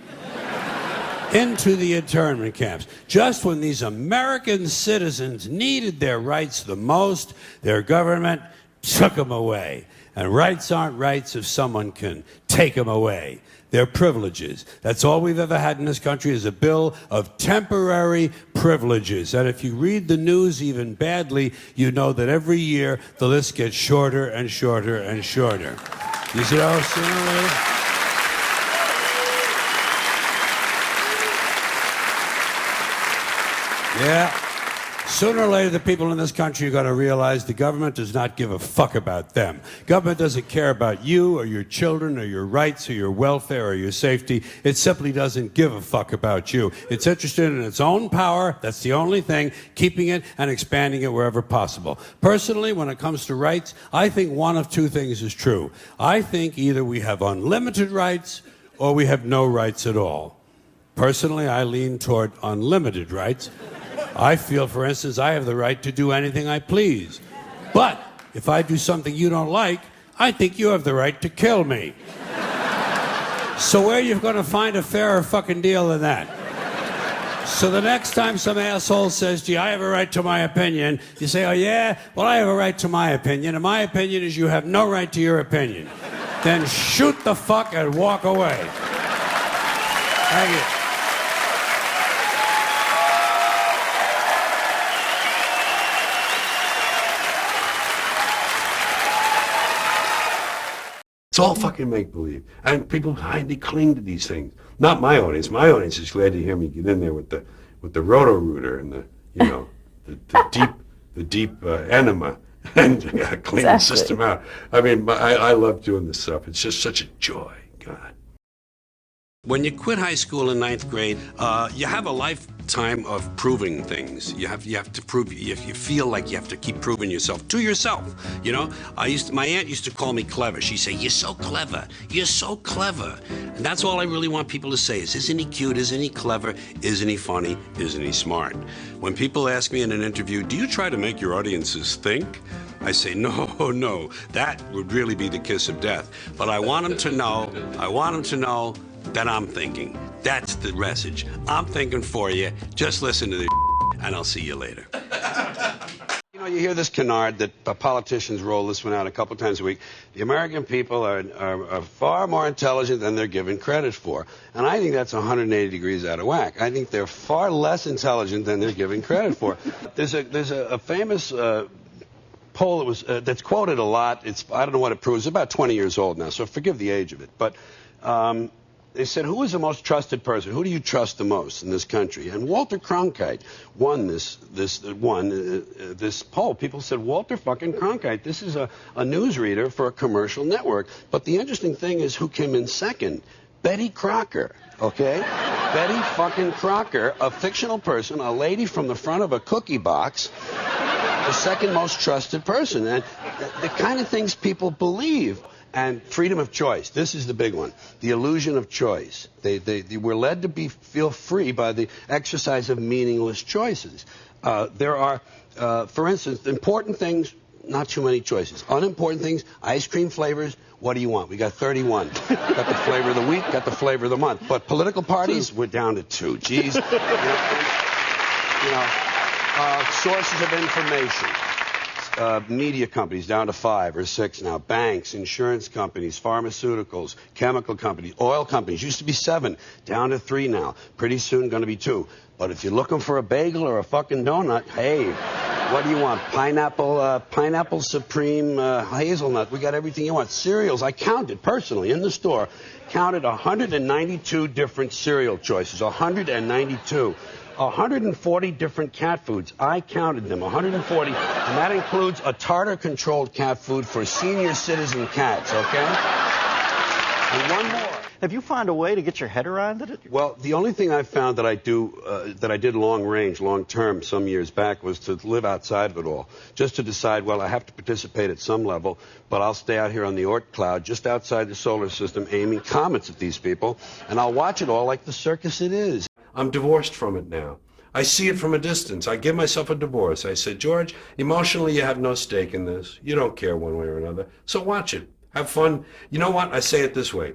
into the internment camps. Just when these American citizens needed their rights the most, their government took them away. And rights aren't rights if someone can take them away. They're privileges. That's all we've ever had in this country is a bill of temporary privileges. And if you read the news even badly, you know that every year the list gets shorter and shorter and shorter. You see how sooner or later? Yeah. Sooner or later, the people in this country are going to realize the government does not give a fuck about them. Government doesn't care about you or your children or your rights or your welfare or your safety. It simply doesn't give a fuck about you. It's interested in its own power. That's the only thing, keeping it and expanding it wherever possible. Personally, when it comes to rights, I think one of two things is true. I think either we have unlimited rights or we have no rights at all. Personally, I lean toward unlimited rights. I feel, for instance, I have the right to do anything I please. But if I do something you don't like, I think you have the right to kill me. So where are you going to find a fairer fucking deal than that? So the next time some asshole says to you, I have a right to my opinion, you say, oh yeah? Well, I have a right to my opinion, and my opinion is you have no right to your opinion. Then shoot the fuck and walk away. Thank you. It's all fucking make-believe. And people they cling to these things. Not my audience. My audience is glad to hear me get in there with the roto-rooter and the deep enema and clean the system out. I mean, I love doing this stuff. It's just such a joy. God. When you quit high school in 9th grade, you have a lifetime of proving things. You have to prove. You feel like you have to keep proving yourself to yourself. You know, my aunt used to call me clever. She'd say, "You're so clever. You're so clever." And that's all I really want people to say is, "Isn't he cute? Isn't he clever? Isn't he funny? Isn't he smart?" When people ask me in an interview, "Do you try to make your audiences think?" I say, no, that would really be the kiss of death. But I want them to know that I'm thinking. That's the message. I'm thinking for you. Just listen to the and I'll see you later. You know, you hear this canard that politicians roll this one out a couple times a week. The American people are far more intelligent than they're given credit for. And I think that's 180 degrees out of whack. I think they're far less intelligent than they're given credit for. There's a famous poll that's quoted a lot. I don't know what it proves. It's about 20 years old now, so forgive the age of it. But they said, who is the most trusted person? Who do you trust the most in this country? And Walter Cronkite won this poll. People said, Walter fucking Cronkite, this is a newsreader for a commercial network. But the interesting thing is who came in second. Betty Crocker, okay? Betty fucking Crocker, a fictional person, a lady from the front of a cookie box, the second most trusted person. And the kind of things people believe. And freedom of choice. This is the big one. The illusion of choice. They were led to feel free by the exercise of meaningless choices. There are, for instance, important things, not too many choices. Unimportant things, ice cream flavors, what do you want? We got 31. Got the flavor of the week, got the flavor of the month. But political parties, we're down to 2. Geez. Sources of information. Media companies down to 5 or 6 now. Banks, insurance companies, pharmaceuticals, chemical companies, oil companies. Used to be 7, down to 3 now. Pretty soon going to be 2. But if you're looking for a bagel or a fucking donut, hey, what do you want? Pineapple supreme hazelnut. We got everything you want. Cereals. I counted personally in the store. Counted 192 different cereal choices. 192. 140 different cat foods. I counted them, 140, and that includes a tartar-controlled cat food for senior citizen cats, okay? And one more. Have you found a way to get your head around it? Well, the only thing I found that I did long range, long term, some years back, was to live outside of it all. Just to decide, well, I have to participate at some level, but I'll stay out here on the Oort cloud, just outside the solar system, aiming comets at these people, and I'll watch it all like the circus it is. I'm divorced from it now. I see it from a distance. I give myself a divorce. I say, George, emotionally you have no stake in this. You don't care one way or another. So watch it. Have fun. You know what? I say it this way.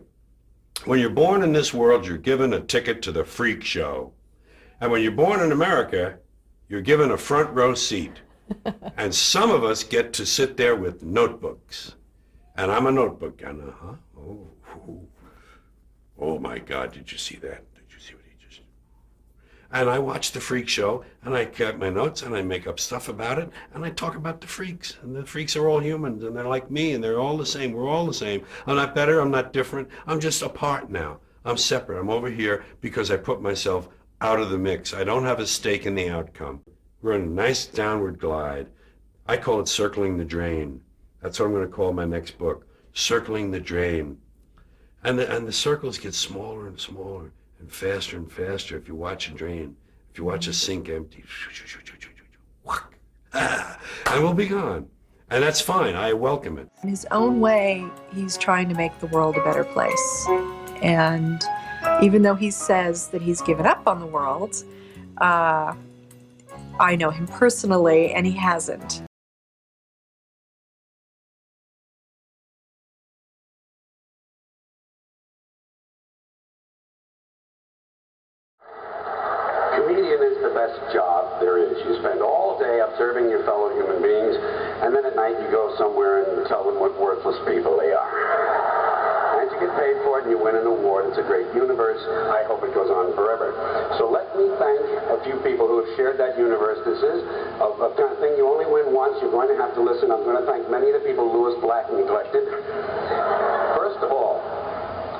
When you're born in this world, you're given a ticket to the freak show. And when you're born in America, you're given a front row seat. And some of us get to sit there with notebooks. And I'm a notebook guy now, huh? Oh my God, did you see that? And I watch the freak show, and I get my notes, and I make up stuff about it, and I talk about the freaks. And the freaks are all humans, and they're like me, and they're all the same. We're all the same. I'm not better. I'm not different. I'm just apart now. I'm separate. I'm over here because I put myself out of the mix. I don't have a stake in the outcome. We're in a nice downward glide. I call it circling the drain. That's what I'm going to call my next book, Circling the Drain. And the circles get smaller and smaller. And faster if you watch a drain, if you watch a sink empty, and we'll be gone. And that's fine. I welcome it. In his own way, he's trying to make the world a better place. And even though he says that he's given up on the world, I know him personally, and he hasn't. Comedian is the best job there is. You spend all day observing your fellow human beings, and then at night you go somewhere and tell them what worthless people they are. And you get paid for it, and you win an award. It's a great universe. I hope it goes on forever. So let me thank a few people who have shared that universe. This is a kind of thing you only win once. You're going to have to listen. I'm going to thank many of the people Louis Black neglected. First of all,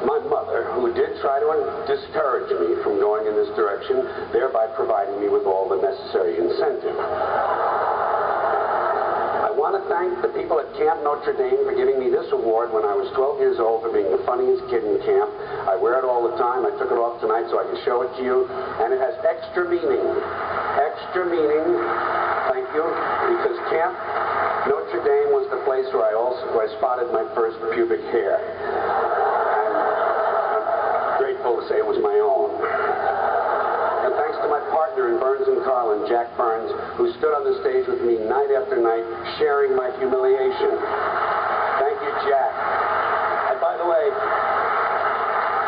my mother, who did try to discourage me from going in this direction, thereby providing me with all the necessary incentive. I want to thank thank the people at Camp Notre Dame for giving me this award when I was 12 years old for being the funniest kid in camp. I wear it all the time. I took it off tonight so I can show it to you. And it has extra meaning. Extra meaning, thank you, because Camp Notre Dame was the place where I spotted my first pubic hair. And I'm grateful to say it was my own. And thanks to my partner in Burns and Carlin, Jack Burns, who stood on the stage with me night after night, sharing my humiliation. Thank you, Jack. And by the way,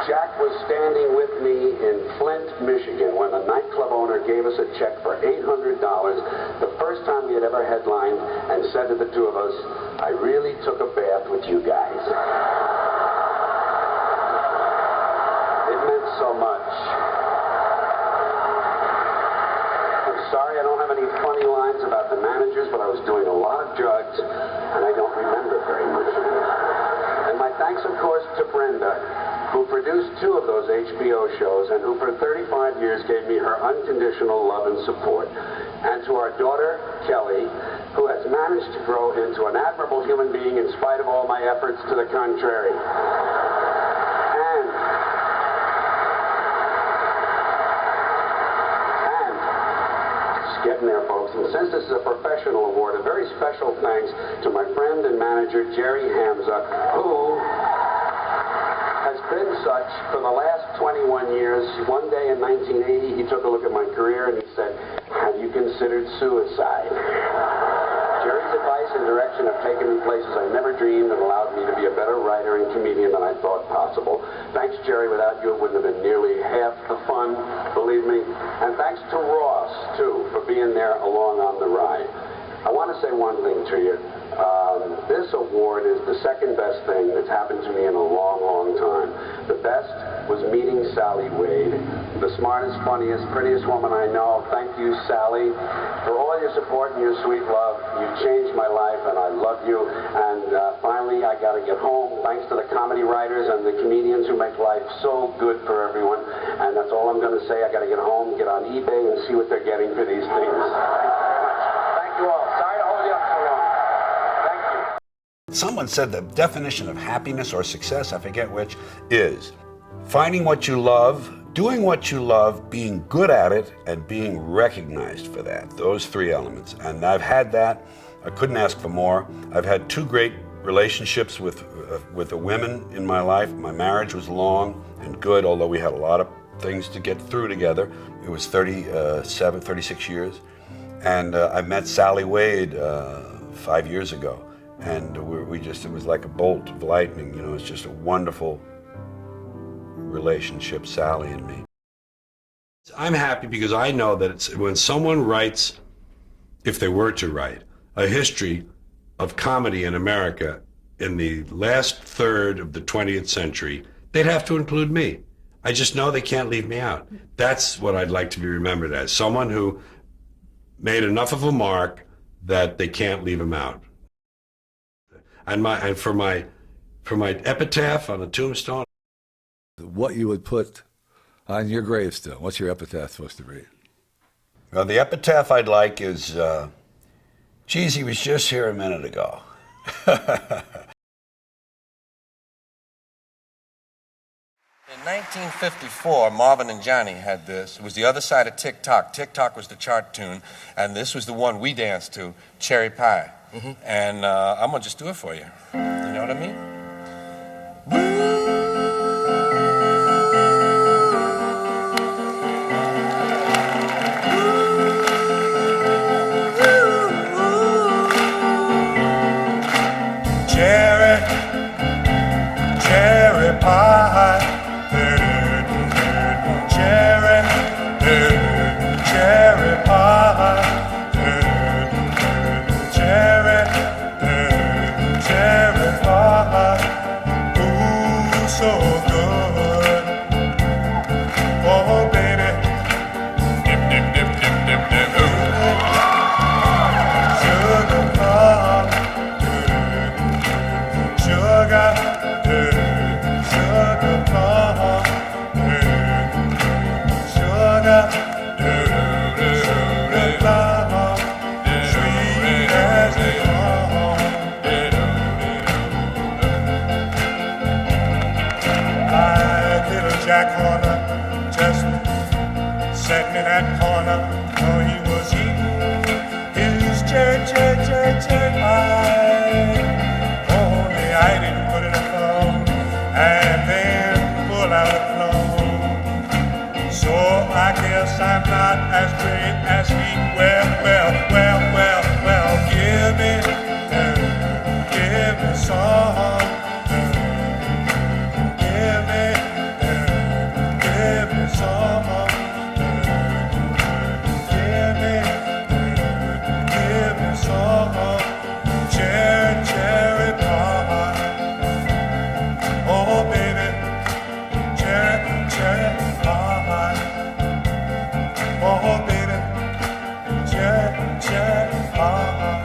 Jack was standing with me in Flint, Michigan, when the nightclub owner gave us a check for $800, the first time we had ever headlined, and said to the two of us, "I really took a bath with you guys." It meant so much. I'm sorry I don't have any funny lines about the managers, but I was doing a lot of drugs, and I don't remember very much of it. And my thanks, of course, to Brenda, who produced 2 of those HBO shows and who for 35 years gave me her unconditional love and support. And to our daughter, Kelly, who has managed to grow into an admirable human being in spite of all my efforts to the contrary. And just getting there, folks. And since this is a professional award, a very special thanks to my friend and manager, Jerry Hamza, who has been such for the last 21 years. One day in 1980, he took a look at my career and he said, "Have you considered suicide?" Jerry's advice and direction have taken me places I never dreamed and allowed me to be a better writer and comedian than I thought possible. Thanks, Jerry. Without you, it wouldn't have been nearly half the fun, believe me. And thanks to Ross, too, for being there along on the ride. I want to say one thing to you. This award is the second best thing that's happened to me in a long, long time. The best was meeting Sally Wade, the smartest, funniest, prettiest woman I know. Thank you, Sally, for all your support and your sweet love. You've changed my life, and I love you. And finally, I got to get home, thanks to the comedy writers and the comedians who make life so good for everyone. And that's all I'm going to say. I got to get home, get on eBay, and see what they're getting for these things. Thank you very much. Thank you all. Sorry to hold you up so long. Thank you. Someone said the definition of happiness or success, I forget which, is finding what you love, doing what you love, being good at it, and being recognized for that. Those 3 elements. And I've had that. I couldn't ask for more. I've had 2 great relationships with the women in my life. My marriage was long and good, although we had a lot of things to get through together. It was 36 years. And I met Sally Wade 5 years ago. And it was like a bolt of lightning. You know, it's just a wonderful relationship, Sally and me. I'm happy because I know that when someone writes, if they were to write, a history of comedy in America in the last third of the 20th century, they'd have to include me. I just know they can't leave me out. That's what I'd like to be remembered as, someone who made enough of a mark that they can't leave him out. And for my epitaph on a tombstone, what you would put on your gravestone. What's your epitaph supposed to read? Well, the epitaph I'd like is, geez, he was just here a minute ago. In 1954, Marvin and Johnny had this. It was the other side of Tick Tock. Tick Tock was the chart tune, and this was the one we danced to, Cherry Pie. Mm-hmm. And I'm going to just do it for you. You know what I mean? Cherry pie, cherry pie, cherry pie, ooh. that corner, oh, he was eating his cherry pie. Only I didn't put it alone and then pull out a clone. So I guess I'm not as great as he. Well, give me some. Give me some. Give me some cherry pie. Oh, baby, cherry pie. Oh, baby, cherry pie.